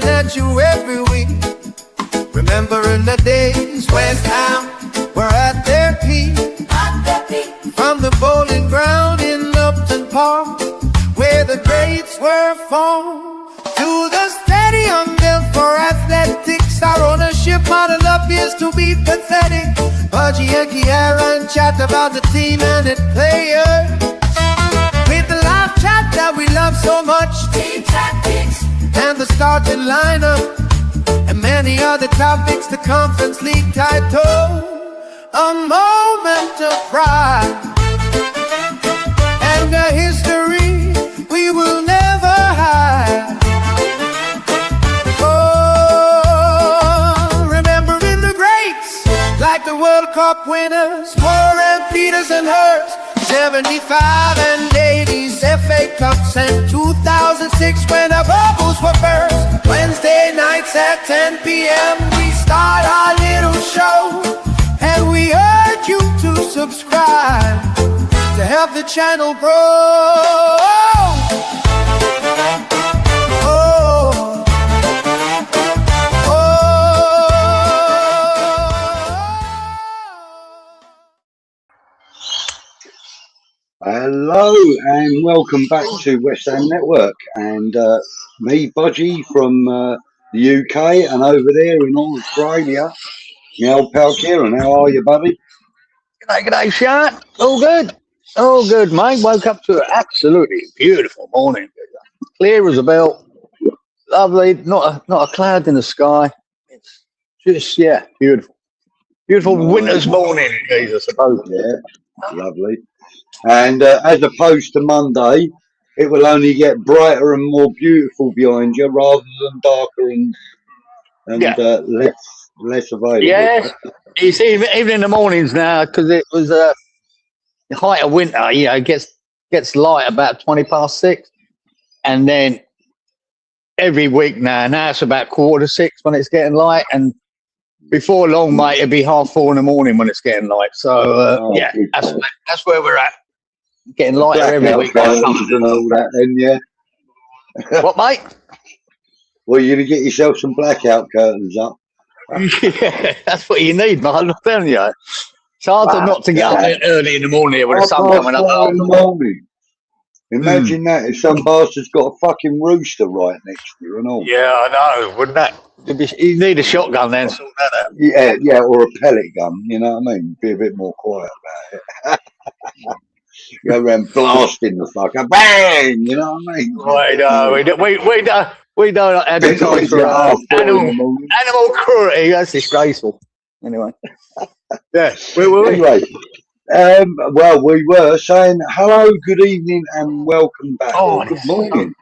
smiling at you every week. Remembering the days when we're at their peak. From the bowling ground in Upton Park, where the greats were formed, to the stadium built for athletics. Our ownership model appears to be pathetic. 𝗬𝗁𝗂𝗐𝗂𝗏 and chat about the team and its players, with the live chat that we love so much, team tactics and the starting lineup, and many other topics. The Conference League title, a moment of pride, and a history we will never hide. Oh, remembering the greats, like the World Cup winners, 𝗲𝗏, Peters and Hurst, 75 and 80s FA Cups, and 2006 when our bubbles were burst. Wednesday nights at 10 p.m. we start our little show, and we urge you to subscribe to help the channel grow. Oh, oh. Hello and welcome back to West Ham Network, and me, Budgie, from the UK, and over there in Australia, my old pal Kieran. How are you, buddy? G'day, Sean. All good, mate. Woke up to an absolutely beautiful morning. Clear as a bell. Lovely. Not a cloud in the sky. It's just, yeah, beautiful. Beautiful winter's morning, I suppose. Yeah, lovely. And as opposed to Monday, it will only get brighter and more beautiful behind you, rather than darker and less available. Yes, you see, even in the mornings now, because it was the height of winter. You know, it gets light about 6:20, and then every week now it's about 5:45 when it's getting light, and before long, mate, it'll be 4:30 in the morning when it's getting light. So yeah, that's where we're at. Getting lighter every week. And all that, then, yeah. What, mate? Well, you're gonna get yourself some blackout curtains up. Yeah, that's what you need, man. I'm telling you. It's hard not to get up early in the morning with the sun coming up. In the morning. Imagine that, if some bastard's got a fucking rooster right next to you and all. Yeah, I know. Wouldn't that? You need a shotgun then, sort that out. Yeah, or a pellet gun. You know what I mean? Be a bit more quiet about it. Go around blasting the fucker, bang! You know what I mean? We don't advertise for animal cruelty. That's disgraceful. Anyway, yeah. Anyway, well, we were saying hello, good evening, and welcome back. Oh, good morning.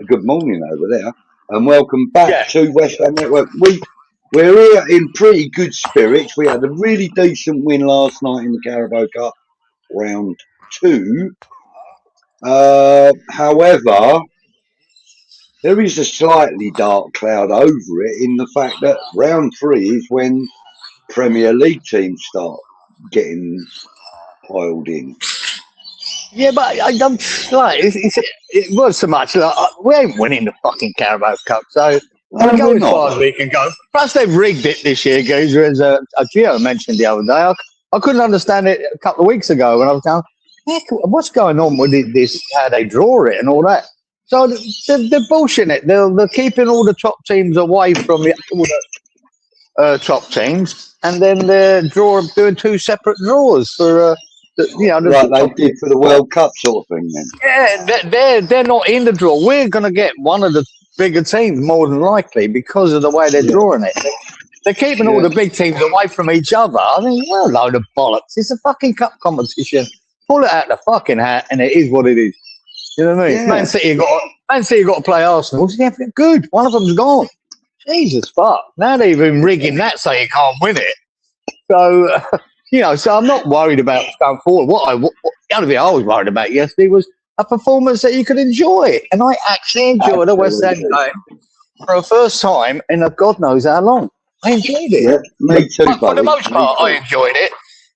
Good morning over there, and welcome back to West Ham Network. We're here in pretty good spirits. We had a really decent win last night in the Carabao Cup, round 2. However, there is a slightly dark cloud over it, in the fact that round 3 is when Premier League teams start getting piled in. Yeah, but I don't like it was so much. Like, we ain't winning the fucking Carabao Cup, so we'll go as far as we can go. Plus, they've rigged it this year, guys. As Gio mentioned the other day, I couldn't understand it a couple of weeks ago when I was going, what's going on with this, how they draw it and all that. So they're bullshitting it. They're keeping all the top teams away from all the top teams, and then they're doing 2 separate draws for like they did for the World Cup sort of thing. Then they're not in the draw. We're going to get one of the bigger teams more than likely because of the way they're drawing it. They're keeping all the big teams away from each other. I mean, well, load of bollocks. It's a fucking cup competition. Pull it out the fucking hat, and it is what it is. You know what I mean? Yeah. Man City got to play Arsenal. Yeah, good. One of them's gone. Jesus fuck. Now they've been rigging that so you can't win it. So, so I'm not worried about going forward. The only thing I was worried about yesterday was a performance that you could enjoy. And I actually enjoyed a West Ham game for the first time in God knows how long. I enjoyed it. Yeah, me too, for the most part, I enjoyed it.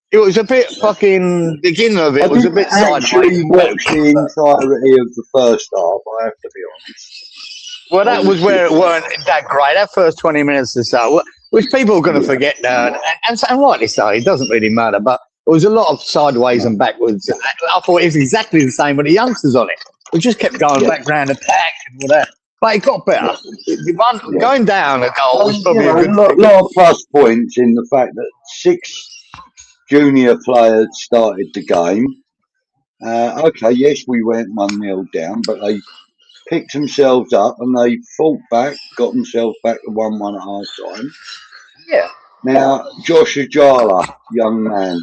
It was a bit fucking, beginning of it was a bit sideways. I actually watched the entirety of the first half, I have to be honest. Well, that was where it weren't that great. That first 20 minutes or so, which people are going to forget now, and rightly so. It doesn't really matter, but it was a lot of sideways and backwards. I thought it was exactly the same with the youngsters on it. We just kept going back round attack and all that. But it got better. Going down a goal was probably a good thing. lot of plus points in the fact that 6 junior players started the game. Okay, yes, we went 1-0 down, but they picked themselves up and they fought back, got themselves back to 1-1 at half time. Yeah. Now, Josh Ajala, young man,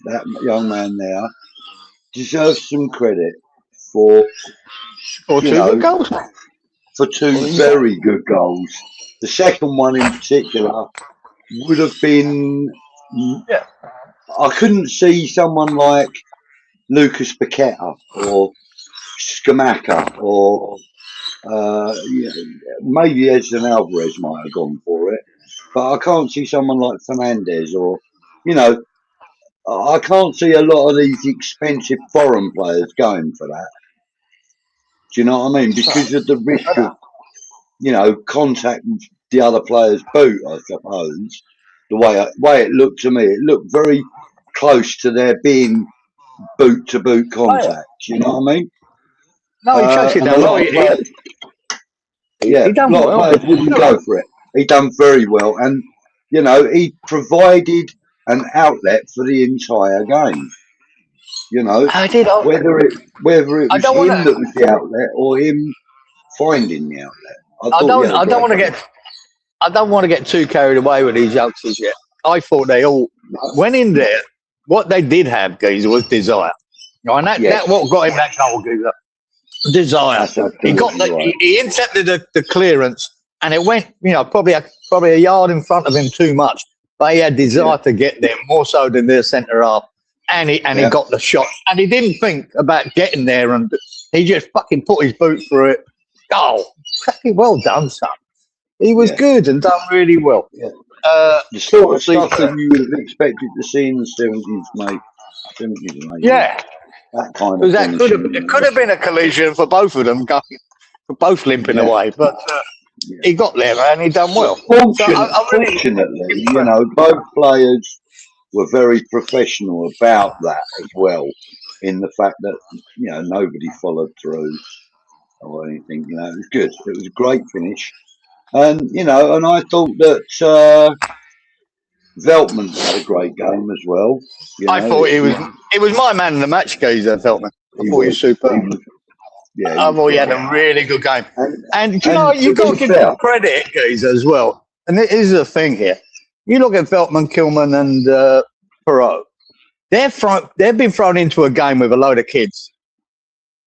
that young man there, deserves some credit for Or 2 good goals. For 2 very good goals. The second one in particular would have been. Yeah. I couldn't see someone like 𝗬𝗏𝗏 or 𝗁𝗏𝗏 or maybe 𝗦𝗧𝗜𝗏𝗏 might have gone for it, but I can't see someone like Fernandez or, I can't see a lot of these expensive foreign players going for that. Do you know what I mean? Because of the risk of, contact with the other player's boot, I suppose. The way it looked to me, it looked very close to there being boot-to-boot contact. You know what I mean? No, he choked it down. A lot of players wouldn't go for it. He done very well, and he provided an outlet for the entire game. Whether it was him that was the outlet or him finding the outlet. I don't want to get too carried away with these youngsters yet. I thought they all went in there. What they did have, Geezer, was desire. And that what got him that goal, Geezer. Desire. He intercepted the clearance, and it went, probably a yard in front of him too much. But he had desire to get there more so than their centre half, and he got the shot, and he didn't think about getting there, and he just fucking put his boot through it. Oh, pretty well done, son. He was good and done really well. Yeah. The sort of stuff that you would have expected to see in the 70s, mate. 70s, mate. Yeah. That kind of thing. It could have been a collision for both of them, for both limping away, but he got there and he done well. Fortunately, both players were very professional about that as well, in the fact that, nobody followed through or anything. It was good. It was a great finish. And, and I thought that Veltman had a great game as well. I thought it was my man in the match, Geezer, Veltman. I thought he was superb. I thought he had a really good game. And you've got to give him credit, Geezer, as well. And here's the thing here. You look at Veltman, 𝗂𝗏 and 𝗏𝗏. They've been thrown into a game with a load of kids.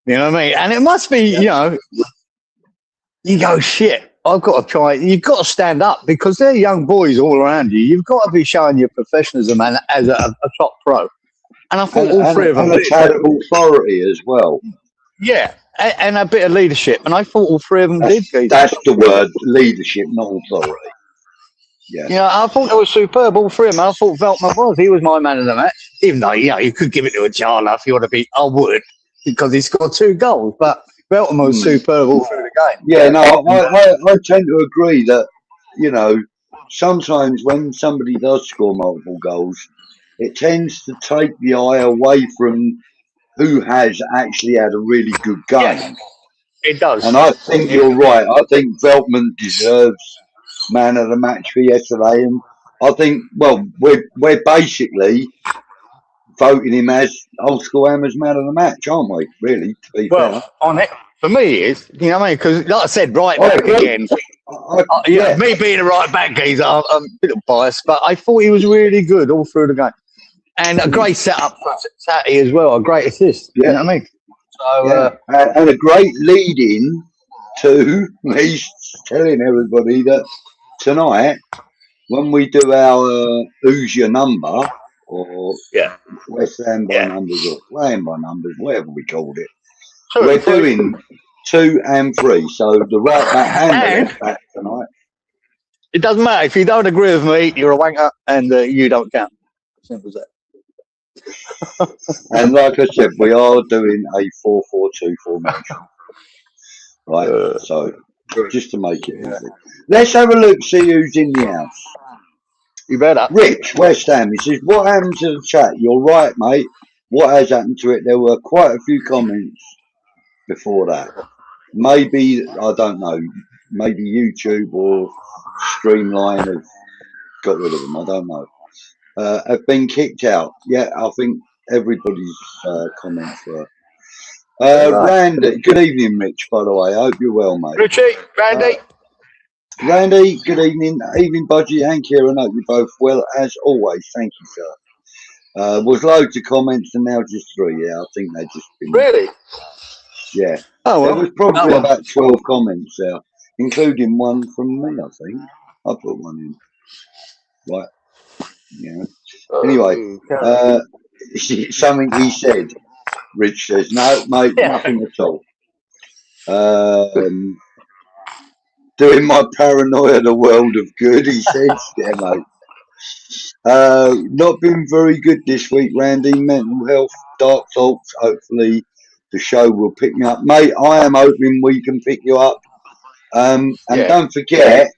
You know what I mean? And it must be, you go, shit. I've got to try. You've got to stand up because they're young boys all around you. You've got to be showing your professionalism and as a top pro. And I thought all 3 of them. And a tad of authority as well. Yeah, and a bit of leadership. And I thought all 3 of them did. That's the word, leadership, not authority. Yeah. I thought they were superb, all 3 of them. I thought Veltman was. He was my man of the match. Even though, you could give it to Ajala if you want to be. I would, because he scored 2 goals. But Veltman was superb all through the game. Yeah, no, I tend to agree that, sometimes when somebody does score multiple goals, it tends to take the eye away from who has actually had a really good game. Yes, it does. And I think you're right. I think Veltman deserves man of the match for yesterday. And I think, we're basically voting him as Old School Hammers man of the match, aren't we? Really, to be fair. On it, for me, it is. You know what I mean? Because, like I said, right back again. Me being a right back, Geezer, I'm a bit biased, but I thought he was really good all through the game. And a great setup for Saturday as well, a great assist. You know what I mean? So, and a great lead in to me telling everybody that tonight, when we do our Who's Your Number, or West Ham by numbers, or playing by numbers, whatever we called it, we're doing 2 and 3. So the right back and the left back tonight. It doesn't matter. If you don't agree with me, you're a wanker and you don't count. Simple as that. And like I said, we are doing a 4-4-2 formation. Right, so just to make it easy. Let's have a look, see who's in the house. You better. Rich, West Ham, he says, what happened to the chat? You're right, mate. What has happened to it? There were quite a few comments before that. Maybe, I don't know, maybe YouTube or Streamline have got rid of them. I don't know. Have been kicked out. Yeah, I think everybody's comments were. Randy, good evening, Rich, by the way. I hope you're well, mate. Richie, Randy. Randy, good evening. Evening, Budgie and Kieran. Hope you're both well, as always. Thank you, sir. Was loads of comments and now just 3. Yeah, I think they just been. Really? Yeah. Oh, well. There was probably about 12 comments there, including one from me, I think. I put one in. Right. Yeah. Anyway, something he said. Rich says, no, mate, nothing at all. Doing my paranoia the world of good, he says. Yeah, mate. Not been very good this week, Randy. Mental health, dark thoughts. Hopefully the show will pick me up. Mate, I am hoping we can pick you up. And don't forget,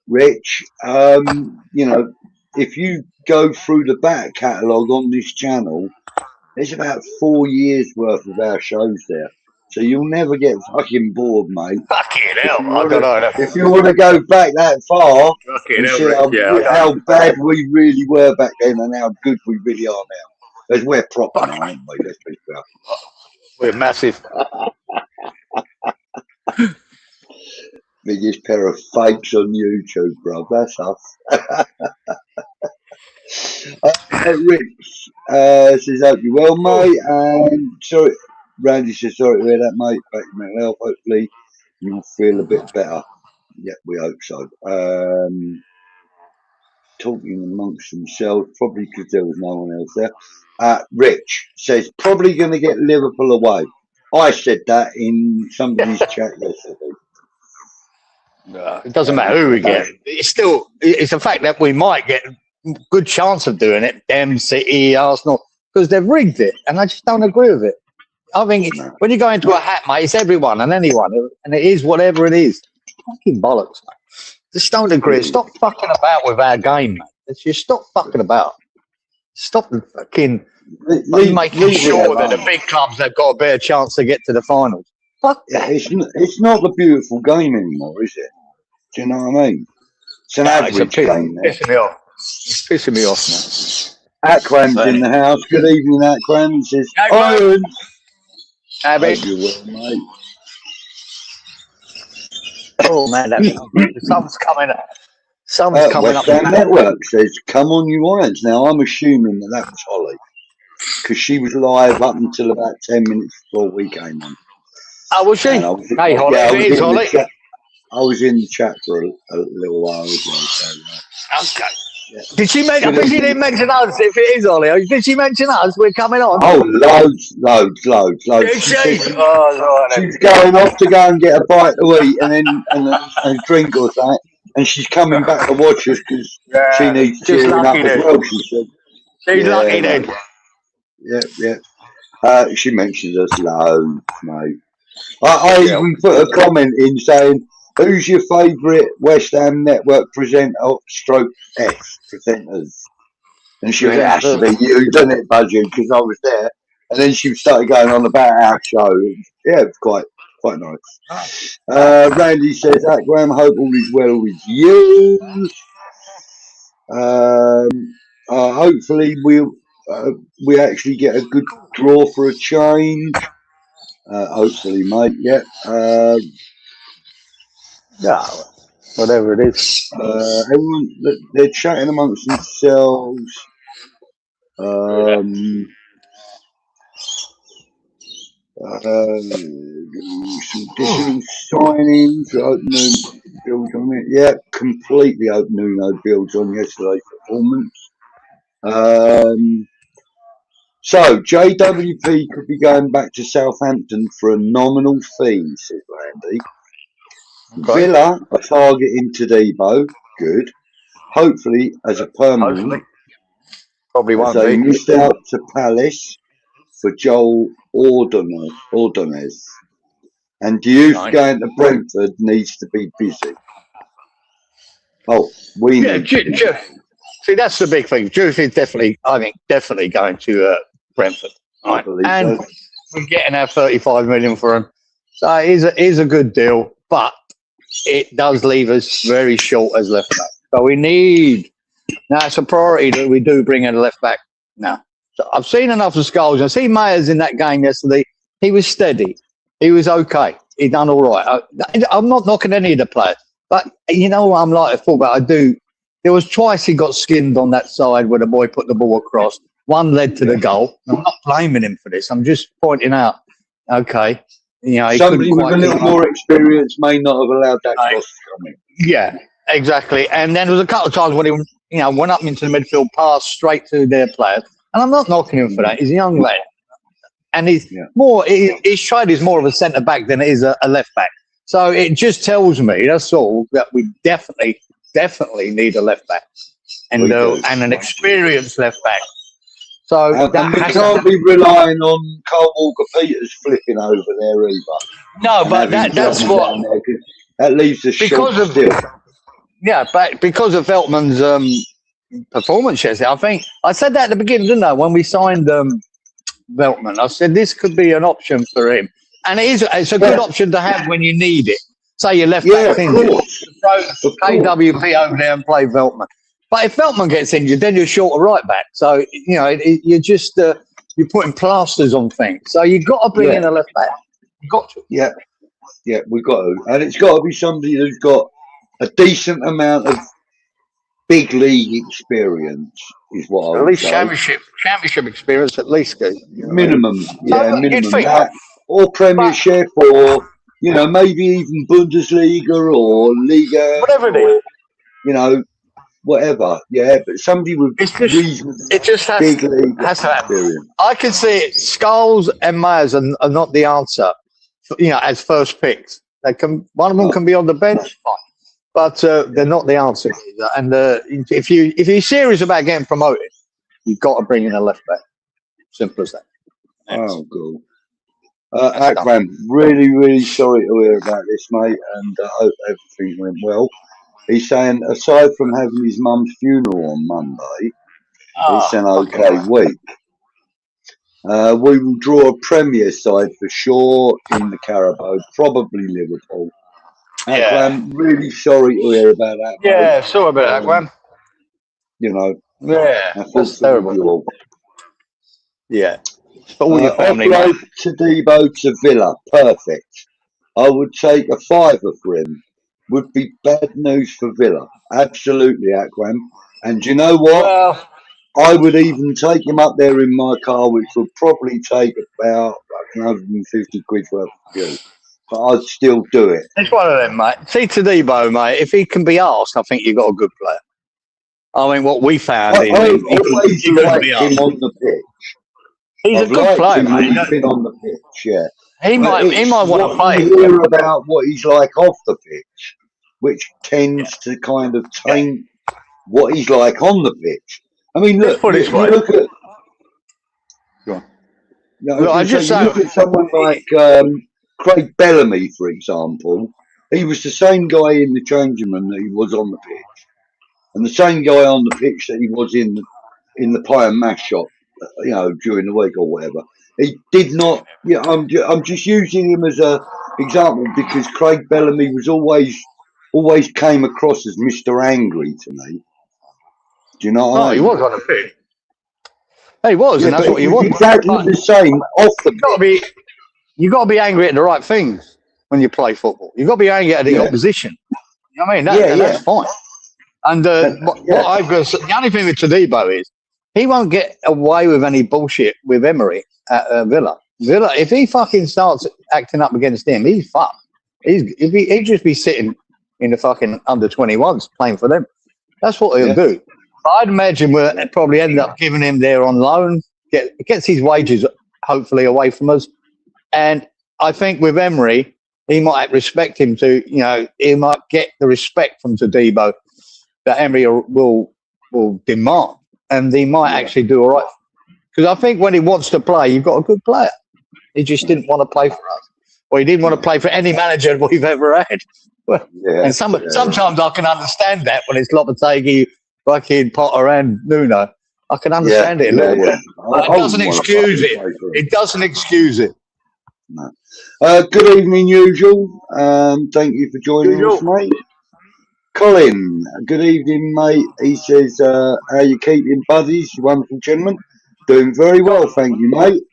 Rich, you know, if you go through the back catalogue on this channel, there's about 4 years worth of our shows there. So you'll never get fucking bored, mate. Fucking hell, I don't know. If you want to go back that far and see how bad we really were back then and how good we really are now. Because we're proper now, aren't we? Let's be fair. We're massive. Biggest pair of fakes on YouTube, bro. That's us. Rich says, hope you're well, mate. And sorry, Randy says, sorry to hear that, mate. Back to mental health. Hopefully you'll feel a bit better. Yeah, we hope so. Talking amongst themselves, probably because there was no one else there. Rich says, probably going to get Liverpool away. I said that in somebody's chat yesterday. No, it doesn't matter who we get. It's a fact that we might get a good chance of doing it. Them, City, Arsenal, because they've rigged it, and I just don't agree with it. I think when you go into a hat, mate, it's everyone and anyone, and it is whatever it is. Fucking bollocks, mate. Just don't agree. Stop fucking about with our game, mate. Let's just stop fucking about. Stop the fucking making sure that the big clubs have got a better chance to get to the finals. Fuck. Yeah, it's not the beautiful game anymore, is it? Do you know what I mean? It's an average game. It's pissing me off. It's pissing me off, man. Akram's in the house. Good evening, Akram. He says, Irons. Abby. Mate. Oh, man, something's coming up. Something's coming up. West Ham Network says, come on, you Irons. Now, I'm assuming that was Holly, because she was live up until about 10 minutes before we came on. Oh, was she? Hey, Holly, it is Holly. I was in the chat for a little while as well. So, okay. Yeah. Did she mention? I think she didn't mention us. If it is Holly, did she mention us? We're coming on. Oh, loads. Did she? She's going off to go and get a bite to eat and then a drink or something, and she's coming back to watch us because she needs cheering up as well. She said. She's lucky then. Yeah. She mentions us loads, mate. I even put a comment in saying, who's your favourite West Ham Network presenter / presenters? And she went, has to be you, doesn't it, Budgie? Because I was there. And then she started going on about our show. Yeah, it's quite nice. Randy says, Graham, hope all is well with you. Hopefully we actually get a good draw for a change. Hopefully, mate. Yeah. Whatever it is. Everyone, they're chatting amongst themselves. Some additional signings. Opening builds on it. Yeah, completely opening no builds on yesterday's performance. So JWP could be going back to Southampton for a nominal fee, says Randy. Okay. Villa are targeting Todibo. Good. Hopefully as a permanent. Probably won't be. They missed out to Palace for Joel Ordonez. And youth going to Brentford needs to be busy. Oh, we need. See, that's the big thing. Juice is definitely, I think, definitely going to Brentford. Right? And So. we're getting our 35 million for him. So it is a good deal, but it does leave us very short as left back. So we need, now it's a priority that we do bring in a left back now. So I've seen enough of Scholes. I see Mayers in that game yesterday. He was steady. He was okay. He done all right. I'm not knocking any of the players, but you know, I'm like a fullback. I do. There was twice he got skinned on that side where the boy put the ball across. One led to the goal. I'm not blaming him for this. I'm just pointing out, okay, you know, somebody with a little more experience may not have allowed that cross to come in. Yeah, exactly. And then there was a couple of times when he, you know, went up into the midfield, passed straight to their players. And I'm not knocking him for that. He's a young lad. And he's more, his trade is more of a centre back than it is a left back. So it just tells me, that's all, that we definitely need a left back and an experienced left back. So and we can't be relying on 𝗂𝗶𝗁𝗏 flipping over there either. No, but that's what that leaves us short still. Yeah, but because of Veltman's performance yesterday, I think I said that at the beginning, didn't I? When we signed Veltman, I said this could be an option for him, and it's a good option to have when you need it. Say your left back injured, throw KWP over there and play Veltman. But if Veltman gets injured, then you're short of right back. So you know you're just you're putting plasters on things. So you've got to bring in a left back. You've got to. Yeah, we've got to, and it's got to be somebody who's got a decent amount of big league experience. Is what I would say. At least championship experience, at least. Minimum, minimum that, or Premiership, or you know, maybe even Bundesliga or Liga, whatever it is. You know, whatever. Yeah, but somebody with it just has to happen. I can see it. Scholes and Mayers are not the answer. You know, as first picks, they can. One of them can be on the bench, fine, but they're not the answer. And if you're serious about getting promoted, you've got to bring in a left back. Simple as that. Oh, cool. 𝗏𝗏, really sorry to hear about this, mate, and I hope everything went well. He's saying, aside from having his mum's funeral on Monday, it's an okay week. We will draw a Premier side for sure in the Carabao, probably Liverpool. 𝗏𝗏, really sorry to hear about that. Yeah, mate. Sorry about that, 𝗏𝗏. You know, that's terrible. Yeah. Upload Todibo to Villa, perfect. I would take a £5 for him. Would be bad news for Villa, absolutely, 𝗏𝗏. And do you know what? Well, I would even take him up there in my car, which would probably take about 150 quid worth of fuel. But I'd still do it. It's one of them, mate. See Todibo, mate. If he can be asked, I think you've got a good player. I mean, what we found I always like him on the pitch. He's a good player, mate. He's been on the pitch, yeah. He might want to play. You hear about what he's like off the pitch, which tends to kind of taint what he's like on the pitch. I mean, look, look at. Go on. Look at someone like Craig Bellamy, for example. He was the same guy in the changing room that he was on the pitch, and the same guy on the pitch that he was in the pie and mash shop, you know, during the week or whatever. He did not. Yeah, I'm just using him as a example because Craig Bellamy was always came across as Mr. Angry to me. Do you know what I mean? He was on the pitch. He was, and that's what you want. Exactly the same off the pitch. You've got to be angry at the right things when you play football. You've got to be angry at the opposition. You know what I mean? That's fine. And what I've got, the only thing with Todibo is he won't get away with any bullshit with Emery at Villa. If he fucking starts acting up against him, he's fucked. He'd just be sitting in the fucking under-21s playing for them. That's what he'll do. I'd imagine we'll probably end up giving him there on loan. Gets his wages hopefully away from us, and I think with Emery, he might respect him to. You know, he might get the respect from Todibo that Emery will demand, and he might actually do all right. Because I think when he wants to play, you've got a good player. He just didn't want to play for us. Or he didn't want to play for any manager we've ever had. Well, and sometimes I can understand that when it's Lopetegui, fucking Potter and Nuno. I can understand it a little bit. But it doesn't excuse it. It doesn't excuse it. No. Good evening, usual. Thank you for joining us, mate. Colin, good evening, mate. He says, how you keeping, buddies? You wonderful gentlemen. Doing very well, thank you, mate.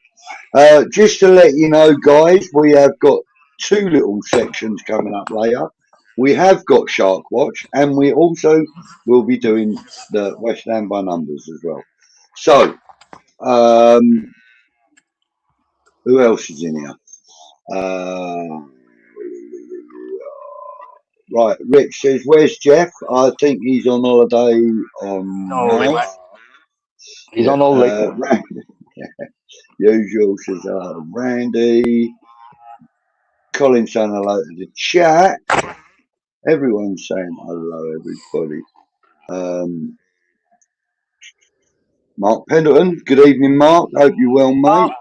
Just to let you know, guys, we have got 2 little sections coming up later. We have got Shark Watch, and we also will be doing the West Ham by numbers as well. So, who else is in here? Right, Rich says, where's Jeff? I think he's on holiday on He's on holiday. Usual says, Randy. Colin saying hello to the chat. Everyone's saying hello, everybody. Mark Pendleton, good evening, Mark. Hope you're well, mate.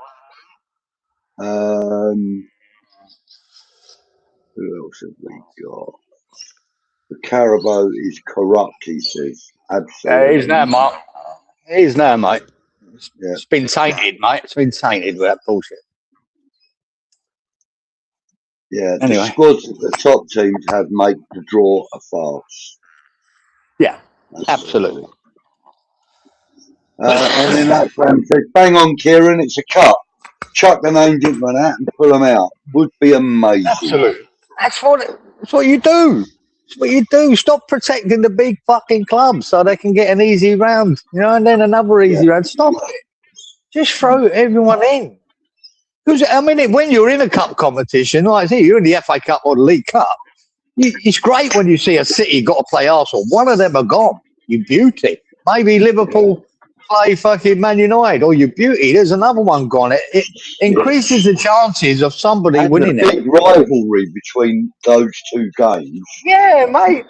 Who else have we got? The 𝗂𝗶𝗁 is corrupt, he says. Absolutely. Yeah, he's now, Mark. He's now, mate. It's been tainted, mate. It's been tainted with that bullshit. Yeah, anyway. The squads of the top teams have made the draw a farce. Yeah, absolutely. And then that friend says, bang on, Kieran, it's a cup. Chuck the names into that and pull them out. Would be amazing. Absolutely. That's what you do. That's what you do. Stop protecting the big fucking clubs so they can get an easy round, you know, and then another easy round. Stop it. Just throw everyone in. Because, I mean, when you're in a cup competition, like I say, you're in the FA Cup or the League Cup, it's great when you see a City got to play Arsenal. One of them are gone. You beauty. Maybe Liverpool play fucking Man United, or you beauty. There's another one gone. It increases the chances of somebody winning it. The big rivalry between those 2 games. Yeah, mate.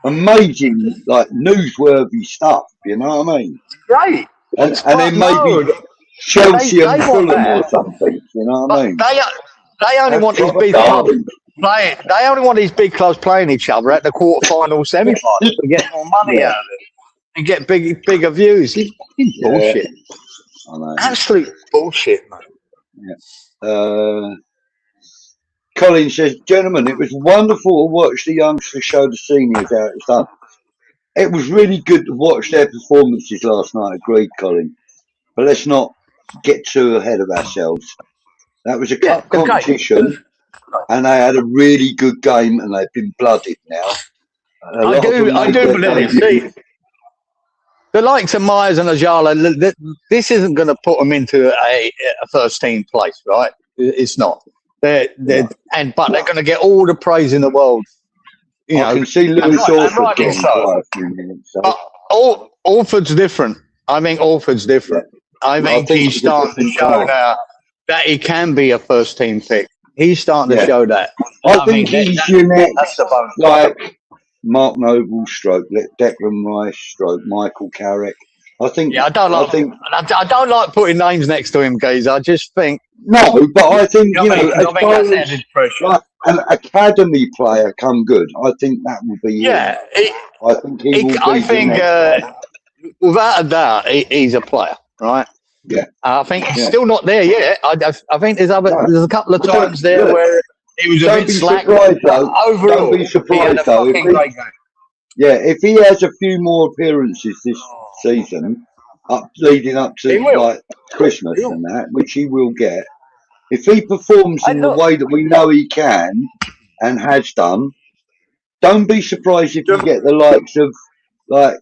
Amazing, like newsworthy stuff. You know what I mean? Great. And then maybe Chelsea and Fulham or something. You know what I mean? They only want these big clubs playing. They only want these big clubs playing each other at the quarterfinal, semi-finals to get more money out of it and get bigger views. It's fucking bullshit. I know. Absolute bullshit, mate. Yeah. Colin says, gentlemen, it was wonderful to watch the youngsters show the seniors how it's done. It was really good to watch their performances last night. Agreed, Colin. But let's not get too ahead of ourselves. That was a cup competition, and they had a really good game, and they've been blooded now. I do believe it. The likes of Myers and Ajala, this isn't going to put them into a first team place, right? It's not. But they're going to get all the praise in the world. You know, can see Lewis Orford getting so. Orford's different. I think Orford's different. I think he's starting to show now that he can be a first team pick. He's starting to show that. I think he's your next, like Mark Noble stroke, Declan Rice stroke, Michael Carrick. I think. Yeah, I don't like putting names next to him, guys. I just think. No, but I think like an academy player come good. I think that would be. Yeah, I think he will be. I think without a doubt, he's a player, right? Yeah. I think he's still not there yet. I think there's a couple of times there where he was a bit slack. Don't be surprised though. If he has a few more appearances this season, leading up to like Christmas and that, which he will get. If he performs in the way that we know he can and has done, don't be surprised if you get the likes of like,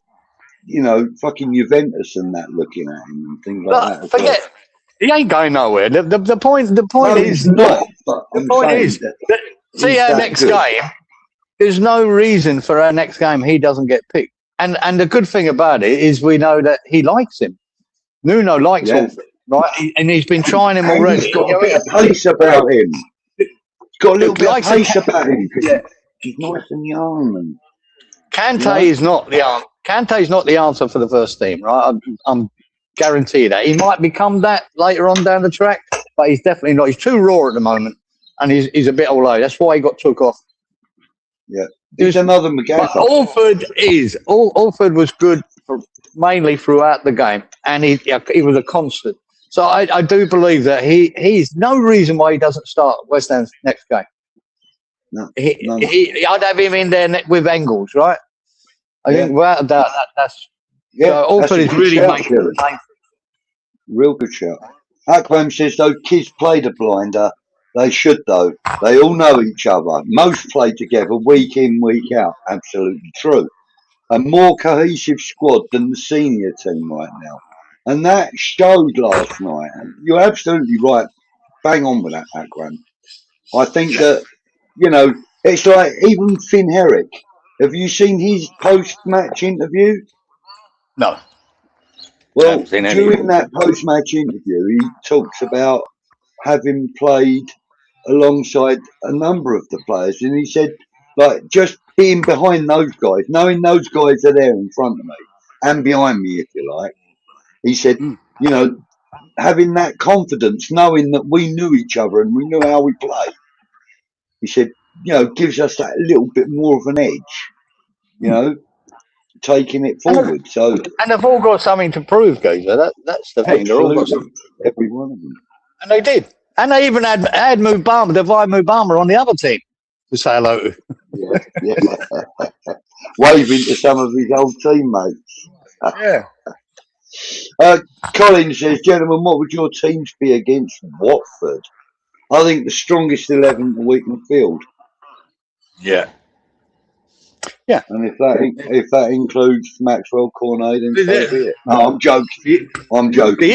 you know, fucking Juventus and that looking at him and things like that. Forget, he ain't going nowhere. The point is not. The point is, see our next game. There's no reason for our next game he doesn't get picked. And the good thing about it is we know that he likes him. Nuno likes Orford, right? And he's been trying him already. He's got a bit of pace about him. He's got a little bit of pace about him. He's nice and young. And, Kante is not the answer. Kante's not the answer for the first team, right? I'm guaranteed that. He might become that later on down the track, but he's definitely not. He's too raw at the moment. and he's a bit all over. That's why he got took off. Yeah, there's another McGann. Alford was good mainly throughout the game, and he was a constant. So I do believe that he's no reason why he doesn't start West Ham's next game. No, I'd have him in there with Engels, right? I think without a doubt that's Alford is really making the game. Real good shout. �𝗏𝗏 says though kids play the blinder. They should though. They all know each other. Most play together week in, week out. Absolutely true. A more cohesive squad than the senior team right now. And that showed last night. And you're absolutely right. Bang on with that, 𝗏𝗏. I think that, you know, it's like even Finn Herrick. Have you seen his post-match interview? No. Well, during that post-match interview, he talks about having played alongside a number of the players, and he said, like, just being behind those guys, knowing those guys are there in front of me and behind me, if you like. He said, you know, having that confidence, knowing that we knew each other and we knew how we played. He said, you know, gives us that little bit more of an edge, you know, taking it forward. And they've all got something to prove, Geezer. That's the thing. They're all got something. Every one of them. And they did. And they even had 𝗏𝗏, Divine 𝗏𝗏 on the other team to say hello to. Yeah. Waving to some of his old teammates. Yeah. Colin says, gentlemen, what would your teams be against Watford? I think the strongest 11 we can field. Yeah. Yeah. And if that includes Maxwell, Cornet, then so be it. No, I'm joking. The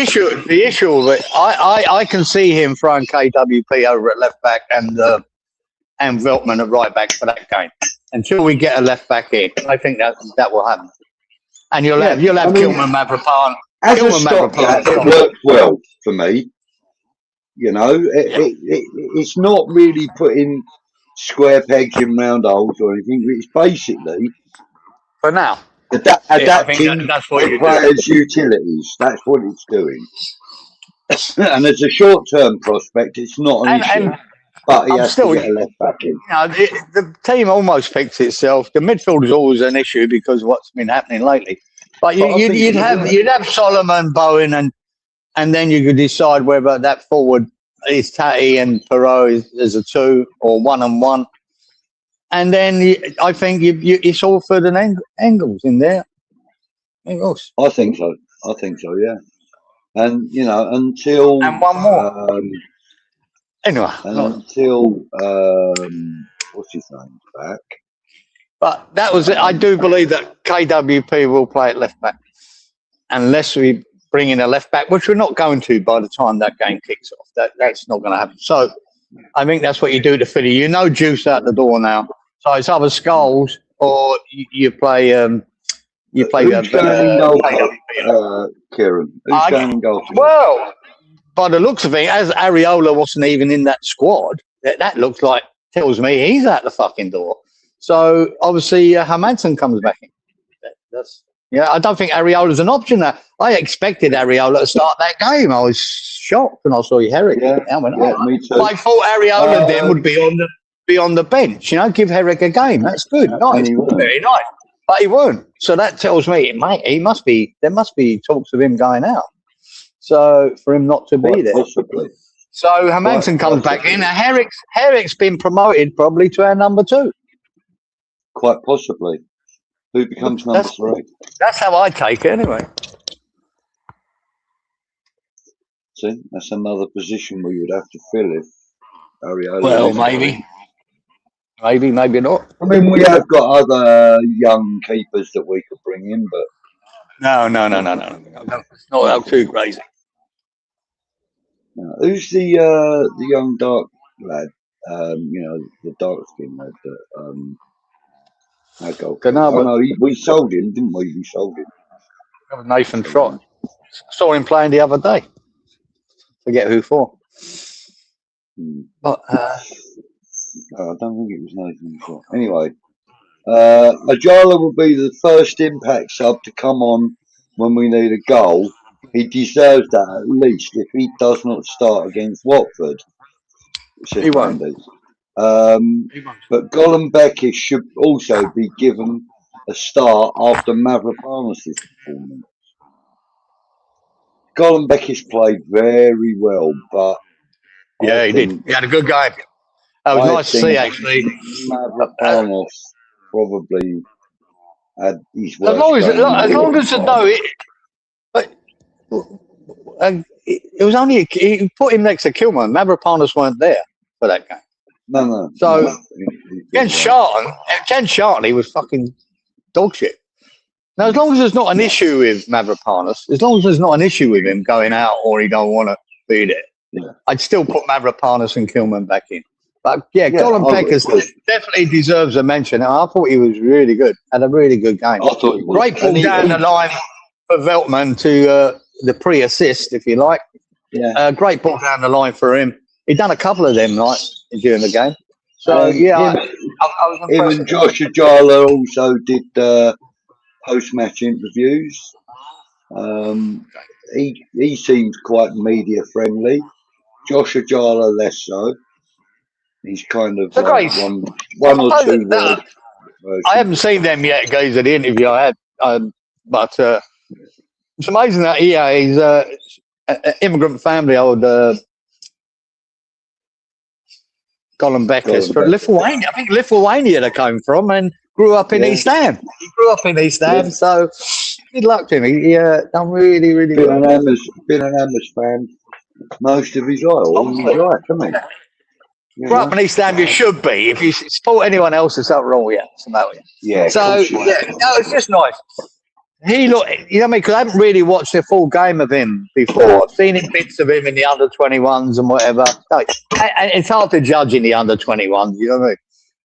issue that I can see him throwing KWP over at left back and Veltman at right back for that game until we get a left back in. I think that will happen. And you'll have 𝗄𝗵𝗵. As a stopgap, it worked well for me. You know, it's not really putting square pegs in round holes or anything. It's basically for now adapting the players' utilities. That's what it's doing. And as a short-term prospect, it's not an issue. But he has to get a left back in. You know, the team almost fixed itself. The midfield is always an issue because of what's been happening lately. But you'd have Solomon, Bowen, and then you could decide whether that forward is Tatty and Perot is a 2 or 1-on-1. And then I think it's Alford and Engels in there. Engels. I think so, yeah. And, you know, until... And one more. Anyway. Until, what's his name, back. But that was it. I do believe that KWP will play at left back. Unless we bring in a left back, which we're not going to by the time that game kicks off. That's not going to happen. So I think that's what you do to Philly. You know Juice out the door now. So it's either Scholes or you play who's going in goal, Kieran? Who's going in goal? Well, by the looks of it, as Areola wasn't even in that squad, that looks like tells me he's out the fucking door. So obviously 𝗏𝗏 comes back in. I don't think Areola's an option now. I expected Areola to start that game. I was shocked when I saw Herrick. Me too. I thought Areola then would be on the bench. You know, give Herrick a game. That's good. Nice, very nice. But he won't. So that tells me there must be talks of him going out. So for him not to be there. Possibly. So 𝗏𝗏 comes back in. Now Herrick's been promoted probably to our number 2. Quite possibly. Who becomes number 3? That's how I take it anyway. See, that's another position we would have to fill if Areola. Well, maybe, maybe not. I mean, we have got other young keepers that we could bring in, but no. It's not too crazy. No. Who's the young dark lad? You know, the dark skinned lad that we sold him, didn't we? We sold him. Nathan Trott. Saw him playing the other day. Forget who for. But I don't think it was Nathan Trott. Anyway, Ajala will be the first Impact sub to come on when we need a goal. He deserves that at least if he does not start against Watford. says He won't. Brandy. But 𝗁𝗏𝗃𝗃𝗃 should also be given a star after 𝗦𝗏𝗏 performance. 𝗁𝗏𝗃𝗃's played very well, but Yeah, he did. He had a good game. That was nice to see, actually. 𝗦𝗏𝗏 probably had his As worst game. long as it was only he put him next to 𝗄𝗵𝗲. 𝗦𝗏𝗏 weren't there for that game. No. So against Sharton, he was fucking dog shit. Now, as long as there's not an issue with 𝗦𝗏𝗏, as long as there's not an issue with him going out or he don't want to be there, I'd still put 𝗦𝗏𝗏 and 𝗄𝗵𝗏 back in. But yeah, 𝗁𝗏𝗃𝗃 definitely deserves a mention. I thought he was really good. Had a really good game. Great ball down the line for 𝗏𝗏𝗛 to the pre-assist, if you like. Yeah. Great ball down the line for him. He'd done a couple of them during the game. So I was impressed. Him and 𝗤𝗏𝗏 also did post-match interviews. He seems quite media friendly. 𝗤𝗏𝗏 less so. He's kind of like one or two words. I haven't seen them yet, guys, at the interview I had, but it's amazing that he's an immigrant family, old 𗗁𝗏𝗃𝗃 from Lithuania. I think Lithuania they came from and grew up in East Ham. He grew up in East Ham, so good luck to him. He done really, really good. Been an Hammers fan most of his life, hasn't he? Grew up in East Ham, you should be. If you support anyone else, there's something wrong with you. Yeah. So it's just nice. He looked, you know what I mean? Because I haven't really watched a full game of him before. I've seen bits of him in the under-21s and whatever. It's hard to judge in the under-21s, you know what I mean?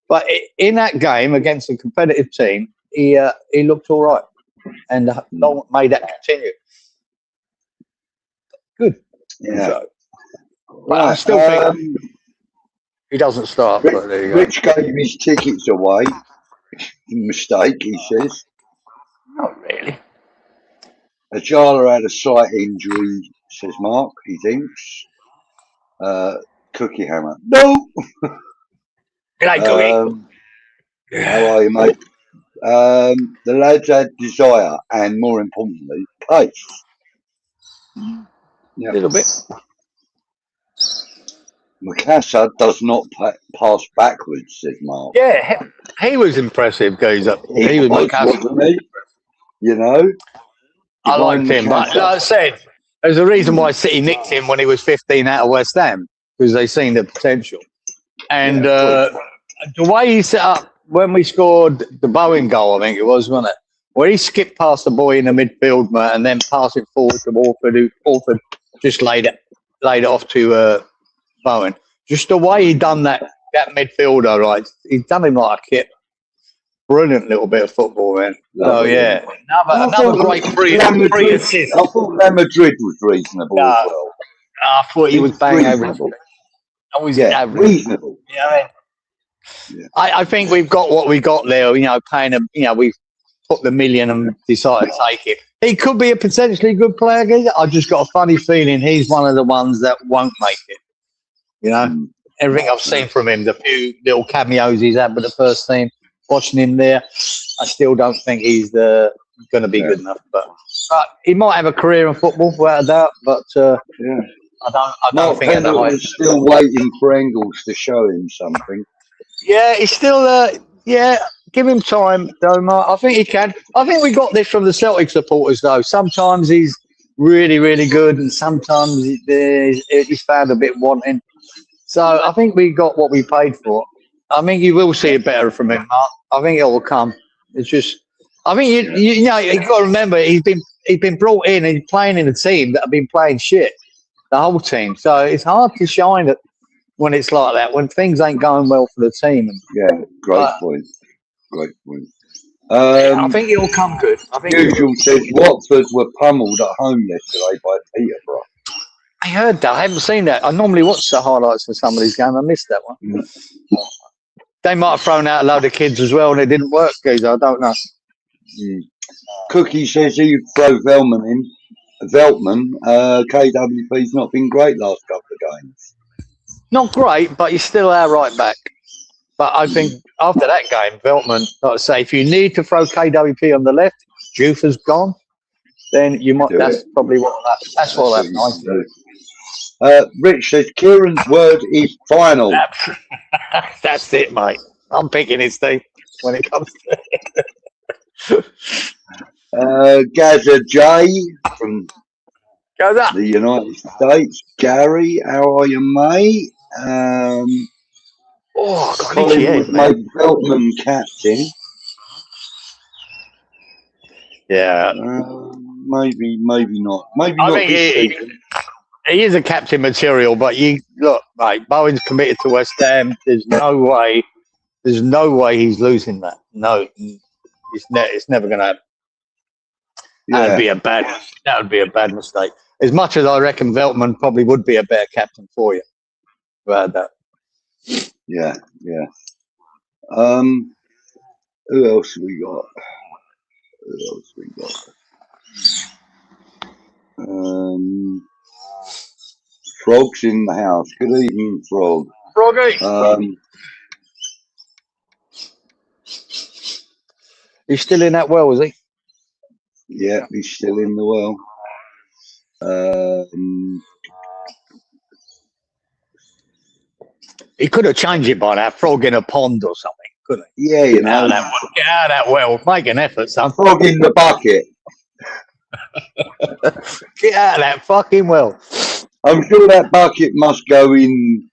But in that game against a competitive team, he looked all right, and long made that continue. Good. Yeah. So, but I still think he doesn't start. But there you go. Rich gave his tickets away. Mistake, he says. Not really. Ojala had a slight injury, says Mark, he thinks. Cookie Hammer. No! G'day, Cookie. How are you, mate? The lads had desire and, more importantly, pace. A little bit. 𝗏𝗏𝗃𝗃 does not pass backwards, says Mark. Yeah, he was impressive, Geezer. He was wasn't he? You know? I liked him, but like I said, there's a reason why City nicked him when he was 15 out of West Ham, because they seen the potential. And the way he set up when we scored the Bowen goal, I think it was, wasn't it? Where he skipped past the boy in the midfield, mate, and then passed it forward to Orford, who Orford just laid it off to Bowen. Just the way he done that midfielder, right? He's done him like a kid. Brilliant little bit of football, man. Oh yeah, another great free assist. I thought Real Madrid was reasonable as well. I thought he was bang average. Always average. Reasonable. I think we've got what we got there. You know, paying him. You know, we've put the million and decided to take it. He could be a potentially good player. I just got a funny feeling he's one of the ones that won't make it. You know, everything I've seen from him, the few little cameos he's had with the first team, watching him there, I still don't think he's going to be good enough. But he might have a career in football, without a doubt. But I don't think at the height. Still waiting for Engels to show him something. Yeah, he's still give him time, though, Mark. I think he can. I think we got this from the Celtic supporters, though. Sometimes he's really, really good, and sometimes he's found a bit wanting. So I think we got what we paid for. I think you will see it better from him, Mark. I think it will come. It's just, I think you know, you got to remember he's been brought in and he's playing in a team that have been playing shit, the whole team. So it's hard to shine when it's like that, when things ain't going well for the team. Great point. Great point. I think it'll come good. I think Usual says Watford were pummeled at home yesterday by Peterborough. I heard that. I haven't seen that. I normally watch the highlights for some of these games. I missed that one. They might have thrown out a load of kids as well and it didn't work, Geezer. I don't know. Cookie says he would throw Veltman in. KWP's not been great last couple of games. not great, but he's still our right back. But I think after that game, Veltman, like I say, if you need to throw KWP on the left, Jufa's gone, then you might. That's probably what that's what that's nice. Rich says Kieran's word is final. That's it, mate. I'm picking his team when it comes to it. Gaza J from Goes up. the United States. Gary, how are you, mate? Oh, Colin would make Veltman captain. Yeah. Maybe not. Maybe not this season. He is a captain material, but you look, mate. Bowen's committed to West Ham. There's no way he's losing that. No, it's never going to happen. Yeah. That would be a bad mistake. As much as I reckon Veltman probably would be a better captain for you. About that. Yeah. Who else we got? Frog's in the house. Good evening, Frog. Froggy. He's still in that well, is he? Yeah, he's still in the well. He could have changed it by now. Frog in a pond or something, couldn't he? Yeah, you know. Get out of that well. Make an effort, son. Frog in the bucket. Get out of that fucking well. I'm sure that bucket must go in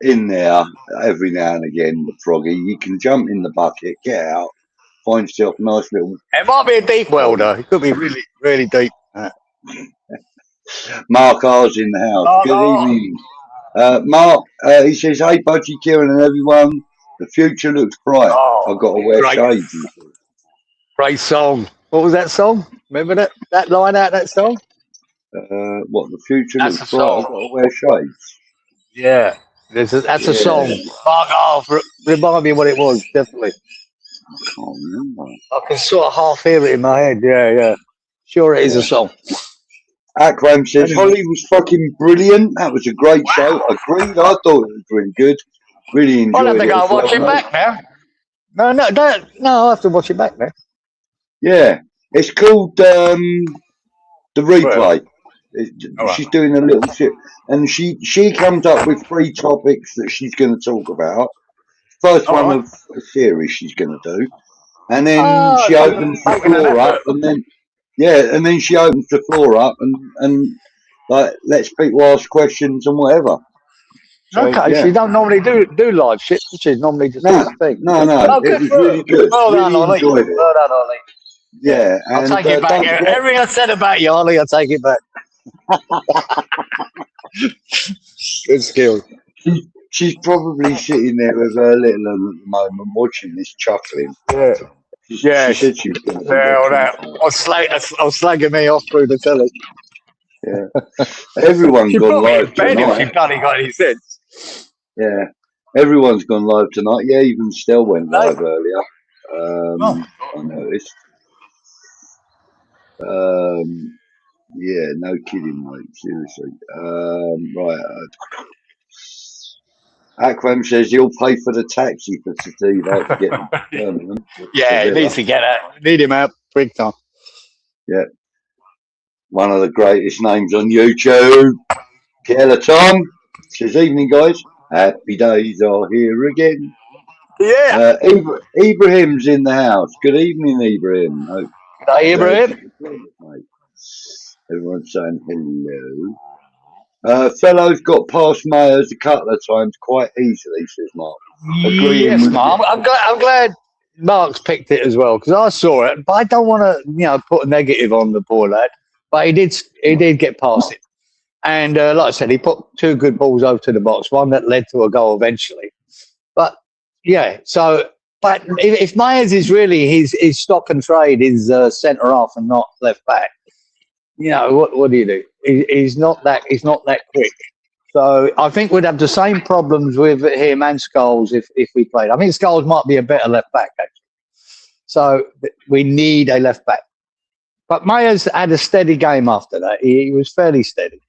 there every now and again, the Froggy. You can jump in the bucket, get out, find yourself a nice little... It might be a deep well, though. It could be really, really deep. Mark R's in the house. Good evening. Mark, he says, hey, Budgie, Kieran and everyone. The future looks bright. I've got to wear shades. Great song. What was that song? Remember that line out of that song? What, the future looks bright? I've got to wear shades. Yeah. That's a song. Mark R, remind me what it was, definitely. I can't remember. I can sort of half hear it in my head. Yeah. Sure, it is a song. Akram says, Holly was fucking brilliant. That was a great show. Agreed. I thought it was really good. Really enjoyed it. I'll have to go and watch it back now. No, I'll have to watch it back now. Yeah. It's called The Replay. She's doing a little shit. And she comes up with 3 topics that she's going to talk about. First one of a series she's going to do. And then she opens the floor up. And then she opens the floor up and like lets people ask questions and whatever. So, okay, she don't normally do live shit. She's normally just do the thing. No, it was really good. Well done, Ollie. Well done, Ollie. Yeah, I'll take it back. Everything I said about you, Ollie, I'll take it back. Good skill. She's probably sitting there with her little one at the moment, watching this, chuckling. Yeah. She said she was going to I was slagging me off through the telly. Yeah. Everyone's gone live tonight. If she bloody got any sense. Yeah. Everyone's gone live tonight. Yeah, even Stell went live earlier. I noticed. Yeah, no kidding, mate. Seriously. Right. Akram says he'll pay for the taxi for Steve out to get to Birmingham. Yeah, he needs to get out. Need him out big time. Yeah. One of the greatest names on YouTube. Keller Tom says, evening, guys. Happy days are here again. Yeah. Ibrahim's in the house. Good evening, Ibrahim. Hey, Ibrahim. Everyone's saying hello. Fellows got past Mayers a couple of times quite easily, says Mark. Yes, Mark. I'm glad Mark's picked it as well because I saw it, but I don't want to, put a negative on the poor lad. But he did get past it, and like I said, he put 2 good balls over to the box. One that led to a goal eventually. But yeah, so but if Mayers is really his stock and trade is centre half and not left back, what do you do? He's not that quick. So I think we'd have the same problems with him and Scholes if we played. I think Scholes might be a better left back actually. So we need a left back. But Mayers had a steady game after that. He was fairly steady.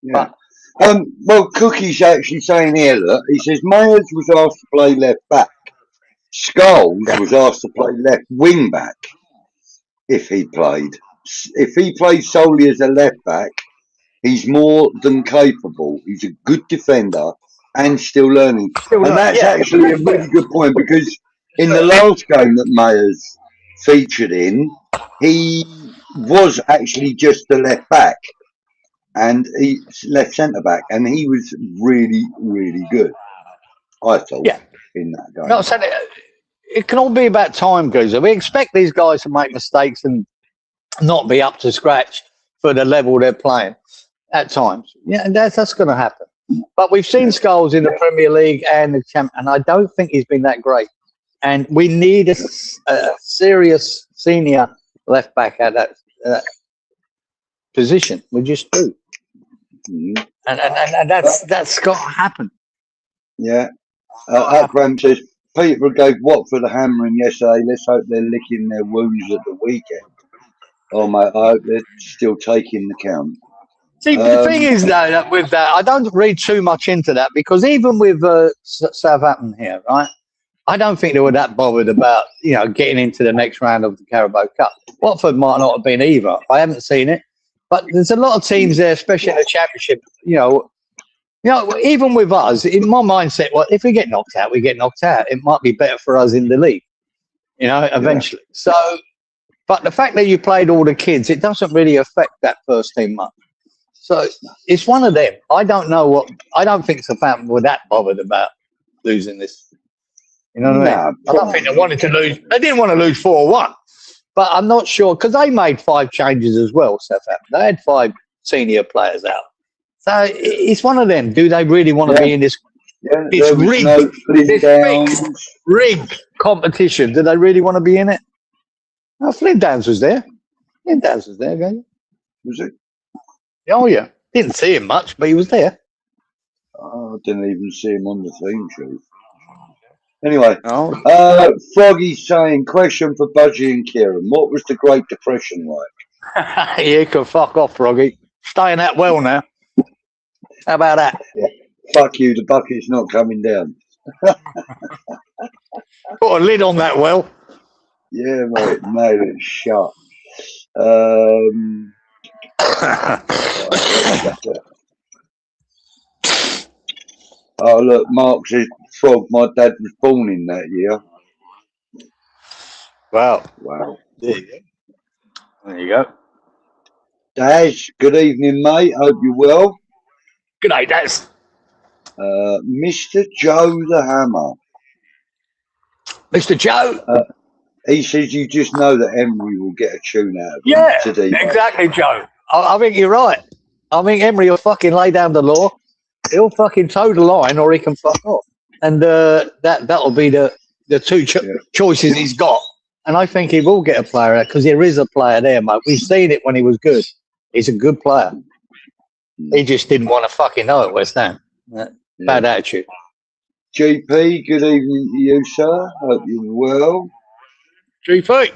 Yeah. Well, Cookie's actually saying here, look, he says Mayers was asked to play left back. Scholes was asked to play left wing back if he played. If he played solely as a left back, he's more than capable. He's a good defender and still learning. And that's actually a really good point, because in the last game that Mayers featured in, he was actually just the left back and he left centre back, and he was really, really good, I thought, in that game. No, so it can all be about time, Geezer. We expect these guys to make mistakes and not be up to scratch for the level they're playing at times. Yeah, and that's going to happen. But we've seen Scholes in the Premier League and the Champ, and I don't think he's been that great. And we need a serious senior left back at that position. We just do. And that's got to happen. Yeah. Akram says, Peter gave Watford a hammering yesterday. Let's hope they're licking their wounds at the weekend. Oh, mate, I hope they're still taking the count. See, the thing is, though, with that, I don't read too much into that, because even with Southampton here, right, I don't think they were that bothered about, getting into the next round of the Carabao Cup. Watford might not have been either. I haven't seen it. But there's a lot of teams there, especially in the Championship, even with us, in my mindset, well, if we get knocked out, we get knocked out. It might be better for us in the league, eventually. Yeah. So, but the fact that you played all the kids, it doesn't really affect that first team much. So it's one of them. I don't think Southampton were that bothered about losing this. You know what I mean? I don't think they wanted to lose. They didn't want to lose 4-1. But I'm not sure, because they made 5 changes as well, Southampton. They had 5 senior players out. So it's one of them. Do they really want to be in this rigged competition? Do they really want to be in it? No, Flynn Downs was there. Flynn Downs was there, was it? Oh, yeah. Didn't see him much, but he was there. Oh, I didn't even see him on the team sheet. Anyway, Froggy's saying, question for Budgie and Kieran. What was the Great Depression like? You can fuck off, Froggy. Staying that well now. How about that? Yeah. Fuck you, the bucket's not coming down. Put a lid on that well. Yeah, mate, made it shut. Oh, look, Mark says, Frog, my dad was born in that year. Wow. There you go. There you go. Daz, good evening, mate. Hope you're well. Good day, Daz. Mr. Joe the Hammer. Mr. Joe? He says you just know that Emery will get a tune out of him today. Exactly, Joe. I think you're right. I think Emery will fucking lay down the law. He'll fucking toe the line, or he can fuck off. And that'll be the 2 choices he's got. And I think he will get a player out, because there is a player there, mate. We've seen it when he was good. He's a good player. He just didn't want to fucking know it, West Ham. Bad attitude. GP, good evening to you, sir. Hope you're well. GP.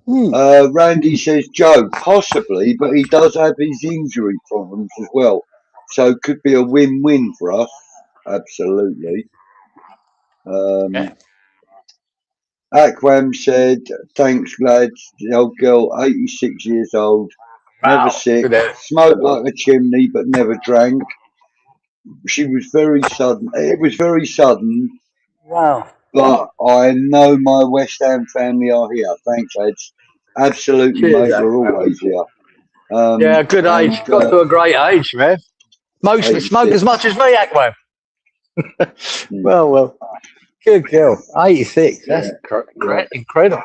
Randy says, Joe, possibly, but he does have his injury problems as well. So could be a win-win for us. Absolutely. Aquam said, thanks, lads. The old girl, 86 years old, never sick, smoked like a chimney, but never drank. She was very sudden. It was very sudden. Wow. But I know my West Ham family are here. Thanks, lads. Absolutely, mate. We're always here. Good age. Got to a great age, man. Smoke as much as me, Aquam. Well. Good girl. 86. That's incredible.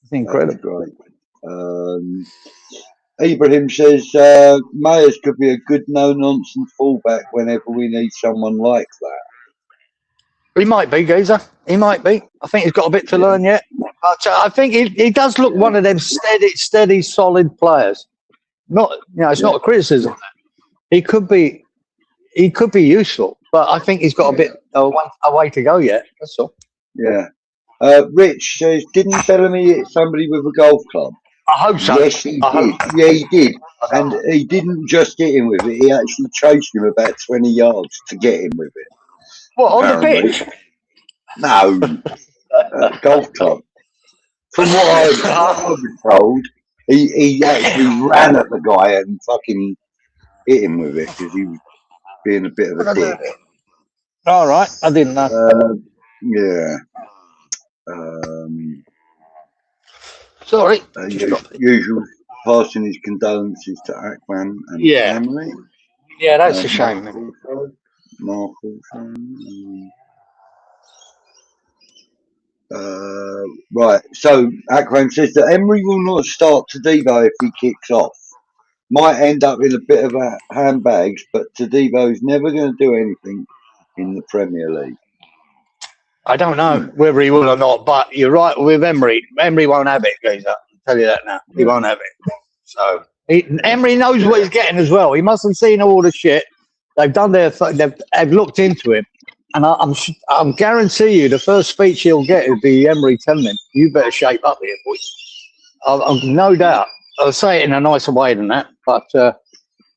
That's incredible. Great. Ibrahim says Mayers could be a good no-nonsense fullback whenever we need someone like that. He might be, Geezer. He might be. I think he's got a bit to learn yet. But I think he does look one of them steady, solid players. Not, it's not a criticism. He could be useful, but I think he's got a bit a way to go yet. That's all. Yeah. Rich says, didn't Bellamy hit somebody with a golf club? I hope so. Yes, he did. Yeah, he did. And he didn't just hit him with it. He actually chased him about 20 yards to get him with it. What, on Apparently. the pitch? No, golf club. From what I was told, he actually ran at the guy and fucking hit him with it because he was being a bit of a dick. All right, I didn't know. Yeah. Sorry. Usual passing his condolences to Akram and family. Yeah, that's a shame. Mark also. Right, so Akram says that Emery will not start Todibo if he kicks off. Might end up in a bit of a handbags, but Todibo is never going to do anything in the Premier League. I don't know whether he will or not, but you're right with Emery. Emery won't have it, Geezer. I'll tell you that now. He won't have it. So Emery knows what he's getting as well. He must have seen all the shit. They've done they've looked into him. And I'm guarantee you the first speech he'll get will be Emery telling him, "You better shape up here, boys." I've no doubt. I'll say it in a nicer way than that, but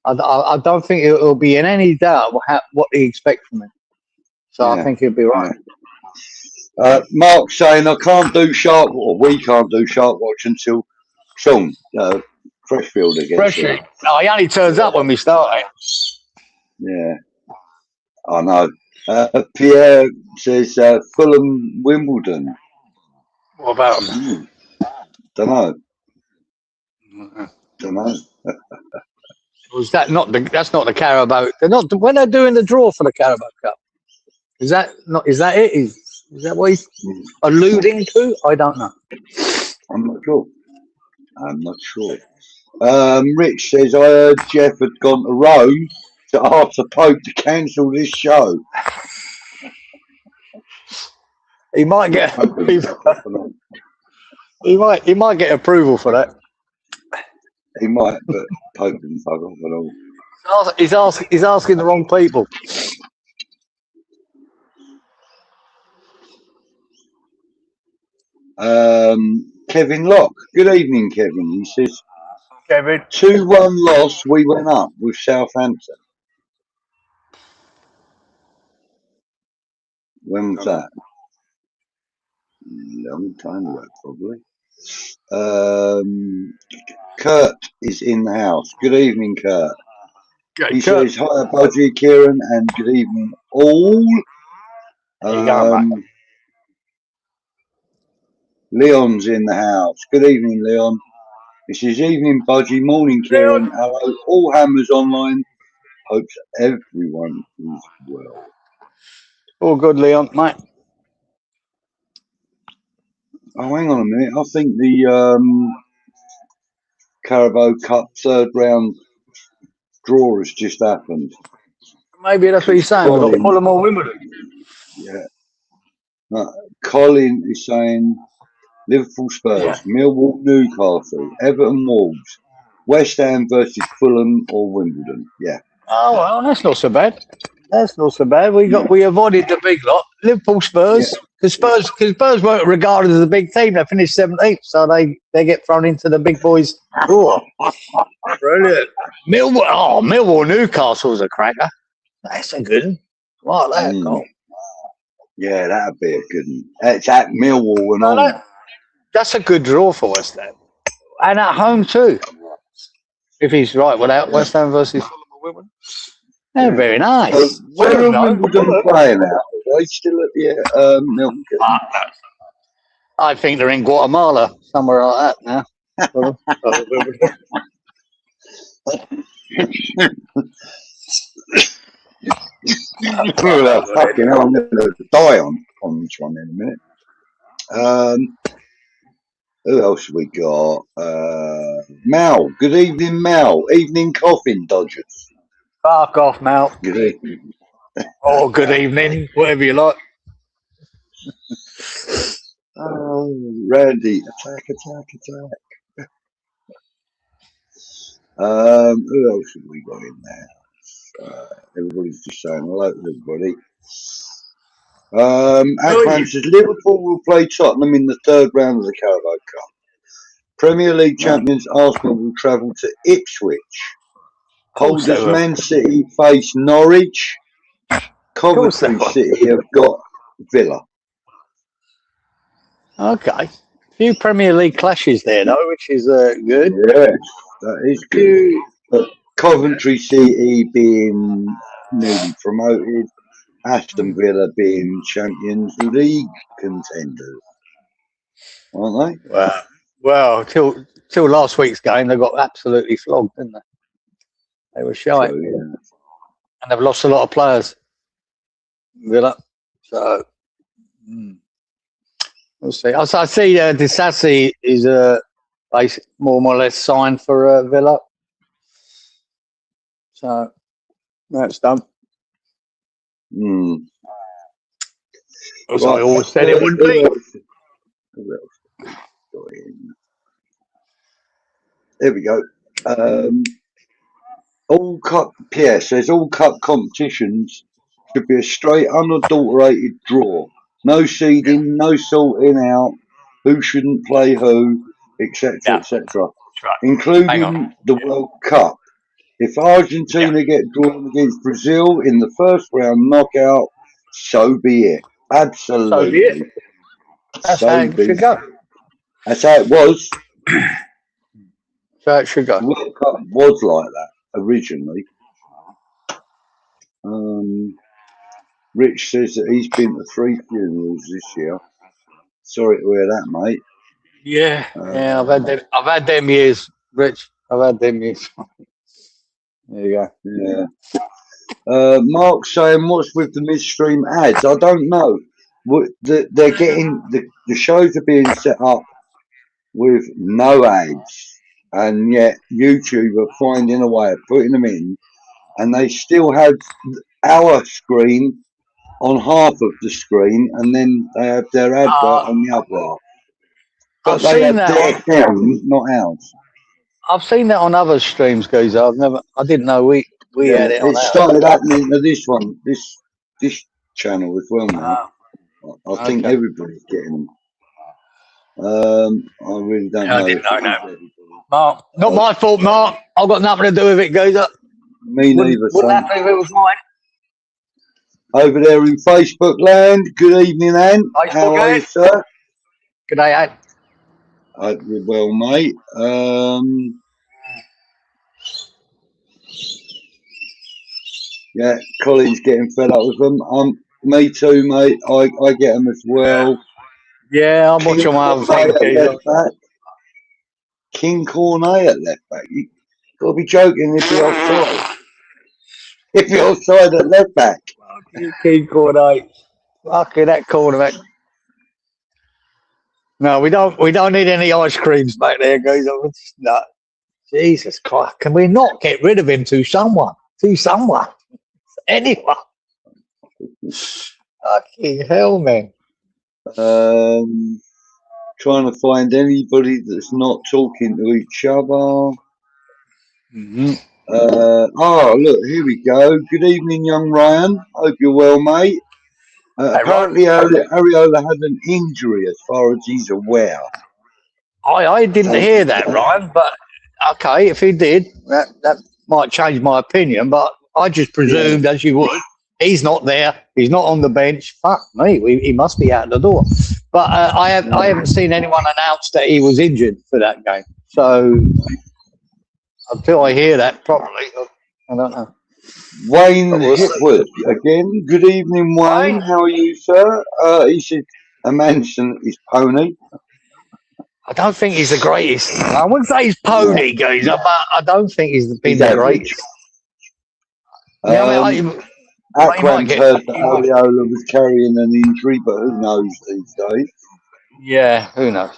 I don't think it'll be in any doubt what he expects from him. So I think he'll be right. Mark's saying I can't do shark, or we can't do shark watch until Sean Freshfielder gets here. No, he only turns up when we start. Yeah, I know. Pierre says Fulham Wimbledon. What about them? Don't know. Don't know. Was that not the? That's not the Carabao. They're not when they're doing the draw for the Carabao Cup. Is that not? Is that it? Is that what he's alluding to? I don't know. I'm not sure. Rich says I heard Jeff had gone to Rome to ask the Pope to cancel this show. He might get. He might get approval for that. He might, but Pope didn't fuck off at all. He's asking the wrong people. Kevin Locke. Good evening, Kevin. He says, Kevin. 2-1 loss. We went up with Southampton. When was that? Long time ago, probably. Kurt is in the house. Good evening, Kurt. He says, hi, Budgie, Kieran, and good evening, all. Leon's in the house. Good evening, Leon. He says, evening, Budgie, morning, Kieran. Hello, all Hammers online. Hopes everyone is well. All good, Leon, mate. Oh, hang on a minute. I think the Carabao Cup third round draw has just happened. Maybe that's what he's saying. We've got Fulham or Wimbledon. Yeah. Colin is saying Liverpool Spurs, Millwall Newcastle, Everton Wolves, West Ham versus Fulham or Wimbledon. Yeah. Oh well, that's not so bad. That's not so bad. We avoided the big lot. Liverpool Spurs, because Spurs weren't regarded as a big team. They finished 17th, so they get thrown into the big boys. Oh, brilliant! Millwall Newcastle's a cracker. That's a good one. Like that. Goal. Yeah, that'd be a good one. It's at Millwall and all. That's a good draw for West Ham, and at home too. If he's right, without West Ham versus Fulham or Wimbledon. They're very nice. Where are Wimbledon playing now? Are they still at the Milton? I think they're in Guatemala, somewhere like that now. Fucking hell, I'm going to die on this one in a minute. Who else have we got? Mal. Good evening, Mal. Evening, coffin dodgers. Fuck off, Mal. Good evening. Oh, good evening. Whatever you like. Oh, Randy. Attack. Who else have we got in there? Everybody's just saying hello to everybody. Akram says Liverpool will play Tottenham in the third round of the Carabao Cup. Premier League champions Arsenal will travel to Ipswich. Holders Man City face Norwich. Coventry City have got Villa. Okay. A few Premier League clashes there, though, which is good. Yes, that is good. But Coventry City being newly promoted, Aston Villa being Champions League contenders, aren't they? Well, till last week's game, they got absolutely flogged, didn't they? They were shy, So, yeah. and they've lost a lot of players. Villa, so we'll see. I see 𝗬𝗓𝗓 is more or less signed for Villa, so that's done. As I always said it would be. There we go. All cup. Pierre says all cup competitions should be a straight, unadulterated draw. No seeding, no sorting out who shouldn't play who, etc., etc. Right. Including the World Cup. If Argentina get drawn against Brazil in the first round knockout, so be it. Absolutely. So be it. That's how it should go. That's how it was. So it should go. The World Cup was like that originally. Rich says that he's been to 3 funerals this year. Sorry to hear that, mate. Yeah, I've had them years, Rich. I've had them years. There you go. Yeah. Mark saying, what's with the midstream ads? I don't know. They're getting the shows are being set up with no ads, and yet YouTube are finding a way of putting them in, and they still have our screen on half of the screen, and then they have their advert on the other half. But they have their sound, not ours. I've seen that on other streams, guys. I didn't know we had it on. It started happening to this one, this channel as well, man. I think everybody's getting them. I really don't know. I didn't know that. Mark, not my fault, Mark. I've got nothing to do with it, guys. Me neither. Wouldn't happen if it was mine. Over there in Facebook land. Good evening, Anne. How are you, sir? Good day, Anne. Well, mate. Yeah, Colin's getting fed up with them. Me too, mate. I get them as well. Yeah, I'm watching my other thing. King 𝗂𝗏 at left back. You got to be joking if you're offside. If you're offside at left back. King 𝗂𝗏. Fucking that cornerback. No, we don't need any ice creams back there, guys. No. Jesus Christ. Can we not get rid of him to someone? Anyone. Fucking hell, man. Trying to find anybody that's not talking to each other. Oh, look, here we go. Good evening, young Ryan. Hope you're well, mate. Apparently, Areola had an injury as far as he's aware. I didn't hear that, Ryan, but okay, if he did, that might change my opinion, but I just presumed, as you would, he's not there, he's not on the bench. Fuck me, he must be out the door. But I haven't seen anyone announce that he was injured for that game. So until I hear that properly, I don't know. Wayne Hipwood again. Good evening, Wayne. How are you, sir? He said a mansion is pony. I don't think he's the greatest. I wouldn't say he's pony, guys, but I don't think he's been the greatest. Aquan heard that Areola was carrying an injury, but who knows these days? Yeah, who knows?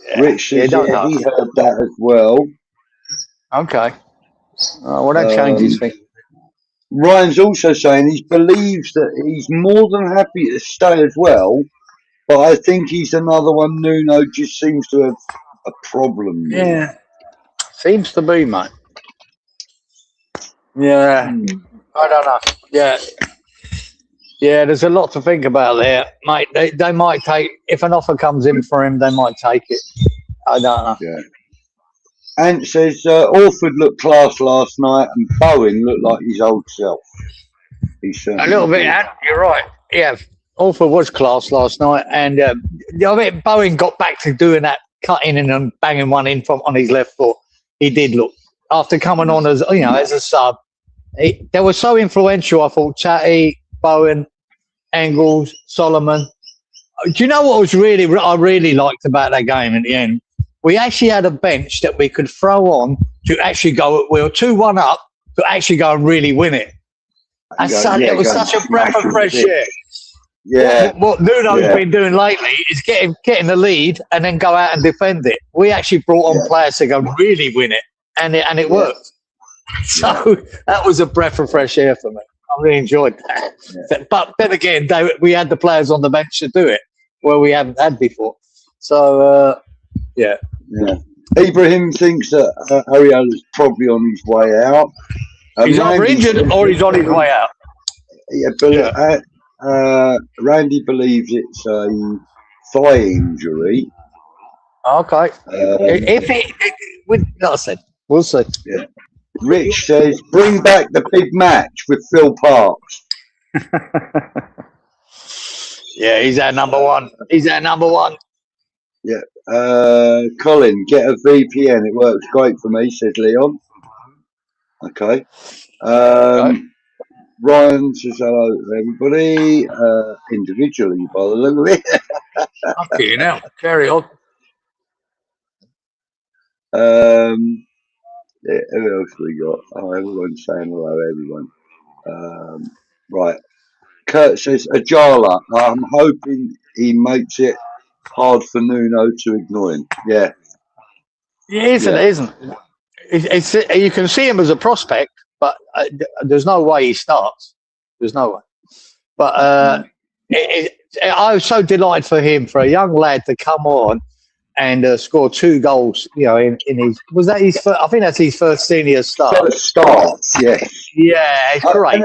Yeah. Rich says he heard that as well. Okay. Well, that changes things. Ryan's also saying he believes that he's more than happy to stay as well, but I think he's another one Nuno just seems to have a problem with. Yeah. Seems to be, mate. Yeah. I don't know. Yeah. Yeah, there's a lot to think about there, mate. They might take, if an offer comes in for him, they might take it. I don't know. Yeah. Ant says Orford looked class last night, and Bowen looked like his old self. A little bit, Ant, you're right. Yeah, Orford was class last night, and I mean, Bowen got back to doing that cutting in and banging one in from on his left foot. He did look after coming on as as a sub. They were so influential. I thought Chatty, Bowen, Engels, Solomon. Do you know what I really liked about that game at the end? We actually had a bench that we could throw on to actually go. We were 2-1 up to actually go and really win it. It was such a breath of fresh air. Yeah. What Nuno's been doing lately is getting the lead and then go out and defend it. We actually brought on players to go really win it, and it worked. So that was a breath of fresh air for me. I really enjoyed that. Yeah. But then again, we had the players on the bench to do it, where we haven't had before. So, yeah. Ibrahim thinks that Ariola's probably on his way out. He's either injured or he's on his way out. Yeah, but Randy believes it's a thigh injury. Okay. Like I said, we'll see. Yeah. Rich says, bring back the big match with Phil Parks. Yeah, he's our number one. Yeah. Colin, get a VPN. It works great for me, says Leon. Okay. Ryan says hello to everybody, individually, by the look of it. Okay, now carry on. Yeah, who else we got? Oh, everyone's saying hello, everyone. Right. Kurt says, Ajala, I'm hoping he makes it hard for Nuno to ignore him. Yeah. Yeah, it isn't. It's you can see him as a prospect, but there's no way he starts. There's no way. But I was so delighted for him, for a young lad to come on and score 2 goals. In his I think that's his first senior start. First start, yes. Yeah, it's great.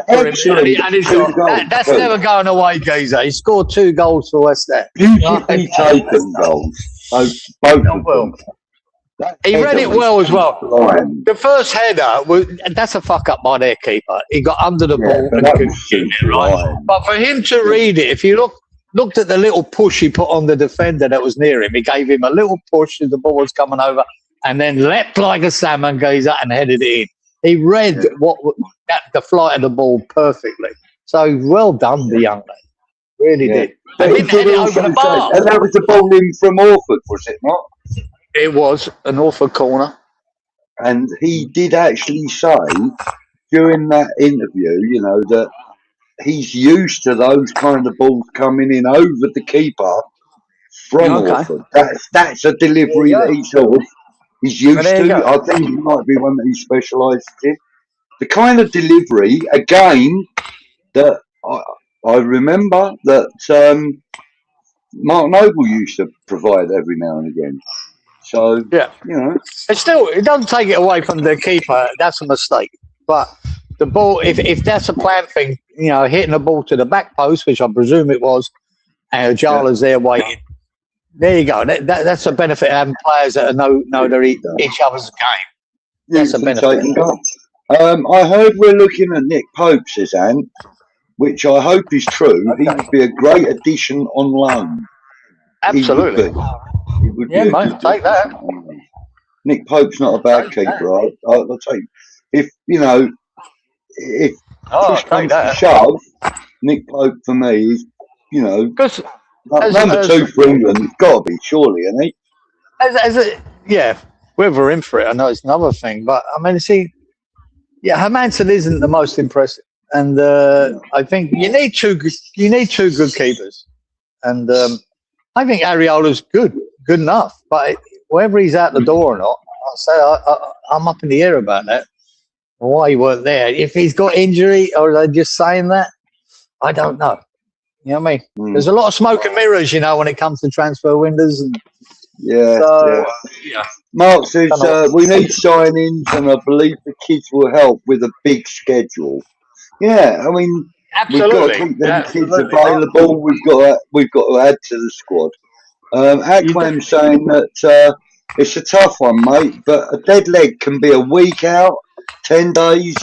That's never going away, Geezer. He scored 2 goals for West Ham. Beautifully taken goals. Both of them. He read it well as well. The first header that's a fuck up by their keeper. He got under the ball and couldn't get it right. But for him to read it, if you looked at the little push he put on the defender that was near him, he gave him a little push as the ball was coming over, and then leapt like a salmon, Geezer, and headed it in. He read the flight of the ball perfectly. So well done, the young lad. Really did. But he did also say, and that was the ball in from Orford, was it not? It was an Orford corner. And he did actually say during that interview, that he's used to those kind of balls coming in over the keeper from Orford. That's a delivery that he's used to. I think it might be one that he specialises in. The kind of delivery, again, that I remember that Mark Noble used to provide every now and again. So, it doesn't take it away from the keeper. That's a mistake. But the ball, if that's a planned thing, hitting the ball to the back post, which I presume it was, and Jala's there waiting. There you go. That's a benefit of having players that know each other's game. That's a benefit. I heard we're looking at Nick Pope, says Ant, which I hope is true. He would be a great addition on loan. Absolutely. He would mate, take that. Nick Pope's not a bad keeper. I'll tell you. If push comes to shove, Nick Pope for me is, number 2 for England. It's got to be, surely, isn't he? Whether we're in for it, I know it's another thing. But I mean, Hermanson isn't the most impressive, and I think you need two good keepers, and I think Ariola's good enough. But whether he's out the door or not, I'll say I'm up in the air about that. Why he weren't there? If he's got injury, or are they just saying that? I don't know. You know what I mean? There's a lot of smoke and mirrors, when it comes to transfer windows. And Mark says we need signings, and I believe the kids will help with a big schedule. Yeah, I mean, we've got to keep them kids available. We've got to add to the squad. Aquam saying that it's a tough one, mate. But a dead leg can be a week out, 10 days.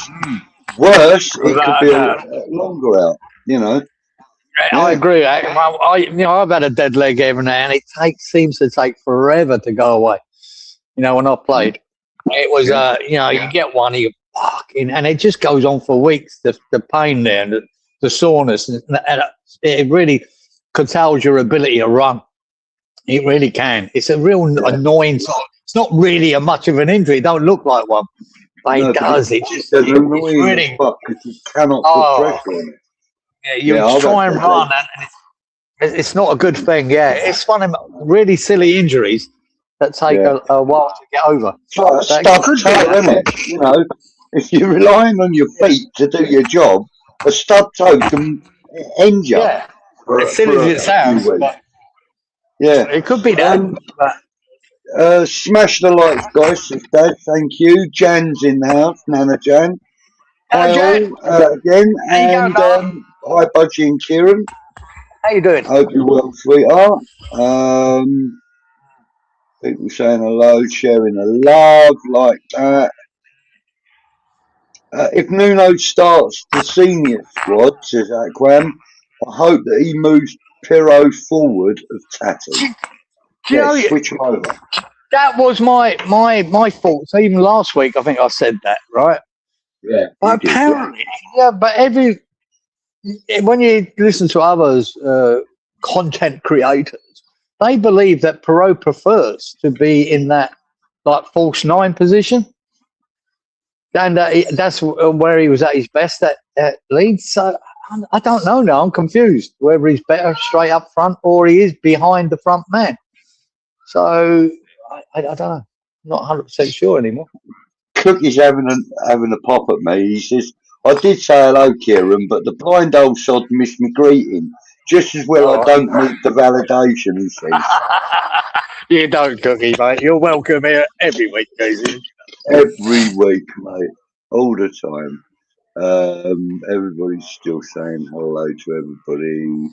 Worse, it could be a longer out. You know. I agree. Well, I've had a dead leg every now and it seems to take forever to go away. You know, when I played, it was you get one, you fucking, and it just goes on for weeks. The pain there, and the soreness, and it really curtails your ability to run. It really can. It's a real annoying sort. It's not really much of an injury. It don't look like one, but it does. It just it's really because you cannot put pressure on it. Yeah, you try and run, and it's not a good thing. Yeah, it's one of them really silly injuries that take a while to get over. It's like a stub toe, isn't it? You know, if you're relying on your feet to do your job, a stub toe can end you. Yeah, as silly as it sounds, but it could be done. Smash the lights, guys. Dad, thank you. Jan's in the house, Nana Jan. Hi all again, and hi Budgie and Kieran. How you doing? Hope you're well, sweetheart. People saying hello, sharing the love like that. If Nuno starts the senior squad, says 𝗬𝗏, I hope that he moves 𝗲𝗏 forward of 𝗏𝗏. Switch him over. That was my thoughts. Even last week, I think I said that, right? Yeah. But apparently, but when you listen to others, content creators, they believe that 𝗲𝗏 prefers to be in that like false 9 position, and that's where he was at his best at Leeds. So I don't know now. I'm confused whether he's better straight up front or he is behind the front man. So I don't know. I'm not 100% sure anymore. Cookie's having a pop at me. He says, I did say hello, Kieran, but the blind old sod missed me greeting. Just as well I don't need the validation, he says. You don't, Cookie, mate. You're welcome here every week, Casey. Every week, mate. All the time. Everybody's still saying hello to everybody.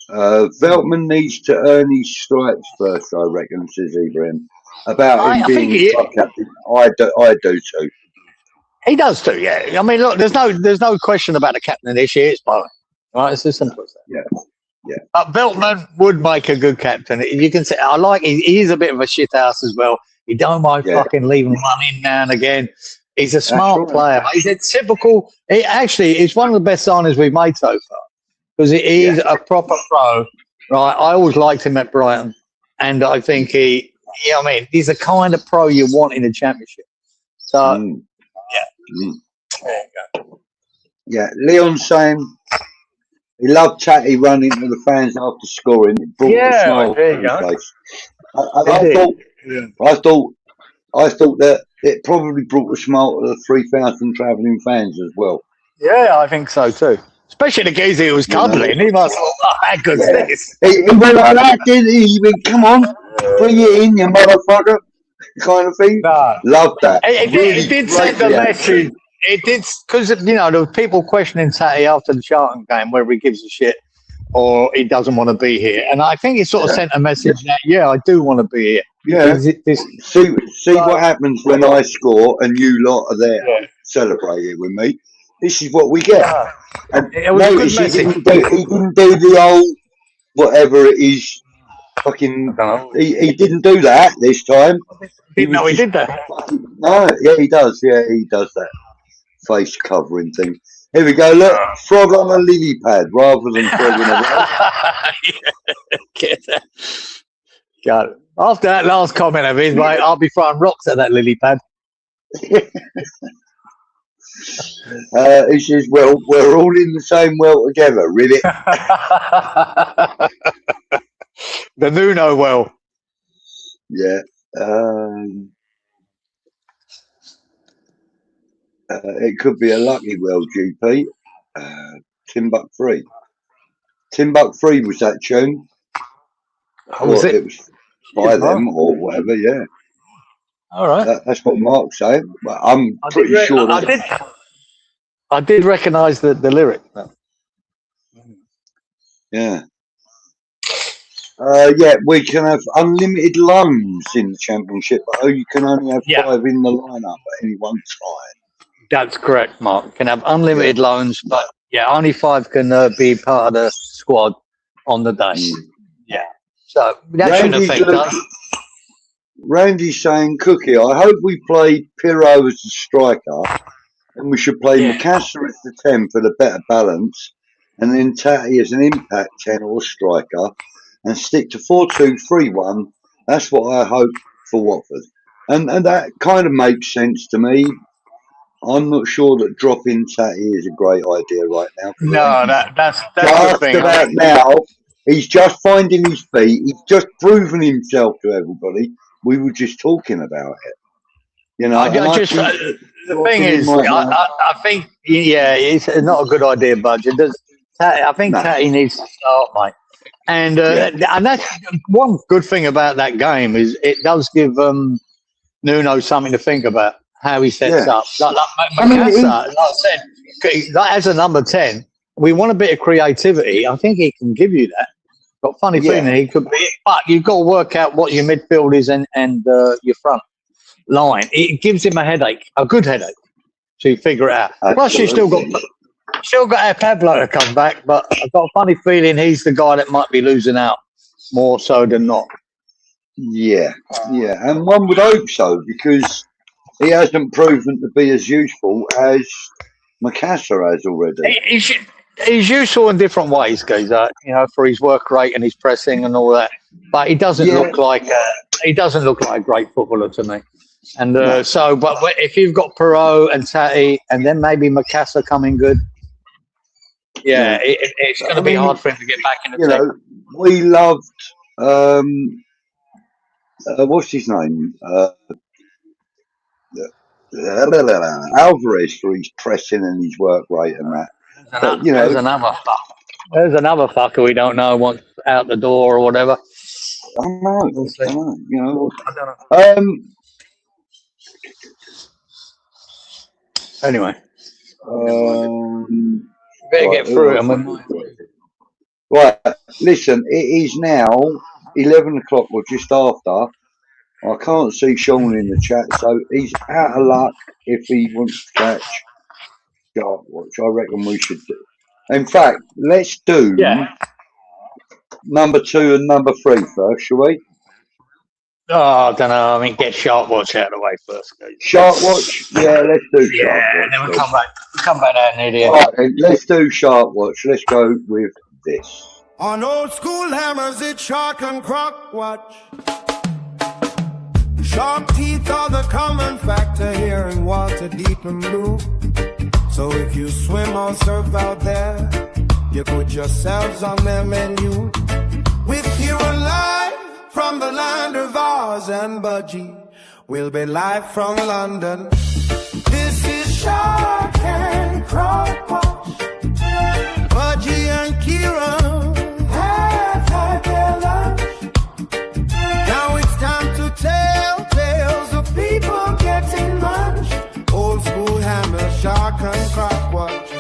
Veltman needs to earn his stripes first, I reckon, says Ibrahim. About him being club captain, I do too. He does too, yeah. I mean, look, there's no question about the captain this year. It's Bowen, right? It's as simple as that. Yeah. But Veltman would make a good captain. You can say I like. He is a bit of a shit house as well. He don't mind fucking leaving one in now and again. He's a smart player. He's a typical. It's one of the best signings we've made so far. Because he is a proper pro, right? I always liked him at Brighton, and I think he's the kind of pro you want in a championship. So, There you go. Yeah, Leon's saying he loved Tatty running to the fans after scoring. It brought the smile to his face. I thought that it probably brought a smile to the 3,000 travelling fans as well. Yeah, I think so too. Especially the geezer who was cuddling. He must have thought, how good's this? He went like that, didn't he? He went, come on, bring it in, you motherfucker, kind of thing. No. Love that. It did send the message. It did, because, there were people questioning Tatty after the Charlton game whether he gives a shit or he doesn't want to be here. And I think it sort of sent a message that, I do want to be here. Yeah. See what happens when I score and you lot are there celebrating with me. This is what we get. And it was a good message. He didn't do the old whatever it is. Fucking. He didn't do that this time. He did that. No, he does. Yeah, he does that face covering thing. Here we go. Look, frog on a lily pad rather than frog in a Got it. After that last comment of his, mate, I'll be throwing rocks at that lily pad. He says, well, we're all in the same well together, ribbit. The Nuno well. Yeah. It could be a lucky well, GP. 𝗏𝗏𝗏. 𝗏𝗏𝗏 was that tune. Was it? It was by them or whatever, yeah. All right. That's what Mark's saying. But I'm pretty sure that... I did recognise the lyric. Yeah. Yeah, we can have unlimited loans in the Championship, but you can only have 5 in the lineup at any one time. That's correct, Mark. Can have unlimited loans, but only 5 can be part of the squad on the day. Yeah. So that shouldn't affect us. Randy's saying, Cookie, I hope we play 𝗲𝗏 as the striker, and we should play 𝗦𝗏𝗃 as the 10 for the better balance, and then 𝗬𝗏𝗃 as an impact 10 or striker, and stick to 4-2-3-1. That's what I hope for Watford. And that kind of makes sense to me. I'm not sure that dropping 𝗬𝗏𝗃 is a great idea right now. No, that's the thing. About now, he's just finding his feet. He's just proven himself to everybody. We were just talking about it. You know, the thing is, I think, it's not a good idea, Budget. I think 𝗬𝗏𝗃 needs to start, mate. And that's one good thing about that game is it does give Nuno something to think about, how he sets up. Like 𝗏𝗏𝗃, like I said, as a number 10, we want a bit of creativity. I think he can give you that. Got a funny feeling he could be, but you've got to work out what your midfield is and your front line. It gives him a headache, a good headache, to figure it out. Plus, you've still got Pablo to come back, but I've got a funny feeling he's the guy that might be losing out more so than not. Yeah, and one would hope so, because he hasn't proven to be as useful as Macassar has already. He's useful in different ways, Geezer, for his work rate and his pressing and all that. But he doesn't look like a great footballer to me. And but if you've got 𝗲𝗏 and 𝗬𝗏𝗃 and then maybe Macassar coming good, it's going to be hard for him to get back in the team. We loved what's his name? Alvarez for his pressing and his work rate and that. There's another fucker we don't know what's out the door or whatever. I know. I don't know. Anyway, better get through it. Right, listen, it is now 11 o'clock or just after. I can't see Sean in the chat, so he's out of luck if he wants to catch Sharkwatch. I reckon we should do. In fact, let's do number 2 and number 3 first, shall we? Oh, I don't know. I mean, get Sharkwatch out of the way first. Sharkwatch? Yeah, let's do Sharkwatch. Yeah, and then we'll come back down an idiot. Right, let's do Sharkwatch. Let's go with this. On old school hammers, it's shark and croc watch. Shark teeth are the common factor here in water deep and blue. So if you swim or surf out there, you put yourselves on their menu. With you alive from the land of Oz and Budgie, we'll be live from London. This is Shark and Croc Watch. Budgie and Kieran have had their lunch. Now it's time to tell tales of people getting lunch. Old school hammer, Shark and Croc Watch.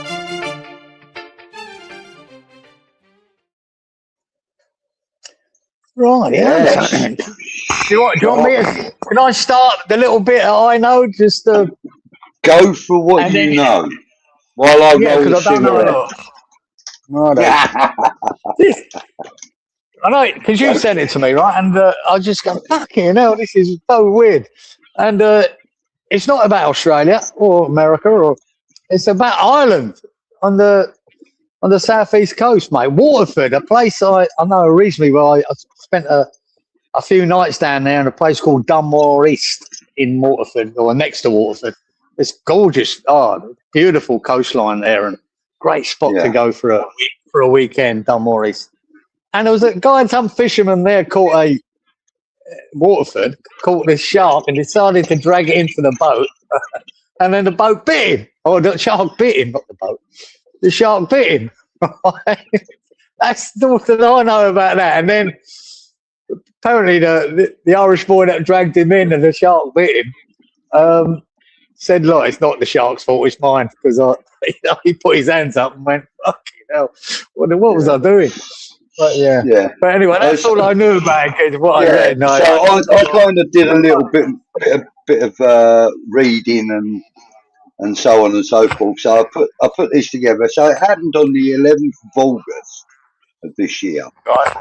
Right, yeah. Do you want me to, can I start the little bit that I know? Just go for what you know. While I roll the cigarette. I know, because you sent it to me, right? And I just go, fucking hell, this is so weird. And it's not about Australia or America, or it's about Ireland on the southeast coast, mate. Waterford, a place I know reasonably well. I spent a few nights down there in a place called Dunmore East in Waterford, or next to Waterford. It's gorgeous, beautiful coastline there, and great spot to go for a weekend, Dunmore East. And there was a guy, some fisherman there, caught this shark and decided to drag it into the boat. And then the boat bit him. Or the shark bit him, not the boat. The shark bit him. That's the thing I know about that. And then apparently the Irish boy that dragged him in and the shark bit him said, look, it's not the shark's fault, it's mine. Because he put his hands up and went, fucking hell, what was I doing? But yeah. But anyway, that's all I knew about it. What I read. No, so I kind of did a little bit of reading and so on and so forth. So I put this together. So it happened on the 11th of August of this year. Right.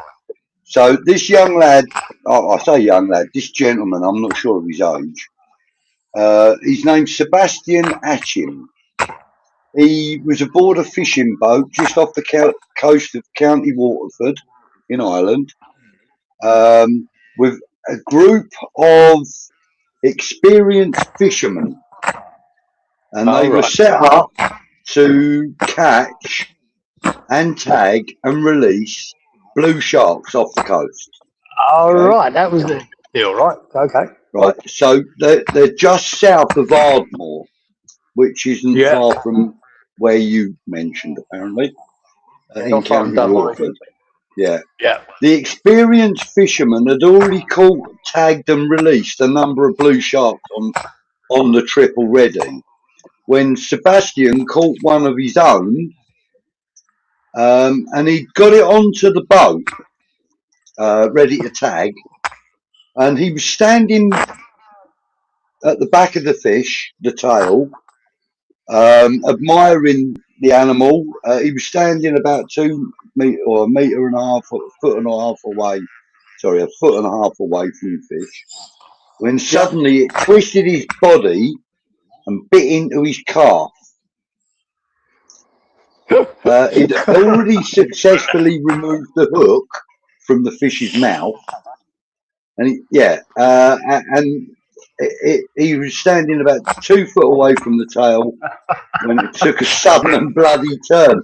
So this young lad, I say young lad, this gentleman, I'm not sure of his age. His name's 𝗦𝗧𝗜𝗏. He was aboard a fishing boat just off the coast of County Waterford in Ireland, with a group of experienced fishermen, and they were set up to catch and tag and release blue sharks off the coast. Right, that was the deal, right? Okay. Right, so they're just south of Ardmore, which isn't far from where you mentioned, apparently, in County Waterford. Yeah. The experienced fishermen had already caught, tagged and released a number of blue sharks on the trip already, when Sebastian caught one of his own, and he got it onto the boat, ready to tag, and he was standing at the back of the fish, the tail, admiring the animal. He was standing about 2 metre or a metre and a half, a foot and a half away from the fish, when suddenly it twisted his body and bit into his calf. He'd already successfully removed the hook from the fish's mouth, and he was standing about 2 foot away from the tail when it took a sudden and bloody turn.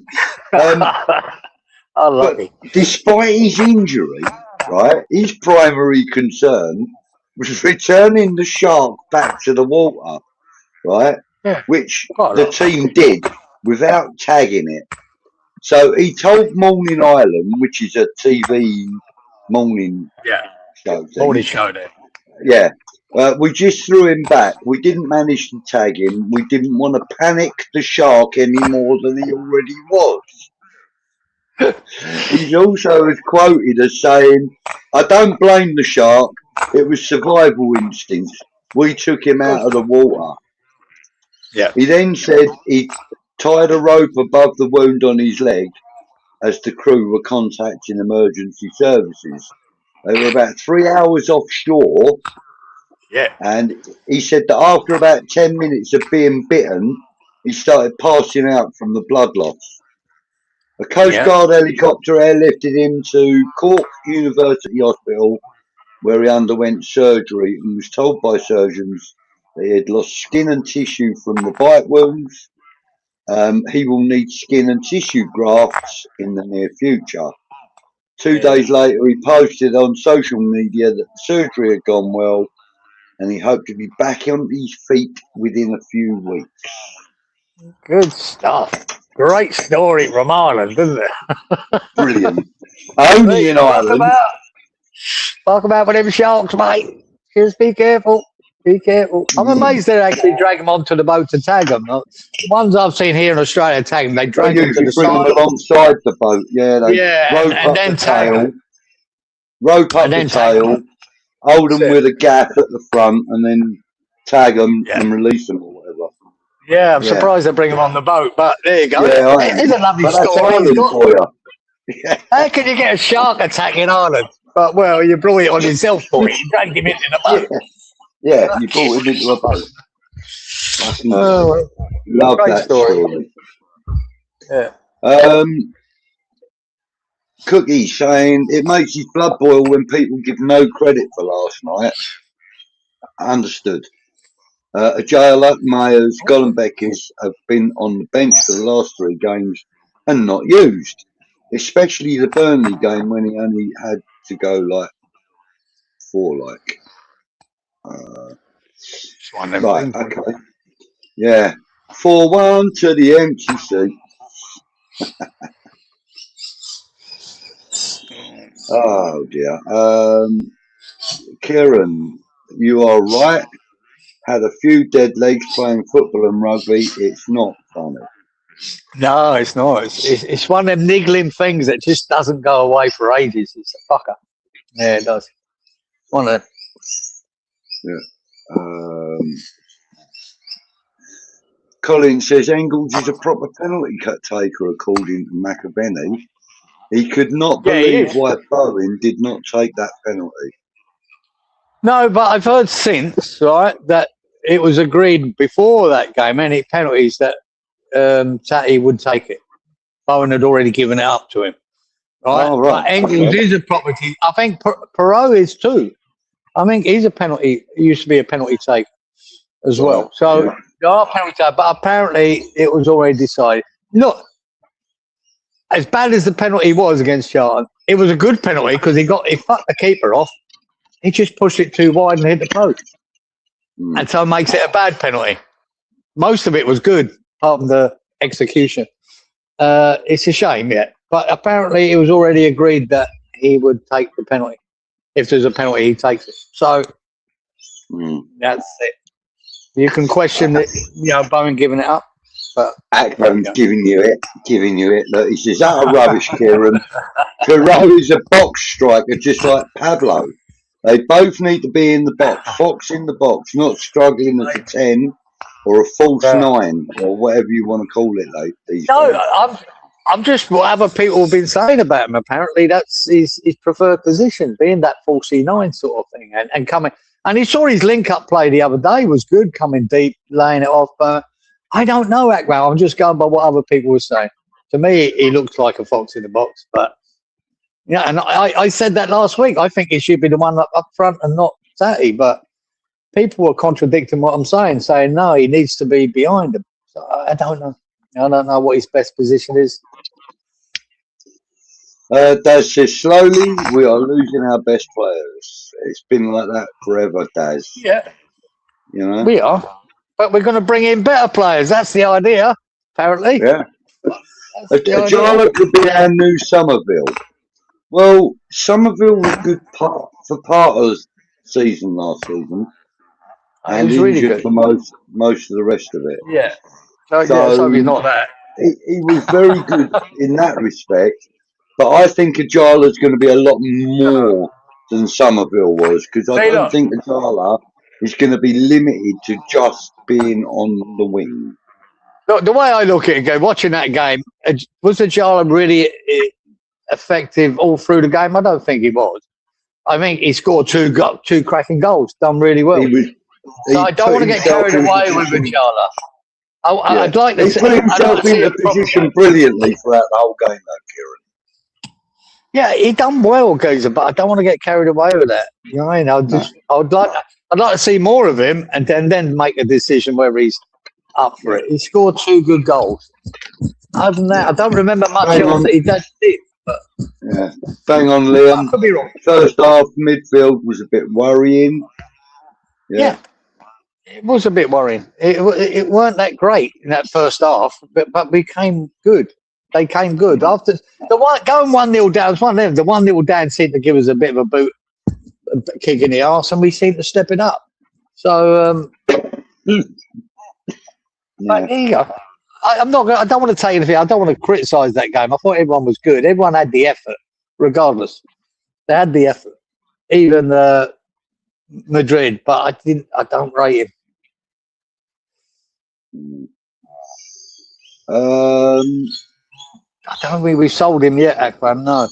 But despite his injury, right, his primary concern was returning the shark back to the water, right, which the team did without tagging it. So he told Morning Island, which is a TV morning show. Morning show there. Yeah. We just threw him back. We didn't manage to tag him. We didn't want to panic the shark any more than he already was. He's also quoted as saying, "I don't blame the shark. It was survival instinct. We took him out of the water." Yeah. He then said he tied a rope above the wound on his leg as the crew were contacting emergency services. They were about 3 hours offshore. Yeah. And he said that after about 10 minutes of being bitten, he started passing out from the blood loss. A Coast Guard helicopter airlifted him to Cork University Hospital, where he underwent surgery and was told by surgeons that he had lost skin and tissue from the bite wounds. He will need skin and tissue grafts in the near future. 2 days later, he posted on social media that the surgery had gone well, and he hoped to be back on his feet within a few weeks. Good stuff. Great story from Ireland, isn't it? Brilliant. Only in Ireland. Talk about whatever sharks, mate. Just be careful. Be careful. I'm amazed they actually drag them onto the boat to tag them. The ones I've seen here in Australia tag them, they drag them to the bring side. them alongside the boat. Yeah, they rope up the tail. Rope up the tail. Hold them with a gap at the front, and then tag them and release them or whatever. Yeah, I'm surprised they bring them on the boat, but there you go. It's a lovely story. How can you get a shark attack in Ireland? But, well, you brought it on yourself, boy. You dragged him into the boat. Yeah, you brought him into a boat. Love that story. Yeah. Cookie saying it makes his blood boil when people give no credit for last night. Understood. A jailer, Mayors, Gollenbeckers have been on the bench for the last 3 games and not used, especially the Burnley game when he only had to go like 4. Right, okay. Yeah. 4-1 to the empty seat. Oh dear. Kieran, you are right. had a few dead legs playing football and rugby. It's not funny. No, it's not. It's one of them niggling things that just doesn't go away for ages. It's a fucker. Yeah, it does. One of them. Yeah. Colin says Engels is a proper penalty cut taker, according to 𝗦𝗶𝗏. He could not believe why Bowen did not take that penalty. No, but I've heard since, right, that it was agreed before that game, any penalties, that 𝗬𝗏 would take it. Bowen had already given it up to him. Right? Oh, right. But Engels is a property. I think 𝗏𝗏 is too. I think he's a penalty. He used to be a penalty taker as well. So there are penalty takers, but apparently it was already decided. Look, as bad as the penalty was against Charlton, it was a good penalty because he fucked the keeper off. He just pushed it too wide and hit the post. And so it makes it a bad penalty. Most of it was good, apart from the execution. It's a shame, yeah. But apparently it was already agreed that he would take the penalty. If there's a penalty, he takes it. So that's it. You can question that, Bowen giving it up. But Akram's giving you it. Look, he says, "That rubbish, Kieran. 𝗏𝗏 is a box striker, just like Pablo. They both need to be in the box in the box, not struggling as a 10 or a false 9 or whatever you want to call it. I'm just what other people have been saying about him. Apparently, that's his preferred position, being that falsy 9 sort of thing, and coming. And he saw his link-up play the other day was good, coming deep, laying it off. I don't know, Akram. I'm just going by what other people were saying. To me, he looks like a fox in the box. But and I said that last week. I think he should be the one up front and not 𝗬𝗏. But people were contradicting what I'm saying no, he needs to be behind him. So I don't know. I don't know what his best position is. Daz says, slowly we are losing our best players. It's been like that forever, Daz. Yeah. We are. But we're going to bring in better players. That's the idea, apparently. Yeah. 𝗬𝗏 could be our new Somerville. Well, Somerville was good for part of the season last season. And he was really good for most of the rest of it. Yeah. So he's not that. He was very good in that respect. But I think 𝗬𝗏 is going to be a lot more than Somerville was, because I don't think 𝗬𝗏 is going to be limited to just being on the wing. Look, the way I look at it, watching that game, was 𝗬𝗏 really effective all through the game? I don't think he was. I think he scored two cracking goals, done really well. So I don't want to get carried away with 𝗬𝗏. I'd like to see. He put himself in the position brilliantly throughout the whole game, though, Kieran. Yeah, he done well, Geezer, but I don't want to get carried away with that. You know what I mean? I'd like to see more of him and then make a decision whether he's up for it. He scored 2 good goals. Other than that, I don't remember much else that he did. But yeah, bang on, Liam. I could be wrong. First half midfield was a bit worrying. Yeah. It was a bit worrying. It weren't that great in that first half, but we came good. They came good after going 1-0 down. It was 1-0. The 1-0 down seemed to give us a bit of a kick in the arse, and we seemed to step it up. So, but there you go. I don't want to take anything. I don't want to criticise that game. I thought everyone was good. Everyone had the effort, regardless. They had the effort, even Madrid. But I don't rate him. I don't think we've sold him yet, Akram. No,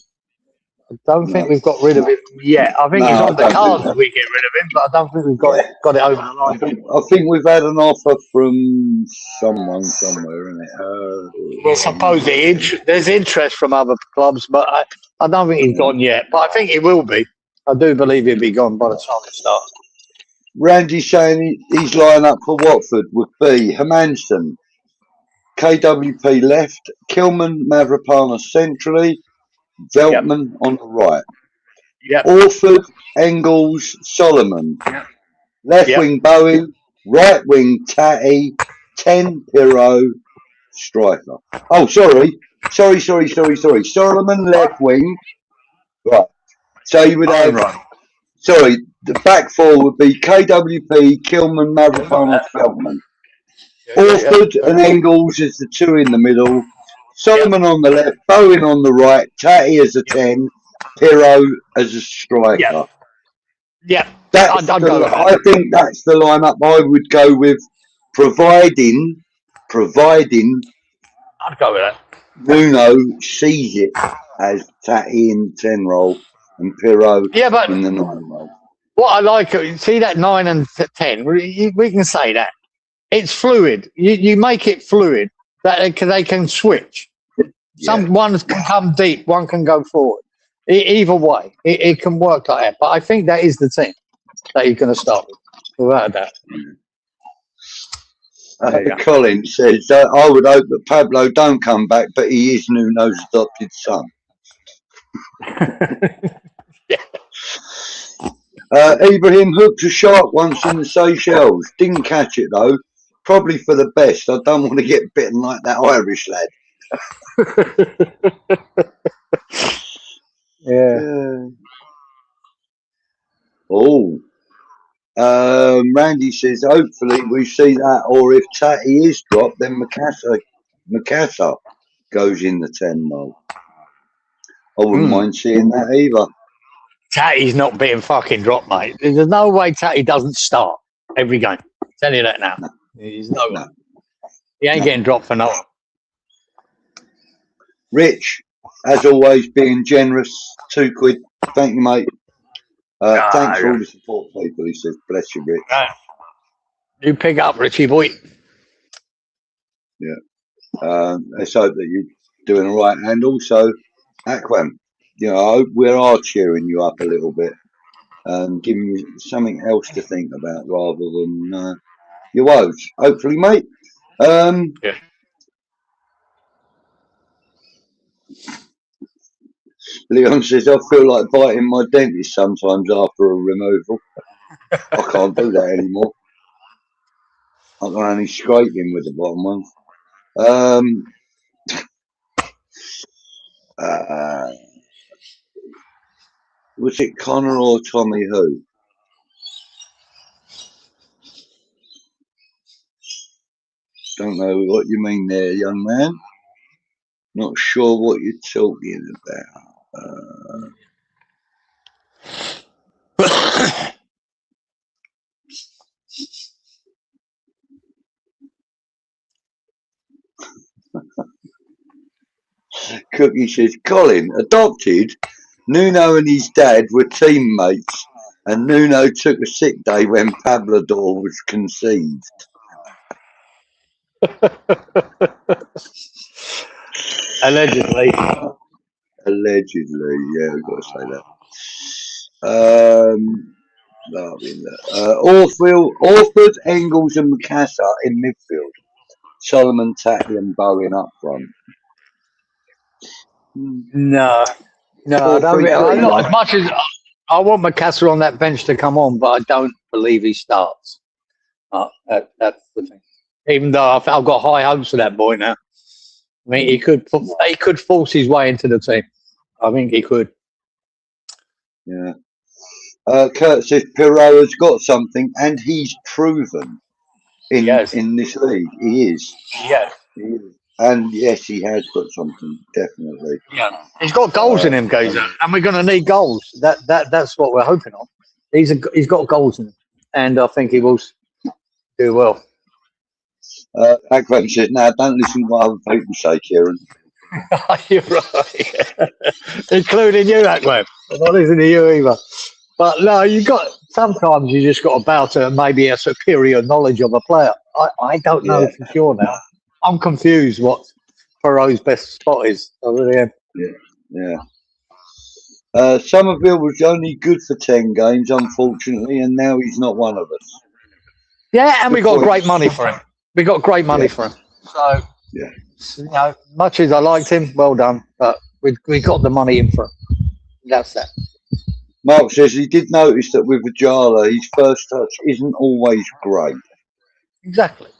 I don't think we've got rid of him yet. I think he's on the cards that we get rid of him, but I don't think we've got it over the line. I think we've had an offer from someone somewhere, isn't it? Well, supposedly there's interest from other clubs, but I don't think he's gone yet. But I think he will be. I do believe he'll be gone by the time it starts. Randy's saying he's lining up for Watford would be Hermansen, KWP left, 𝗬𝗏 centrally, Veltman on the right. Orford, Engels, Solomon. Left wing Bowen, right wing 𝗬𝗏, 10 𝗏𝗏, striker. Oh, sorry. Solomon left wing. Right. So you would have. Sorry, the back four would be 𝗂𝗶𝘁, 𝗄𝗵𝗛, 𝗲𝗂𝗛, Feldman. Orford and Engels as the two in the middle. Solomon on the left, Bowen on the right, Tatty as a 10, 𝗕𝗂𝗏 as a striker. Yeah. I think that's the lineup I would go with, providing I'd go with that. Nuno sees it as Tatty in the 10 role and 𝗕𝗂𝗏 in the 9 role. What I like, see that 9 and 10, we can say that. It's fluid. You make it fluid, that they can switch. One can come deep, one can go forward. Either way, it can work like that. But I think that is the team that you're going to start with, without a doubt. Colin says, I would hope that Pablo don't come back, but he is Nuno's adopted son. Ibrahim hooked a shark once in the Seychelles. Didn't catch it though. Probably for the best. I don't want to get bitten like that Irish lad. Randy says, hopefully we see that, or if Tatty is dropped, then 𝗏𝗏 goes in the 10 role. I wouldn't mind seeing that either. Tatty's not being fucking dropped, mate. There's no way Tatty doesn't start every game. I'll tell you that now. He's no way. He ain't getting dropped for nothing. Rich, as always, being generous, £2. Thank you, mate. Thanks for all the support, people. He says, bless you, Rich. You pick up, Richie boy. Yeah. Let's hope that you're doing all right. And also, Aquam, you know, I hope we are cheering you up a little bit and giving you something else to think about rather than your woes. Hopefully, mate. Leon says, I feel like biting my dentist sometimes after a removal. I can't do that anymore. I can only scrape him with the bottom ones. Was it Connor or Tommy who? Don't know what you mean there, young man. Not sure what you're talking about. Cookie says, Colin, adopted, Nuno and his dad were teammates, and Nuno took a sick day when Pablador was conceived. Allegedly. Allegedly, yeah, we've got to say that. Orford, Engels and 𝗏𝗏 in midfield. Solomon, Tatty and Bowen up front. No, I don't. Not as much as I want 𝗏𝗏 on that bench to come on, but I don't believe he starts. That's the thing. Even though I've got high hopes for that boy now. I mean, he could force his way into the team. I think he could. Yeah. Kurt says 𝗕𝗂𝗏's got something, and he's proven in this league. He is. Yes. And yes, he has got something, definitely. Yeah, he's got goals in him, Gazer, and we're going to need goals. That's what we're hoping on. He's got goals in him, and I think he will do well. Akram says, "Now don't listen to what other people say, Kieran." You're right, including you, Akram. I'm not listening to you either. But no, sometimes you just got to bow to maybe a superior knowledge of a player. I don't know for sure now. I'm confused what 𝗏𝗏's best spot is. I really am. Yeah. Somerville was only good for 10 games, unfortunately, and now he's not one of us. Yeah, and we got great money for him. We got great money for him. So, you know, much as I liked him, well done. But we got the money in for him. That's that. Mark says he did notice that with Ajala, his first touch isn't always great. Exactly.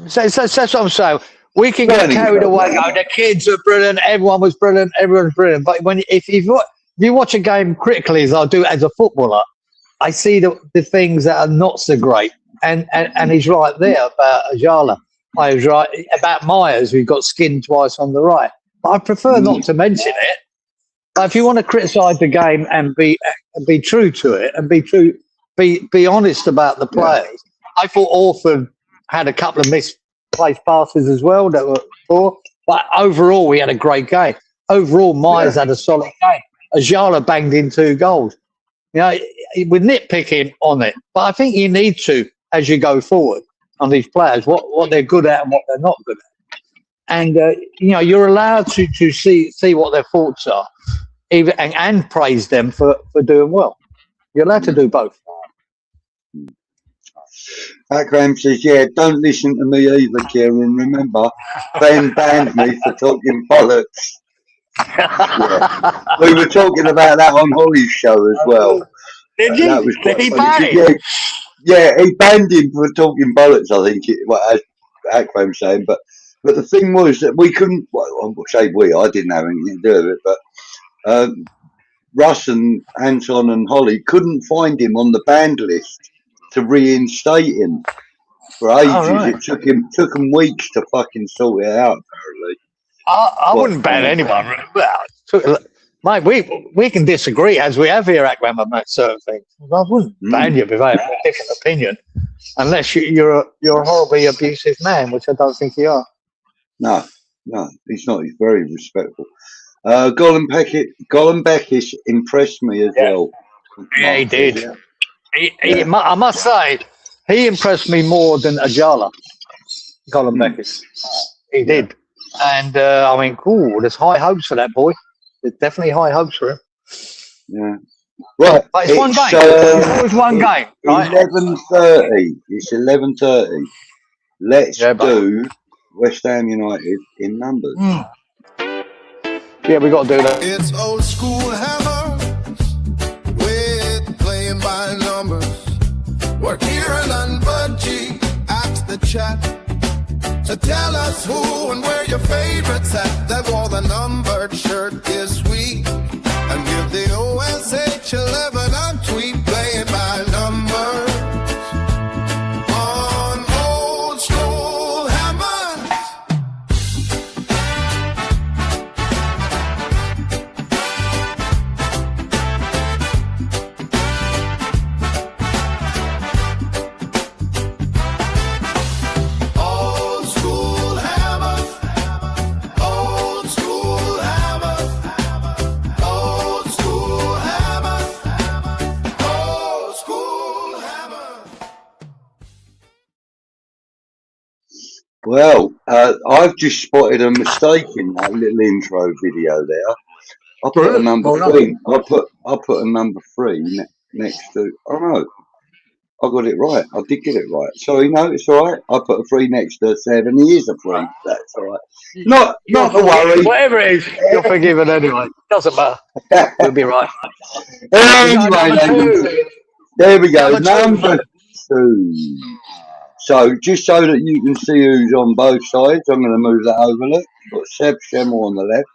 So that's what I'm saying. We can get carried away. Oh, the kids are brilliant. Everyone was brilliant. Everyone's brilliant. But if you watch a game critically, as I do as a footballer, I see the things that are not so great. And he's right there about 𝗂𝗓𝗓. I was right about Myers, who got skinned twice on the right. But I prefer not to mention it. But if you want to criticise the game and be true to it and be honest about the players, I thought Orford had a couple of misplaced passes as well that were poor. But overall, we had a great game. Overall, Myers had a solid game. 𝗂𝗓𝗓 banged in 2 goals. You know, we're nitpicking on it, but I think you need to, as you go forward, on these players, what they're good at and what they're not good at. And, you know, you're allowed to see what their faults are, even and praise them for doing well. You're allowed to do both. Akram says, yeah, don't listen to me either, Kieran. Remember, Ben banned me for talking bollocks. Yeah. We were talking about that on Holly's show as well. Did you? That was Did he funny. ban him? Yeah, he banned him for talking bollocks, I think, as Akram's saying. But the thing was that we couldn't, well, I say we, I didn't have anything to do with it, but Russ and Anton and Holly couldn't find him on the banned list to reinstate him for ages. Right. It took them weeks to fucking sort it out, apparently. I wouldn't ban anyone. Well, mate, we can disagree as we have here, Akram, about certain things. I wouldn't ban you if I have a different opinion, unless you're a horribly abusive man, which I don't think you are. No, he's not. He's very respectful. 𝗂𝗏𝗃 impressed me as well. Yeah, he did. I must say, he impressed me more than 𝗂𝗓𝗓. 𝗂𝗏𝗃. He did. And I mean, cool, there's high hopes for that boy. There's definitely high hopes for him. Yeah. Right. But it's one game. It's always one game. Right? 11:30. It's 11:30. Let's do West Ham United in numbers. Yeah, we got to do that. It's old school hammers with playing by numbers. We're Kieran and Budgie at the chat to tell us who and where your favorites at. That wore the numbered shirt this week. And give the 𝗂𝗧𝗜𝗓𝗓 a tweet, playing by numbers on old school hammers. Old school hammers, old school hammers, old school hammers, old school hammers. Well, I've just spotted a mistake in that little intro video there. I put a number 3. I put a number 3 next to. Oh no, I got it right. I did get it right. Sorry, no, it's all right. I put a 3 next to 7. He is a 3. That's all right. Not to worry. Whatever it is, you're forgiven anyway. Doesn't matter. We'll be right. Anyway, there we go. Number 2. So, just so that you can see who's on both sides, I'm going to move that over. Look, got Seb Schemmel on the left,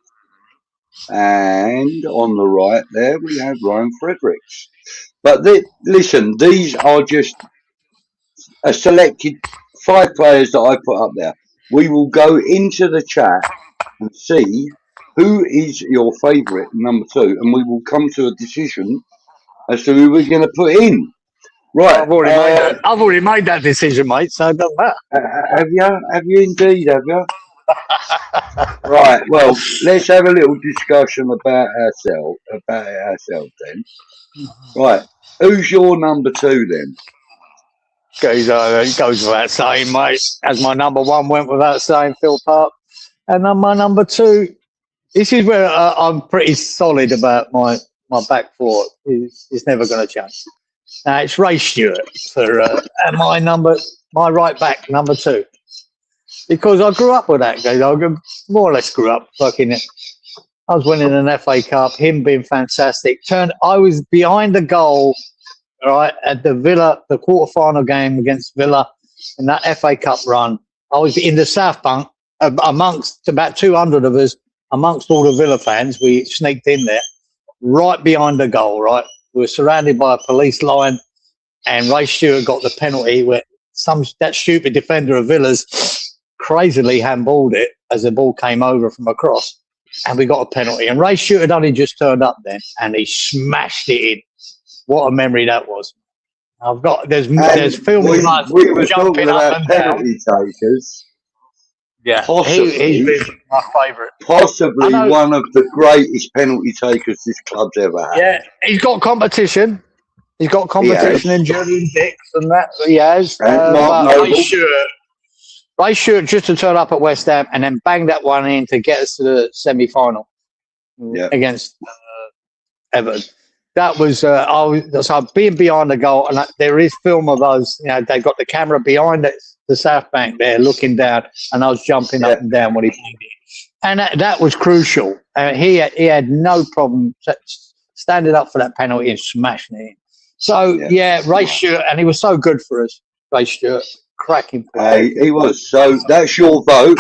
and on the right there we have Ryan Fredericks. But listen, these are just a selected 5 players that I put up there. We will go into the chat and see who is your favourite number 2, and we will come to a decision as to who we're going to put in. Right. I've already made that decision, mate, so it doesn't matter. Have you? Have you indeed, have you? Right, well, let's have a little discussion about ourselves then. Right, who's your number 2 then? It goes without saying, mate. As my number 1 went without saying, Phil Park. And then my number 2, this is where I'm pretty solid about my back 4. It's never going to change. Now it's Ray Stewart for my right back, number 2. Because I grew up with that guy. I more or less grew up fucking it. I was winning an FA Cup, him being fantastic. I was behind the goal, right, at the quarter-final game against Villa in that FA Cup run. I was in the South Bank amongst about 200 of us, amongst all the Villa fans. We sneaked in there, right behind the goal, right? We were surrounded by a police line, and Ray Stewart got the penalty where that stupid defender of Villa's crazily handballed it as the ball came over from across, and we got a penalty. And Ray Stewart had only just turned up then, and he smashed it in. What a memory that was! There's film of us jumping up and penalty takers. Yeah, he's been my favourite. Possibly one of the greatest penalty takers this club's ever had. Yeah, he's got competition. He's got competition in Julian Dix and that. He has. Ray Stewart just to turn up at West Ham and then bang that one in to get us to the semi-final against Everton. That was so being behind the goal, and there is film of us. You know, they got the camera behind the South Bank there, looking down, and I was jumping up and down when he banged it. And that was crucial. He had no problem standing up for that penalty and smashing it in. So Ray Stewart, and he was so good for us. Ray Stewart, cracking player. He was. So that's your vote.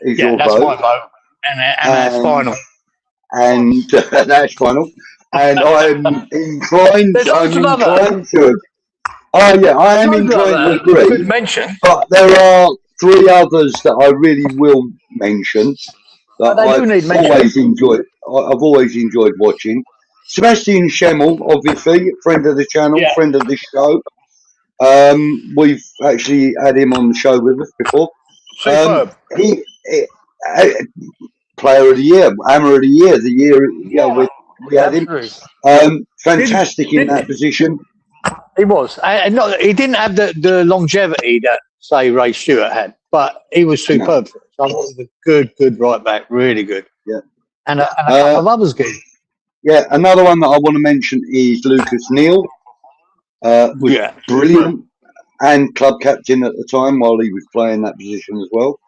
That's my vote, and that's final. And that's final. And I'm inclined to. I am inclined to agree. Good mention. But there are three others that I really will mention that I've always enjoyed watching. Sebastian Schemmel, obviously, friend of the channel, friend of this show. We've actually had him on the show with us before. Superb. Player of the year, Hammer of the year, we had him. Fantastic in that position. He was. He didn't have the longevity that, say, Ray Stewart had, but he was superb. So I thought he was a good right back, really good. Yeah. And a couple of others good. Yeah, another one that I want to mention is Lucas Neal. Was brilliant and club captain at the time while he was playing that position as well.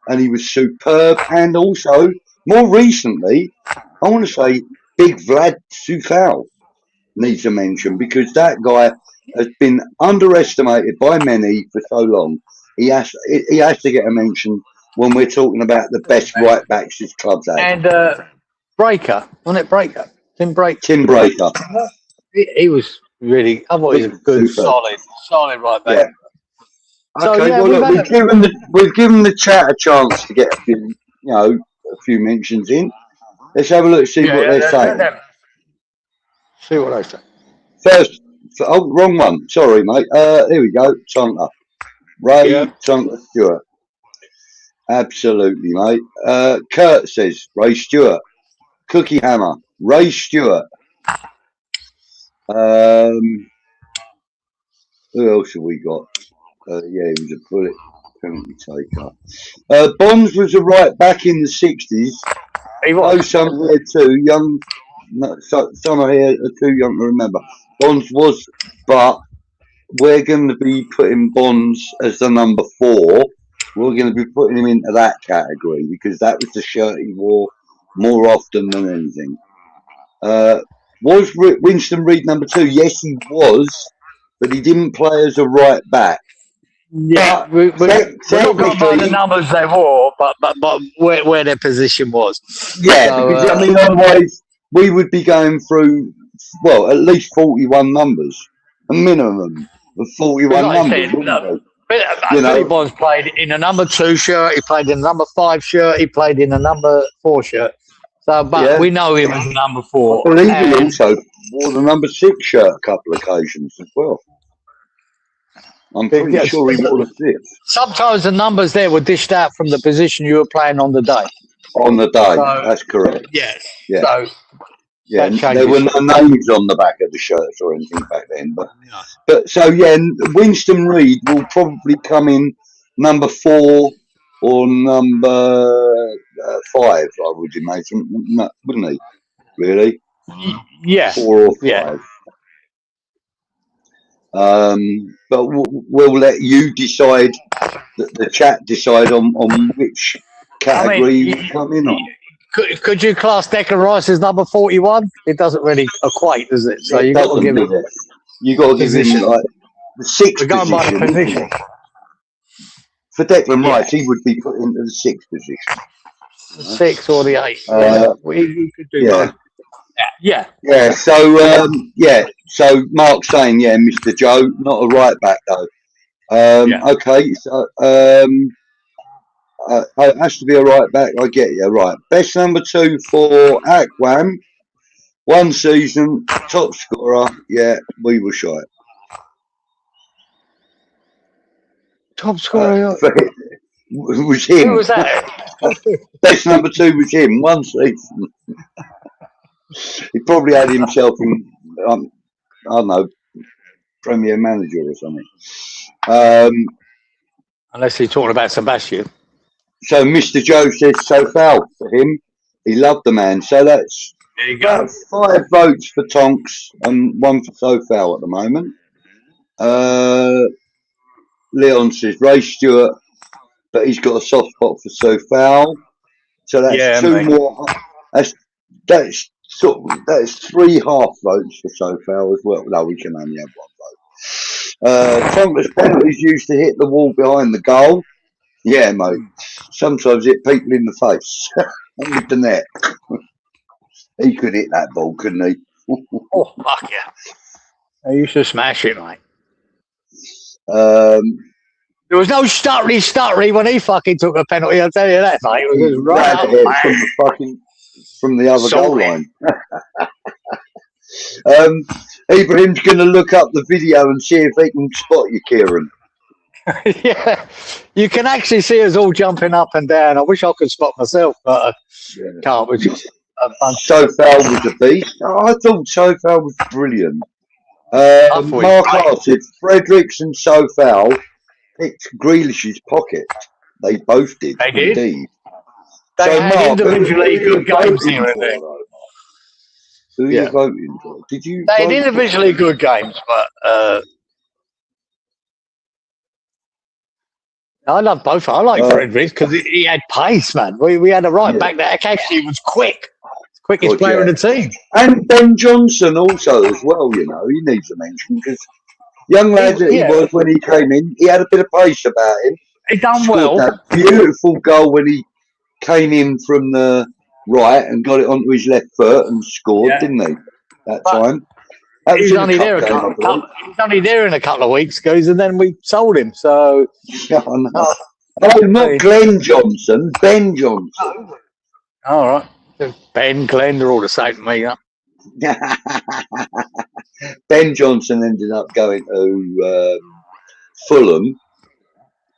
And he was superb. And also, more recently, I want to say Big 𝗦𝗧𝗜𝗓𝗏 needs a mention because that guy has been underestimated by many for so long. He has to get a mention when we're talking about the best right backs this club's had. And Breaker, wasn't it Breaker? Tim Breaker. He was really. I thought he was a good, solid right back. Yeah. Okay, so, look, we've given the chat a chance to get a few mentions in. Let's have a look, see what they're saying. See what they say. First, wrong one. Sorry, mate. Here we go. Tonka. Ray Tonka Stewart. Absolutely, mate. Kurt says Ray Stewart. Cookie Hammer. Ray Stewart. Who else have we got? He was a bullet penalty taker. Bonds was a right back in the 60s. He was. Some here too young. Some are here are too young to remember. Bonds was, but we're going to be putting Bonds as the number 4. We're going to be putting him into that category because that was the shirt he wore more often than anything. Was Winston Reid number 2? Yes, he was, but he didn't play as a right back. Yeah, we're not going by the numbers they wore, but where their position was. Yeah, so, because I mean, otherwise we would be going through at least 41 numbers, a minimum of 41 numbers. Billy Bonds played in a number 2 shirt. He played in a number 5 shirt. He played in a number 4 shirt. So, but we know him as a number 4. I believe he also wore the number 6 shirt a couple of occasions as well. I'm pretty sure he wore the 6. Sometimes the numbers there were dished out from the position you were playing on the day. On the day, that's correct. Yes. Yeah. So, there were no names on the back of the shirts or anything back then. But Winston Reid will probably come in number 4 or number 5, I would imagine, wouldn't he? Really? Yeah. 4 or 5. Yeah. But we'll let you decide, the chat decide on which category you come in on. Could you class Declan Rice as number 41? It doesn't really equate, does it? So you got to give him. You got to give him like the 6th position. We're going by the position. For Declan Rice, he would be put into the 6th position. The 6th or the 8th. We could do that. Yeah. Yeah. So yeah. So Mark's saying, yeah, Mr. Joe, not a right back though. Okay. So it has to be a right back. I get you. Right. Best number 2 for 𝗬𝗏𝗛. 1 season, top scorer. Yeah, we were shy. Top scorer. Was him. Who was that? Best number 2 was him. 1 season. He probably had himself in, I don't know, Premier Manager or something. Unless he's talking about Sebastian. So Mr. Joe says so foul for him. He loved the man. So that's There you go. 5 votes for Tonks and 1 for so foul at the moment. Leon says Ray Stewart, but he's got a soft spot for so foul. So that's 2 more. That's 3 half votes for so foul as well. No, we can only have 1 vote. Tonks penalties used to hit the wall behind the goal. Yeah, mate. Sometimes hit people in the face with the net. He could hit that ball, couldn't he? Oh, fuck yeah. He used to smash it, mate. There was no stuttery when he fucking took a penalty, I'll tell you that, mate. It was just right up from the other goal line. Ibrahim's going to look up the video and see if he can spot you, Kieran. Yeah, you can actually see us all jumping up and down. I wish I could spot myself, but I can't. Which is Sofal was a beast. Oh, I thought Sofal was brilliant. Mark Hart said Fredericks and Sofal picked Grealish's pocket. They both did. They did. Indeed. They had individually good games here and there. Who are you voting for? Did you? They had individually good games, but. I love both. I like Fredericks because he had pace, man. We had a right back that actually was quick. Quickest player in the team. And Ben Johnson also as well, you know. He needs a mention because young lad that he was when he came in, he had a bit of pace about him. He done Scored that beautiful goal when he came in from the right and got it onto his left foot and scored, didn't he? That time. He was only there in a couple of weeks ago, and then we sold him. So, not Glenn Johnson, Ben Johnson. All right, Ben, Glenn, they're all the same to me. Huh? Ben Johnson ended up going to Fulham.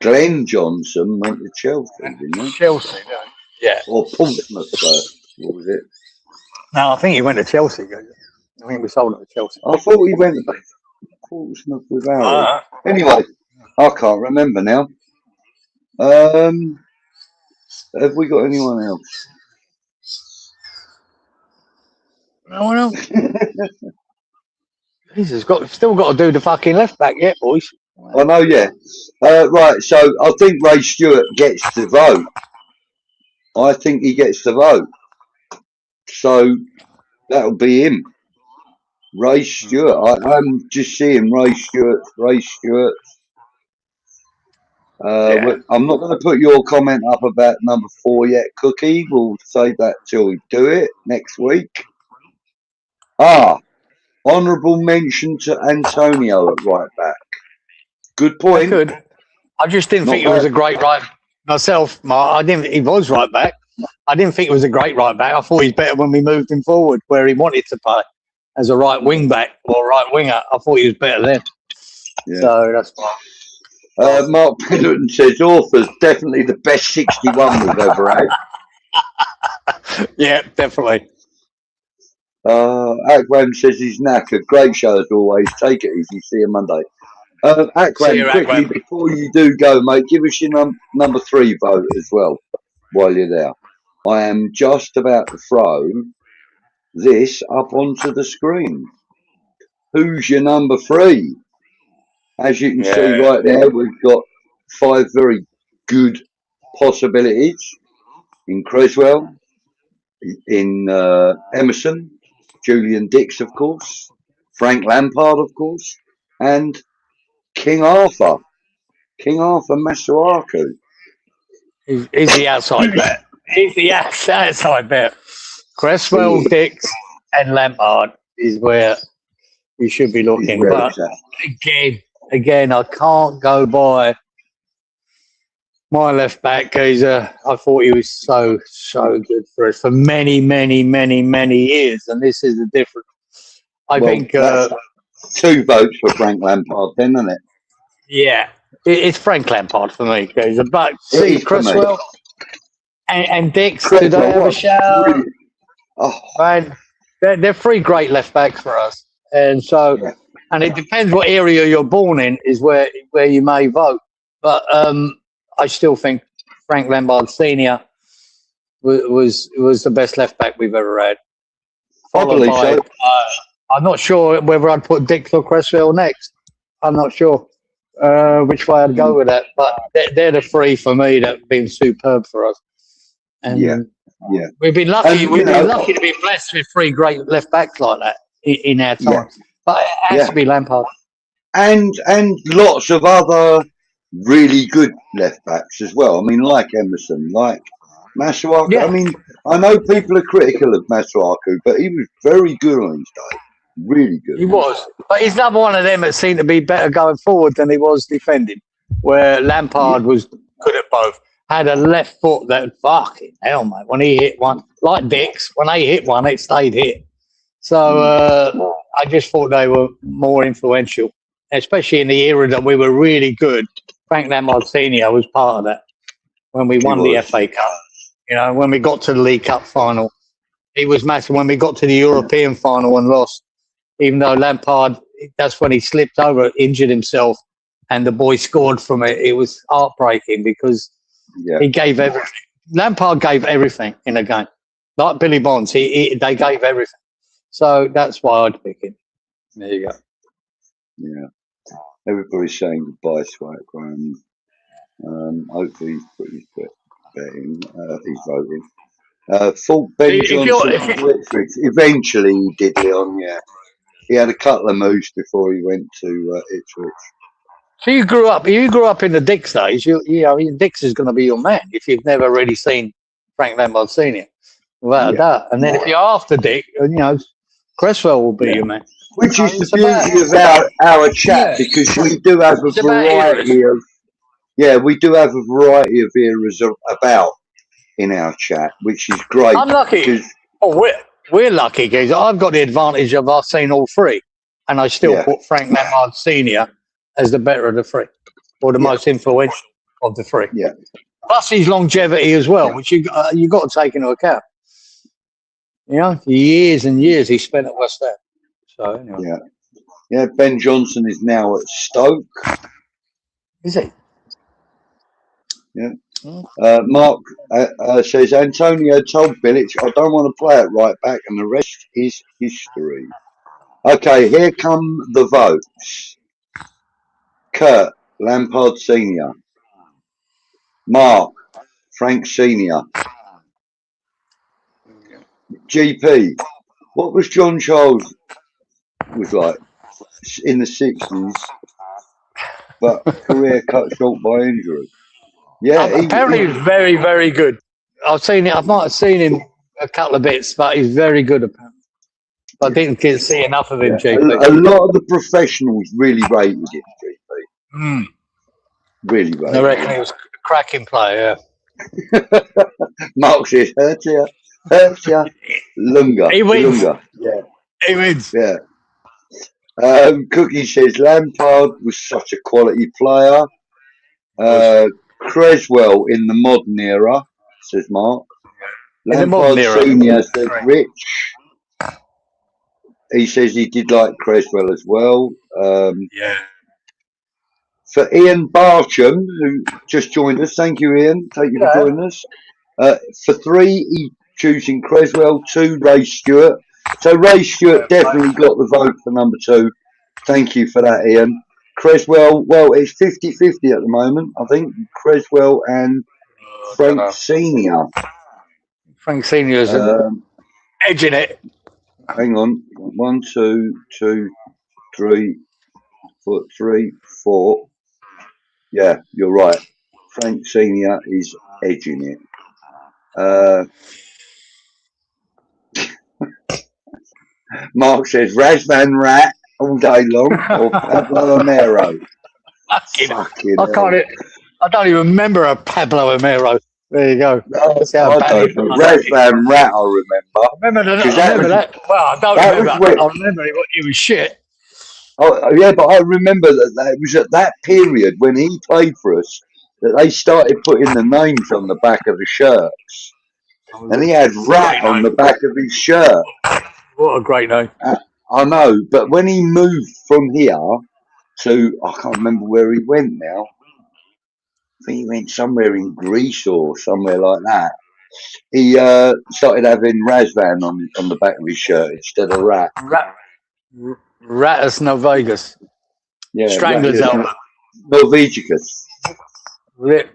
Glenn Johnson went to Chelsea, didn't he? Chelsea, yeah. Or Portsmouth first. What was it? No, I think he went to Chelsea. I think we sold him to Chelsea. I thought he went to Portsmouth with Harry. Anyway, I can't remember now. Have we got anyone else? No one else. Jesus, still got to do the fucking left back yet, boys. I know, yeah. Right, so I think Ray Stewart gets the vote. I think he gets the vote. So that'll be him. Ray Stewart. I'm just seeing Ray Stewart. I'm not going to put your comment up about number 4 yet, Cookie. We'll save that till we do it next week. Honourable mention to Antonio at right back. Good point. Good. I just didn't think it was a great right myself, Mark. I didn't. He was right back. I didn't think it was a great right back. I thought he's better when we moved him forward, where he wanted to play as a right wing back or right winger. I thought he was better then. Yeah. So that's fine. Mark Pendleton says Author's definitely the best 61 we've ever had. Yeah, definitely. 𝗬𝗏𝗛 says he's knackered. Great show as always. Take it easy. See you Monday. 𝗬𝗏𝗛, quickly before you do go, mate, give us your number 3 vote as well while you're there. I am just about to throw this up onto the screen. Who's your number 3? As you can see right there, we've got 5 very good possibilities in Creswell, in Emerson, Julian Dix, of course, Frank Lampard, of course, and King Arthur Masuaku. He's the outside bet. He's the outside bet. Creswell, Dix, and Lampard is where we should be looking. But again, I can't go by my left back because I thought he was so good for us for many years, and this is a different. I think 2 votes for Frank Lampard, then, isn't it? Yeah, it's Frank Lampard for me. But see, Cresswell and Dix, do they have a shout? Really? Oh. Man, they're 3 great left backs for us, and so and it depends what area you're born in is where you may vote. But I still think Frank Lampard Senior was the best left back we've ever had. I believe so. I'm not sure whether I'd put Dix or Cresswell next. I'm not sure which way I'd go with that. But they're the 3 for me that have been superb for us. And we've been lucky. We've been lucky to be blessed with 3 great left backs like that in our time. But it has to be Lampard. And lots of other really good left backs as well. I mean, like Emerson, like Masuaku. Yeah. I mean, I know people are critical of Masuaku, but he was very good on his day. Really good. He was. But he's another one of them that seemed to be better going forward than he was defending, where Lampard was good at both. Had a left foot that fucking hell, mate. When he hit one, like Dix, when they hit one, it stayed hit. So I just thought they were more influential, especially in the era that we were really good. Frank Lampard Senior was part of that when we won the FA Cup. You know, when we got to the League Cup final, he was massive. When we got to the European final and lost, even though Lampard, that's when he slipped over, injured himself, and the boy scored from it. It was heartbreaking because he gave everything. Lampard gave everything in a game. Like Billy Bonds, they gave everything. So that's why I'd pick him. There you go. Yeah. Everybody's saying goodbye to Graham. Hopefully he's put his bet in. He's voting. Thought Ben Johnson eventually he did, Leon, He had a couple of moves before he went to Ipswich. So you grew up in the Dix days. You know, Dix is going to be your man if you've never really seen Frank Lampard Senior, without a doubt. And then if you're after Dick, you know, Cresswell will be your man. Which is the beauty of our chat because we do have a variety of we do have a variety of eras about in our chat, which is great. I'm lucky. We're lucky because I've got the advantage of I've seen all 3, and I still put Frank Lampard Senior as the better of the 3, or the most influential of the 3. Yeah. Plus his longevity as well, which you got to take into account. You know, years and years he spent at West Ham. So anyway. Yeah. Ben Johnson is now at Stoke. Is he? Yeah. Mark says Antonio told Bilic, I don't want to play it right back, and the rest is history. Okay, here come the votes. Kurt, Lampard Senior. Mark, Frank Senior. GP, what was John Charles was like in the 60s, but career cut short by injury? Yeah, apparently he's very, very good. I've seen it. I might have seen him a couple of bits, but he's very good apparently. But I didn't get to see enough of him, GP. A lot of the professionals really rated him, GP. Really rated. I reckon he was a cracking player. Mark says, hurts ya, Lunga. He wins. Lunga. Yeah. He wins. Yeah. Cookie says Lampard was such a quality player. Creswell in the modern era, says Mark. Lampard Senior says Rich. He says he did like Creswell as well. For Ian Barcham, who just joined us, thank you, Ian. Thank you for joining us. For 3, he's choosing Creswell. 2, Ray Stewart. So Ray Stewart definitely got the vote for number 2. Thank you for that, Ian. Creswell, well, it's 50-50 at the moment, I think. Creswell and Frank Senior. Frank Senior is edging it. Hang on. 1, 2, 3, 4. Yeah, you're right. Frank Senior is edging it. Mark says 𝗲𝗲𝗏 all day long, or Pablo Amaro. Fucking I hell. I don't even remember a Pablo Amaro. There you go. No, That's how I bad don't it know. was. 𝗲𝗲𝗏 I remember. I remember that. Well, I don't That remember. was when, I remember it was shit. oh, yeah, but I remember that it was at that period when he played for us that they started putting the names on the back of the shirts. And he had rat on the back of his shirt. What a great name. I know, but when he moved from here to, I can't remember where he went now. I think he went somewhere in Greece or somewhere like that. He started having 𝗲𝗲 on the back of his shirt instead of rat. Rattus Novagus. Yeah, Stranglers album. 𝗬𝗏𝗂𝗂𝗏.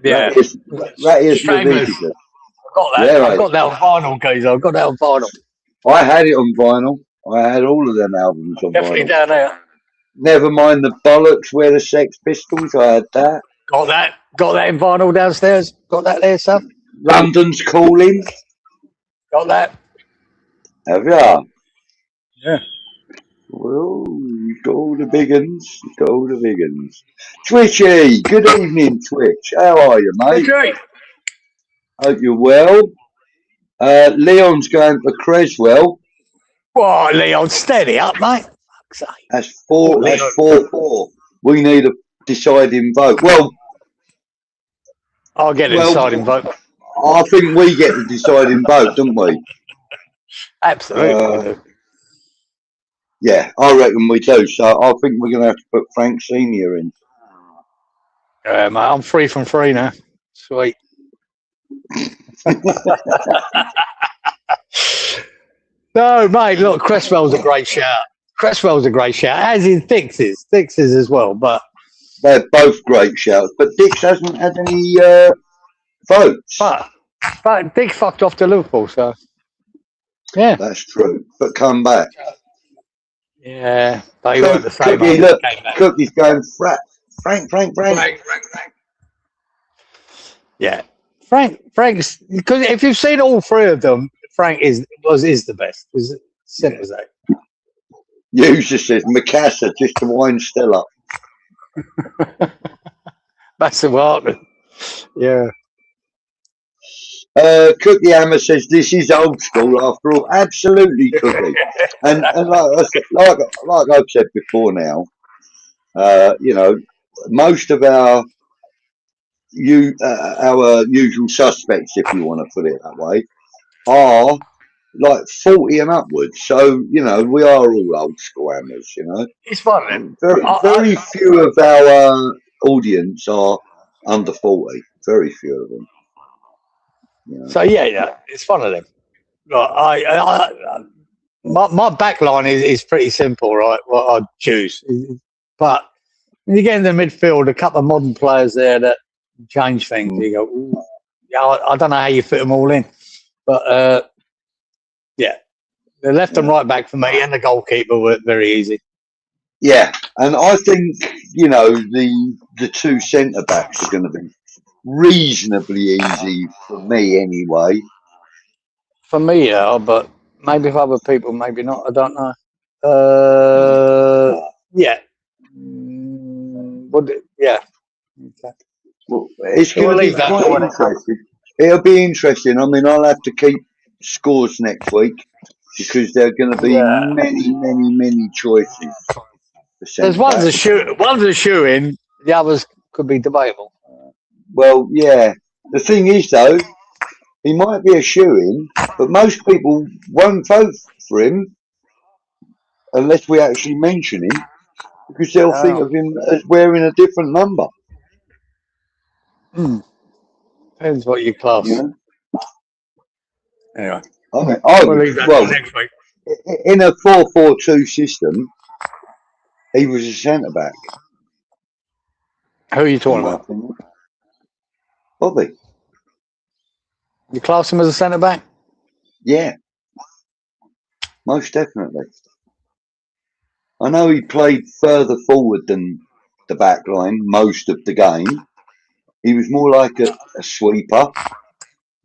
Yeah. Ратtus Stranglers. 𝗬𝗏𝗂𝗂𝗏. I got that. Yeah, I got that on vinyl, guys. I got that on vinyl. I had it on vinyl. I had all of them albums on Definitely vinyl. down there. Never mind the bollocks where the Sex Pistols. I had that. Got that. Got that in vinyl downstairs. Got that there, son. London's Calling. Got that. Have ya? Yeah. Well, you got all the big uns. You got all the big uns. Twitchy, good evening, Twitch. How are you, mate? Okay. Hope you're well. Leon's going for Creswell. Whoa, Leon, steady up, mate. That's 4-4. We need a deciding vote. Well, I'll get a deciding vote. I think we get the deciding vote, don't we? Absolutely. Yeah, I reckon we do. So I think we're going to have to put Frank Senior in. Yeah, mate, I'm free from free now. Sweet. No, mate, look, Cresswell's a great shout. Cresswell's a great shout, as is Dix's. Dix's as well, but... They're both great shouts, but Dix hasn't had any votes. But Dick fucked off to Liverpool, so... Yeah. That's true, but come back. Yeah, but he weren't the same. Cookie, look, Cookie's going, Frank. Yeah. Frank's... Because if you've seen all three of them, Frank is the best. As simple as that. User says Macassar just to wind Stella. That's the Martin. Yeah. Cookie Hammer says this is old school after all. Absolutely, Cookie. and like I've said before now, you know, most of our usual suspects, if you want to put it that way, are like 40 and upwards. So, you know, we are all old school hammers, you know. It's fun, Very few of our audience are under 40. Very few of them. You know. So, yeah, it's fun of them. My back line is pretty simple, right, what I'd choose. But when you get in the midfield, a couple of modern players there that change things, you go, ooh, yeah, I don't know how you fit them all in. But, yeah, the left and right back for me and the goalkeeper were very easy. Yeah, and I think, you know, the two centre backs are going to be reasonably easy for me anyway. For me, yeah, but maybe for other people, maybe not. I don't know. Yeah. Yeah. Okay. Well, it's going to be quite interesting. It'll be interesting. I mean, I'll have to keep scores next week because there are going to be many choices. There's one's a shoe in, the others could be debatable. Well, yeah. The thing is, though, he might be a shoe-in, but most people won't vote for him unless we actually mention him because they'll think of him as wearing a different number. Depends what you class. You know? Anyway. We'll leave that next week. In a 4-4-2 system, he was a centre-back. Who are you talking about? Bobby. You class him as a centre-back? Yeah. Most definitely. I know he played further forward than the back line most of the game. He was more like a sweeper.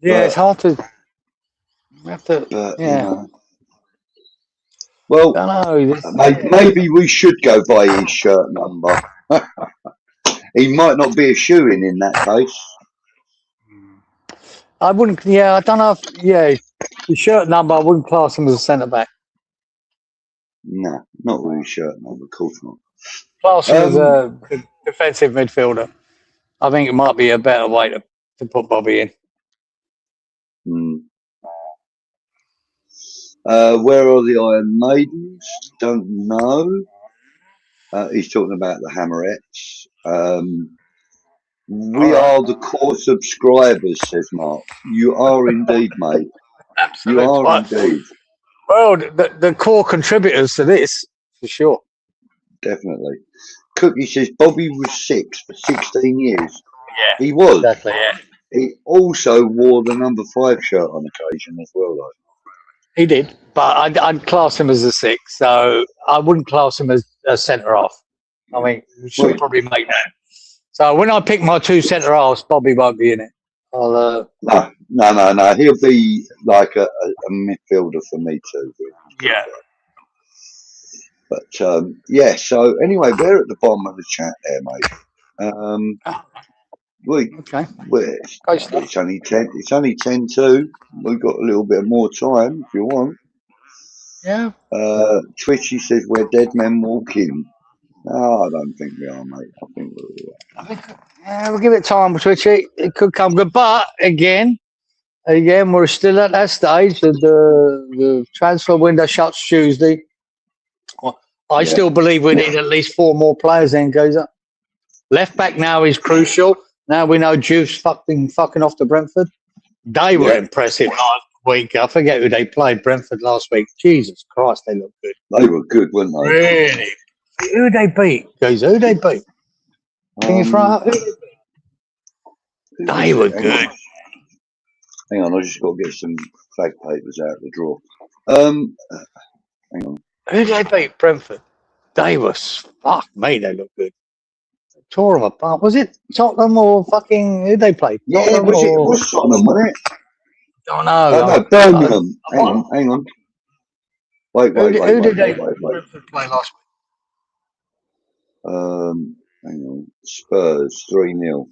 Yeah, it's hard to... You know, Well, I don't know. maybe we should go by his shirt number. He might not be a shoo-in in that case. I wouldn't. Yeah, I don't know. The shirt number. I wouldn't class him as a centre back. No, not with his shirt number. Of course not. Class him as a defensive midfielder. I think it might be a better way to put Bobby in. Where are the Iron Maidens? Don't know. He's talking about the Hammerettes. We are the core subscribers, says Mark. You are indeed, mate. Absolutely. You are indeed. Well, the core contributors to this, for sure. Definitely. Cookie says Bobby was 6 for 16 years. Yeah. He was. Exactly, yeah. He also wore the number 5 shirt on occasion as well, though. He did, but I'd class him as a 6, so I wouldn't class him as a centre half. I mean, we should probably make that. So when I pick my 2 centre halves, Bobby won't be in it. No. He'll be like a midfielder for me too. Yeah. But so anyway, we're at the bottom of the chat there, mate. It's only 10:02. We've got a little bit more time if you want. Yeah. Twitchy says we're dead men walking. No, I don't think we are, mate. I think we're all right. We'll give it time, Twitchy. It could come good, but again, we're still at that stage. The transfer window shuts Tuesday. I still believe we need at least 4 more players then, Gozer. Left back now is crucial. Now we know Juice fucking off to Brentford. They were impressive last week. I forget who they played, Brentford last week. Jesus Christ, they looked good. They were good, weren't they? Really? Who they beat, Gozer? Who they beat? Can you throw out? They were good. Hang on, I just got to get some flag papers out of the drawer. Hang on. Who did they beat? Brentford. They were, fuck me, they looked good. Tore them apart. Was it Tottenham or fucking, who they played? Yeah, it was Tottenham, wasn't it? Don't know. No, Birmingham. Hang on. Wait. Who did they Brentford play last week? Hang on. Spurs 3-0.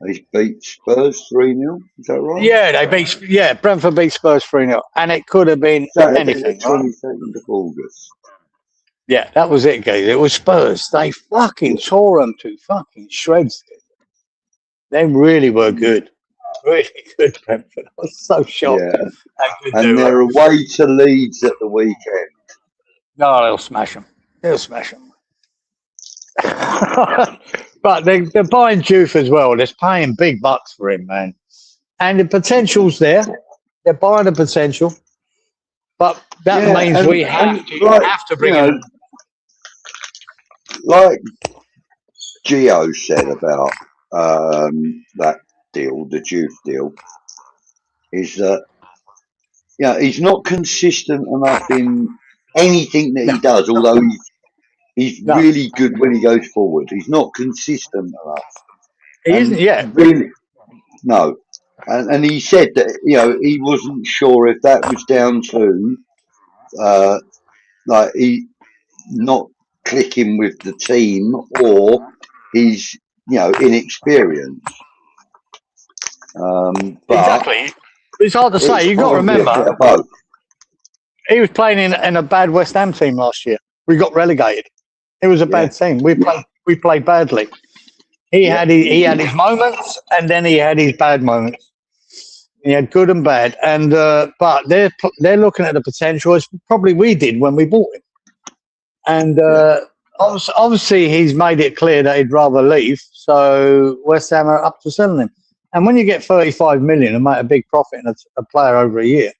They beat Spurs 3-0. Is that right? Yeah, Brentford beat Spurs 3-0, and it could have been anything. 22nd of August. Yeah, that was it, guys. It was Spurs. They fucking tore them to fucking shreds. They really were good. Really good, Brentford. I was so shocked. Yeah. And they're away to Leeds at the weekend. No, they'll smash them. But they're buying Juve as well. They're paying big bucks for him, man. And the potential's there. They're buying the potential. But that means we have to bring him. Like Gio said about that deal, the Juve deal, is that he's not consistent enough in anything that he does, although he's really good when he goes forward. He's not consistent enough. He isn't yet. Really, no. And he said that, he wasn't sure if that was down to he not clicking with the team or his, inexperience. But exactly. It's hard to say. You've got to remember, he was playing in a bad West Ham team last year. We got relegated. It was a bad team. We played badly. He had his moments, and then he had his bad moments. He had good and bad, and but they're looking at the potential as probably we did when we bought him. And obviously he's made it clear that he'd rather leave. So West Ham are up to selling him. And when you get 35 million and make a big profit in a player over a year,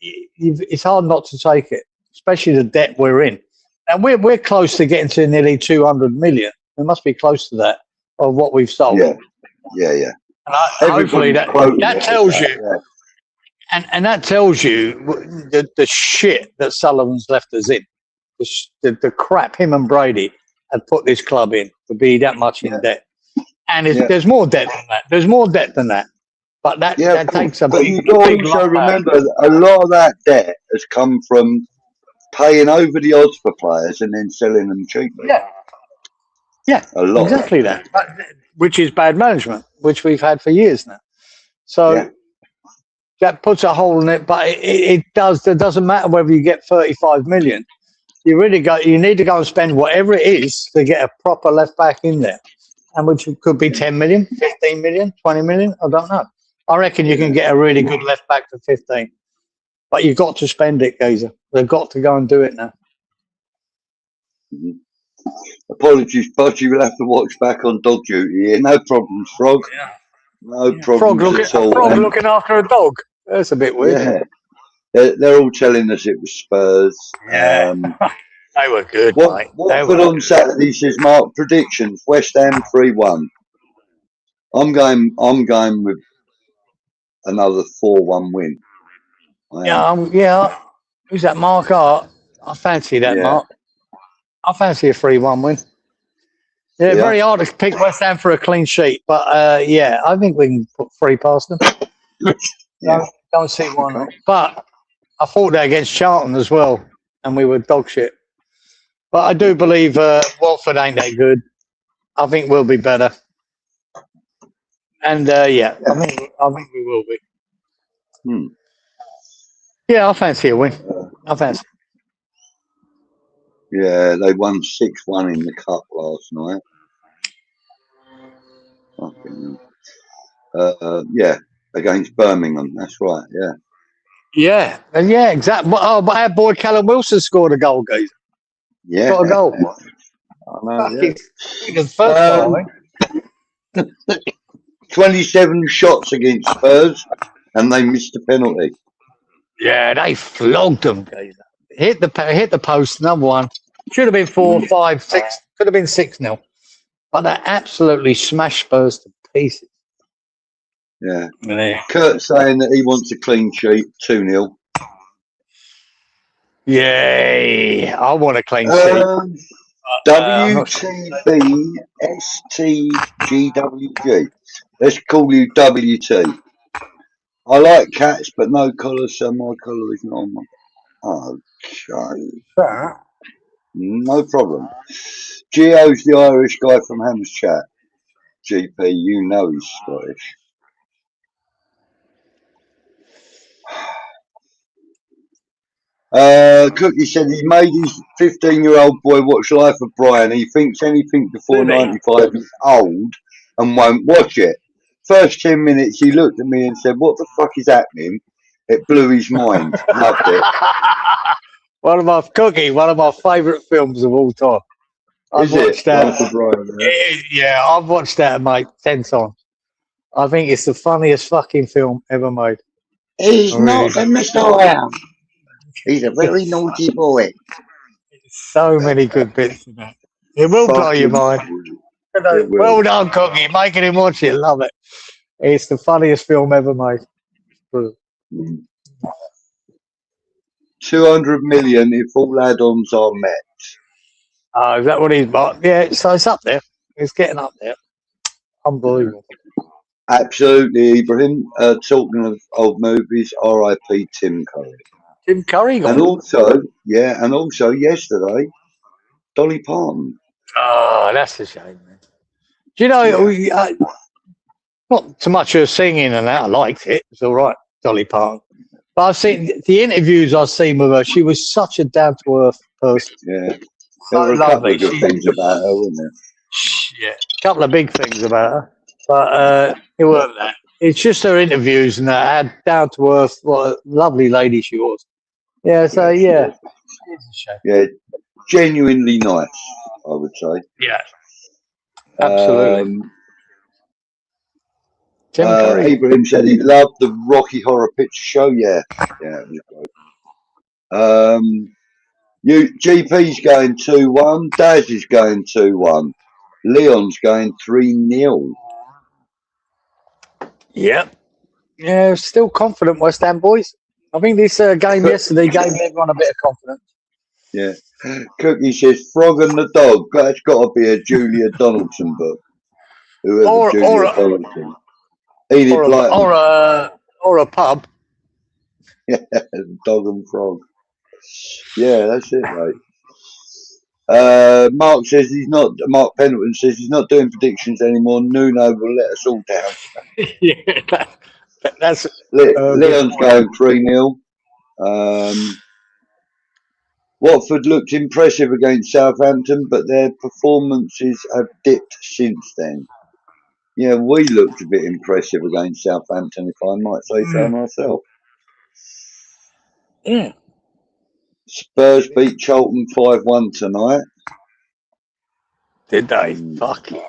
it's hard not to take it, especially the debt we're in. And we're close to getting to nearly 200 million. We must be close to that of what we've sold. Yeah. And hopefully that tells you, and that tells you the shit that Sullivan's left us in, the crap him and Brady have put this club in to be that much in debt. And there's more debt than that. There's more debt than that. But that takes a but big, you got to big also lump out. remember that a lot of that debt has come from paying over the odds for players and then selling them cheaply. Yeah, a lot exactly of that. Which is bad management, which we've had for years now. So that puts a hole in it. But it does. It doesn't matter whether you get 35 million. You need to go and spend whatever it is to get a proper left back in there, and which could be 10 million, 15 million, 20 million. I don't know. I reckon you can get a really good left back for 15, but you've got to spend it, Geezer. They've got to go and do it now. Apologies, Budgie. We'll have to watch back on dog duty. Yeah, no problems, Frog. No problems at all. A frog looking after a dog. That's a bit weird. Yeah, they're all telling us it was Spurs. Yeah, they were good, mate. Watford on Saturday, says Mark. Predictions: West Ham 3-1. I'm going with another 4-1 win. Yeah. Who's that, Mark Art? I fancy that, Mark. I fancy a 3-1 win. Yeah, very hard to pick West Ham for a clean sheet, but I think we can put 3 past them. Don't see why not. But I fought that against Charlton as well, and we were dog shit. But I do believe Watford ain't that good. I think we'll be better. And I think we will be. Yeah, I fancy a win. I fancy. Yeah, they won 6-1 in the cup last night. Against Birmingham. That's right. Yeah, exactly. Oh, but our boy Callum Wilson scored a goal, guys. Yeah, got a goal. I know. 27 shots against Spurs, and they missed a penalty. Yeah, they flogged them, guys. Hit the post. Number one. Should have been 4, 5, 6. Could have been 6-0. But they absolutely smashed Spurs to pieces. Yeah. Kurt saying that he wants a clean sheet, 2-0. Yay! I want a clean sheet. WTBSTGWG. Let's call you WT. I like cats, but no collar, so my collar is not on my. Okay. No problem. Gio's the Irish guy from Hammer's Chat. GP, you know he's Scottish. Cookie said he made his 15-year-old boy watch Life of Brian. He thinks anything before 95 is old and won't watch it. First 10 minutes, he looked at me and said, "What the fuck is happening?" It blew his mind. Loved it. One of my favourite films of all time. I've watched that. Yeah, I've watched that, mate, 10 times. I think it's the funniest fucking film ever made. He's not a Mr. Lamb. He's a very naughty boy. So many good bits in that. It will blow your mind. Well done, Cookie. Making him watch it. Love it. It's the funniest film ever made. 200 million if all add-ons are met. Oh, is that what he's got? Yeah, so it's up there. It's getting up there. Unbelievable. Absolutely, Ibrahim. Talking of old movies, R.I.P. Tim Curry. Tim Curry. And also yesterday, Dolly Parton. Oh, that's a shame, man. Do you know, not too much of singing and that. I liked it. It's all right, Dolly Parton. But I've seen the interviews I've seen with her. She was such a down-to-earth person. Yeah. There were a couple of good things about her, wasn't there? Yeah, a couple of big things about her. But it weren't that. It's just her interviews and how down-to-earth, what a lovely lady she was. Yeah, so, yeah. It's a shame. Yeah, genuinely nice, I would say. Yeah, absolutely. Ibrahim said he loved the Rocky Horror Picture Show. Yeah, it was great. GP's going 2-1. Daz is going 2-1. Leon's going 3-0. Yep. Yeah, still confident, West Ham boys. I think this game yesterday gave everyone a bit of confidence. Yeah. Cookie says Frog and the Dog. That's got to be a Julia Donaldson book. Whoever Julia Donaldson. Enid Blyton. Or a pub. Yeah, Dog and Frog. Yeah, that's it, mate. Mark Pendleton says he's not doing predictions anymore. Nuno will let us all down. Yeah, that's Leon's going 3-0. Watford looked impressive against Southampton, but their performances have dipped since then. Yeah, we looked a bit impressive against Southampton, if I might say so myself. Yeah. Spurs beat Charlton 5-1 tonight. Did they? Fucking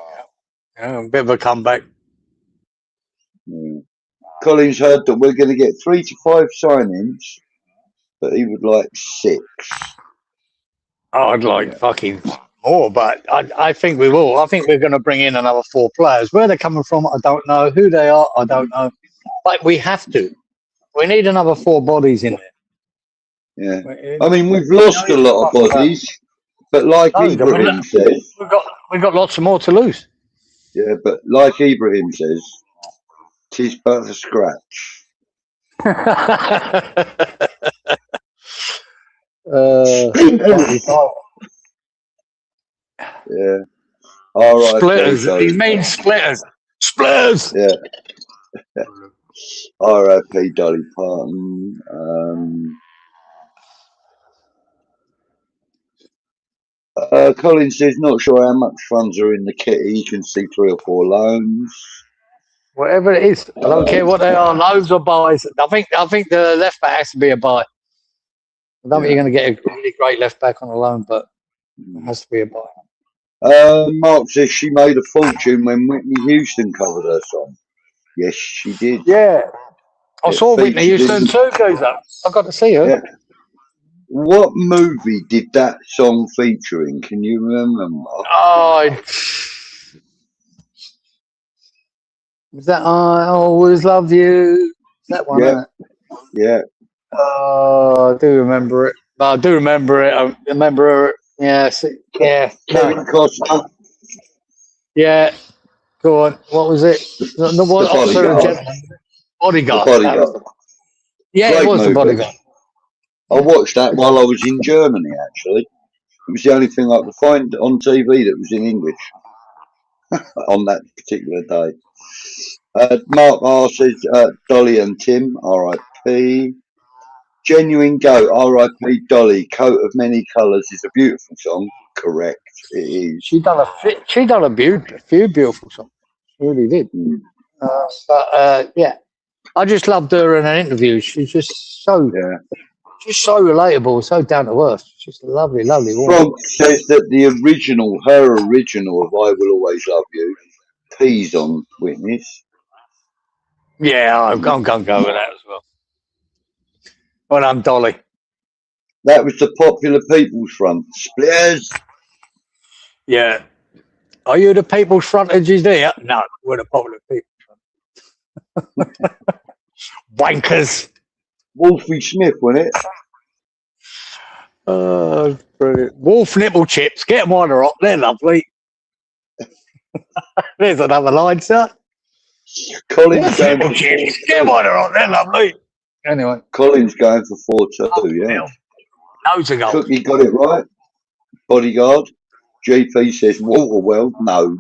a bit of a comeback. Yeah. Collins heard that we're going to get 3 to 5 signings, but he would like 6. I'd like fucking more, but I think we will. I think we're going to bring in another 4 players. Where they're coming from, I don't know. Who they are, I don't know. But we have to. We need another 4 bodies in there. Yeah. I mean, we've lost a lot of bodies, but like Ibrahim says... We've got lots of more to lose. Yeah, but like Ibrahim says, 'tis but a scratch. Yeah. All right. Splitters. He means splitters. Splitters. Yeah. R.I.P. Dolly Parton. Colin says not sure how much funds are in the kitty. You can see 3 or 4 loans. Whatever it is, I don't care what they are, loans or buys. I think the left back has to be a buy. I don't think you're going to get a really great left back on a loan, but it has to be a buy. Mark says she made a fortune when Whitney Houston covered her song. Yes, she did. Yeah, I saw Whitney Houston too, Geezer. I got to see her. Yeah. What movie did that song feature in? Can you remember? Oh, was that I Always Love You? That one, yeah. Yeah. Oh, I do remember it. I do remember it. I remember her. Yeah, yeah. Kevin Costner. Yeah. Go on. What was it? The Bodyguard. Bodyguard. The Bodyguard. Yeah, great, it was movie. The Bodyguard. I watched that while I was in Germany, actually. It was the only thing I could find on TV that was in English on that particular day. Mark R says, Dolly and Tim, R.I.P. Genuine Goat, R.I.P. Dolly, Coat of Many Colours is a beautiful song. Correct, it is. She done a few beautiful songs. She really did. Yeah, I just loved her in an interview. She's just so relatable, so down to earth. She's just a lovely, lovely woman. Frog says that her original of I Will Always Love You, peas on Witness. Yeah, I'm going to go with that as well. Well, I'm Dolly. That was the Popular People's Front. Splitters. Yeah. Are you the People's Front engineer? No, we're the Popular People's Front. Wankers. Wolfie Smith, wasn't it? Oh, brilliant. Wolf nipple chips. Get them on the rock. They're lovely. There's another line, sir. Colin's going for chips. Get them on the rock. They're lovely. Anyway. Colin's going for 4-2, yeah. Loads of goals. Cookie got it right. Bodyguard. GP says Waterwell. No,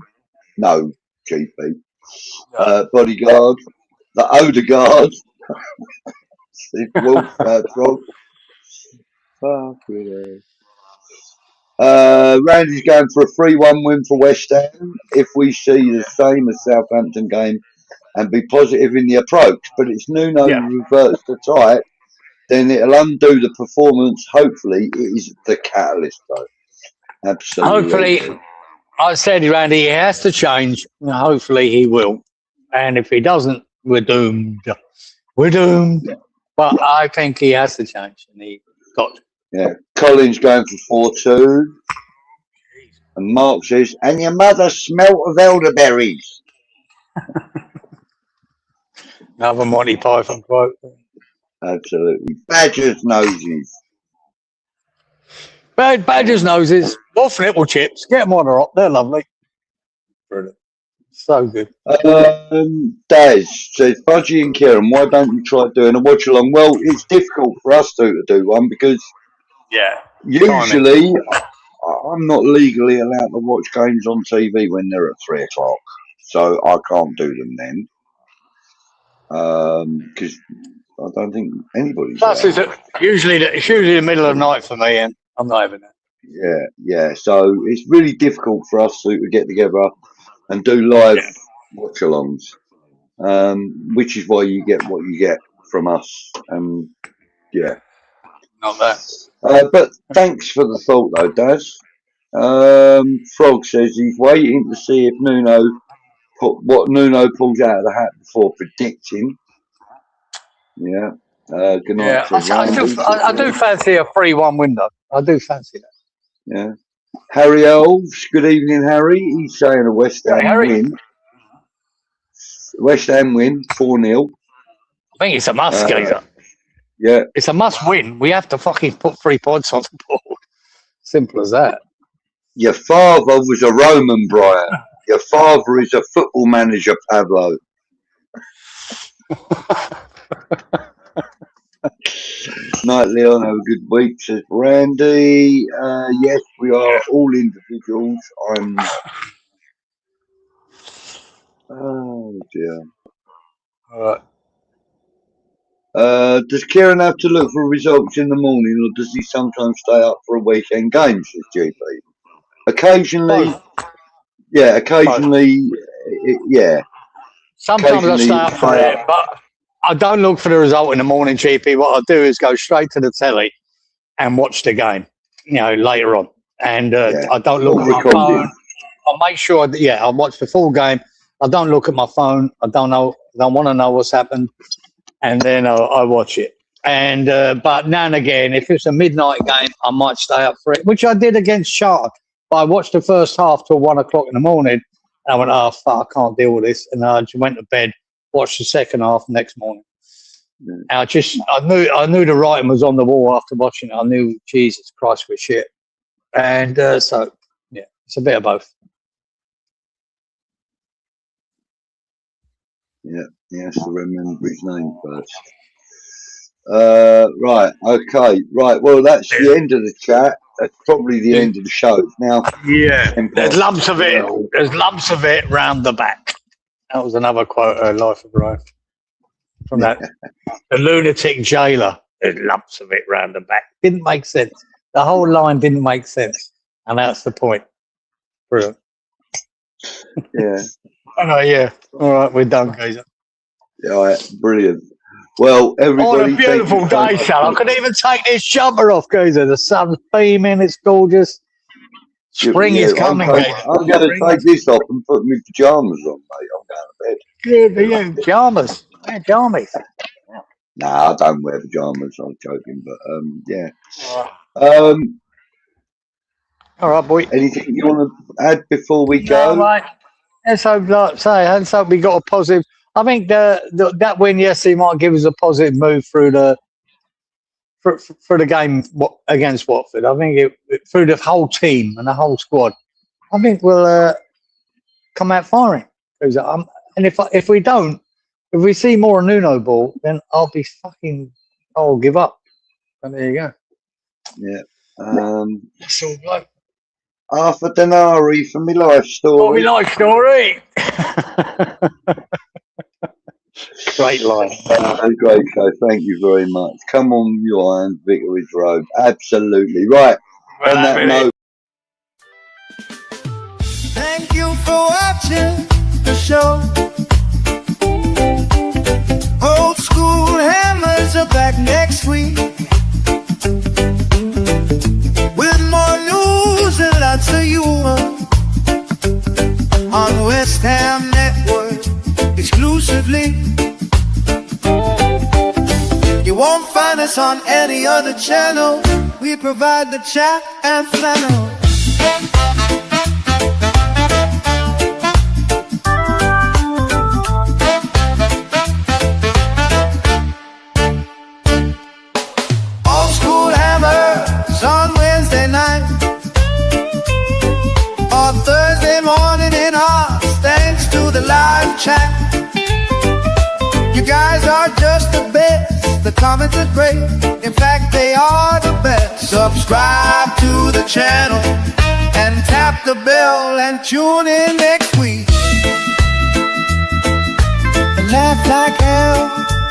GP. Bodyguard. The Odegaard. Wolf, Frog. Randy's going for a 3-1 win for West Ham. If we see the same as Southampton game and be positive in the approach, but it's Nuno reverts to type, then it'll undo the performance. Hopefully, it is the catalyst, though. Absolutely. Hopefully, I said, Randy, he has to change. Hopefully, he will. And if he doesn't, we're doomed. We're doomed. Yeah. But I think he has to change, and he got to. Yeah. Colin's going for 4-2. And Mark says, and your mother smelt of elderberries. Another Monty Python quote. Absolutely. Badger's noses. Badger's noses. Wolf nipple chips. Get them on the rock. They're lovely. Brilliant. So good. Daz says, Budgie and Kieran, why don't you try doing a watch along? Well, it's difficult for us two to do one because usually I'm not legally allowed to watch games on TV when they're at 3 o'clock, so I can't do them then. Because I don't think anybody's. Plus, it's usually the middle of the night for me, and I'm not having that. Yeah. So it's really difficult for us to get together and do live watch-alongs, which is why you get what you get from us. Yeah. Not that. But thanks for the thought, though, Daz. Frog says he's waiting to see if what Nuno pulls out of the hat before predicting. Yeah. Good night. I do fancy a 3-1 window. I do fancy that. Yeah. Harry Elves. Good evening, Harry. He's saying a West Ham win. West Ham win 4-0. I think it's a must, Gazer. Yeah. It's a must win. We have to fucking put 3 points on the board. Simple as that. Your father was a Roman, Brian. Your father is a football manager, Pablo. Night, Leon. Have a good week, says Randy. Yes, we are all individuals. Oh, dear. All right. Does Kieran have to look for results in the morning, or does he sometimes stay up for a weekend game, says GP? Occasionally. Both. Yeah, occasionally. Sometimes I stay up for it, but I don't look for the result in the morning, GP. What I do is go straight to the telly and watch the game, later on. And I don't look at my phone. I make sure that, I watch the full game. I don't look at my phone. I don't want to know what's happened. And then I watch it. And but now and again, if it's a midnight game, I might stay up for it, which I did against Charlotte. But I watched the first half till 1 o'clock in the morning. And I went, oh, fuck, I can't deal with this. And I just went to bed, watched the second half next morning. And I knew the writing was on the wall after watching it. I knew, Jesus Christ, we're shit. And so, it's a bit of both. Yeah, he has to remember his name first. Right, okay. Right, well, that's the end of the chat. That's probably the end of the show. Now, there's lumps of it. There's lumps of it round the back. That was another quote, Life of Brian. From that, the lunatic jailer. There's lumps of it round the back. Didn't make sense. The whole line didn't make sense. And that's the point. Brilliant. Yeah. All right, we're done, guys. All right, brilliant. Well, everybody. On a beautiful day, son. I couldn't even take this jumper off, guys. The sun's beaming. It's gorgeous. Spring is coming, guys. I'm going to take this off and put my pajamas on, mate. I'm going to bed. Yeah, pajamas. Yeah, jammies. Nah, I don't wear pajamas. I'm joking, but yeah. All right, boy. Anything you want to add before we go? No, mate. Let's hope we got a positive. I think that win yesterday might give us a positive move through the game against Watford. I think it through the whole team and the whole squad. I think we'll come out firing. And if we don't, if we see more Nuno ball, then I'll give up. And there you go. Yeah. That's all right. Half a denari for my life story. My life story. Great line. Great show. Thank you very much. Come on, you iron, Vicarage Road. Absolutely. Right. On that note. Thank you for watching the show. Old school hammers are back next week with more news and lots of humor on West Ham Network exclusively. You won't find us on any other channel. We provide the chat and flannel. On Wednesday night or Thursday morning in Oz, thanks to the live chat. You guys are just the best. The comments are great. In fact, they are the best. Subscribe to the channel and tap the bell and tune in next week. And laugh like hell.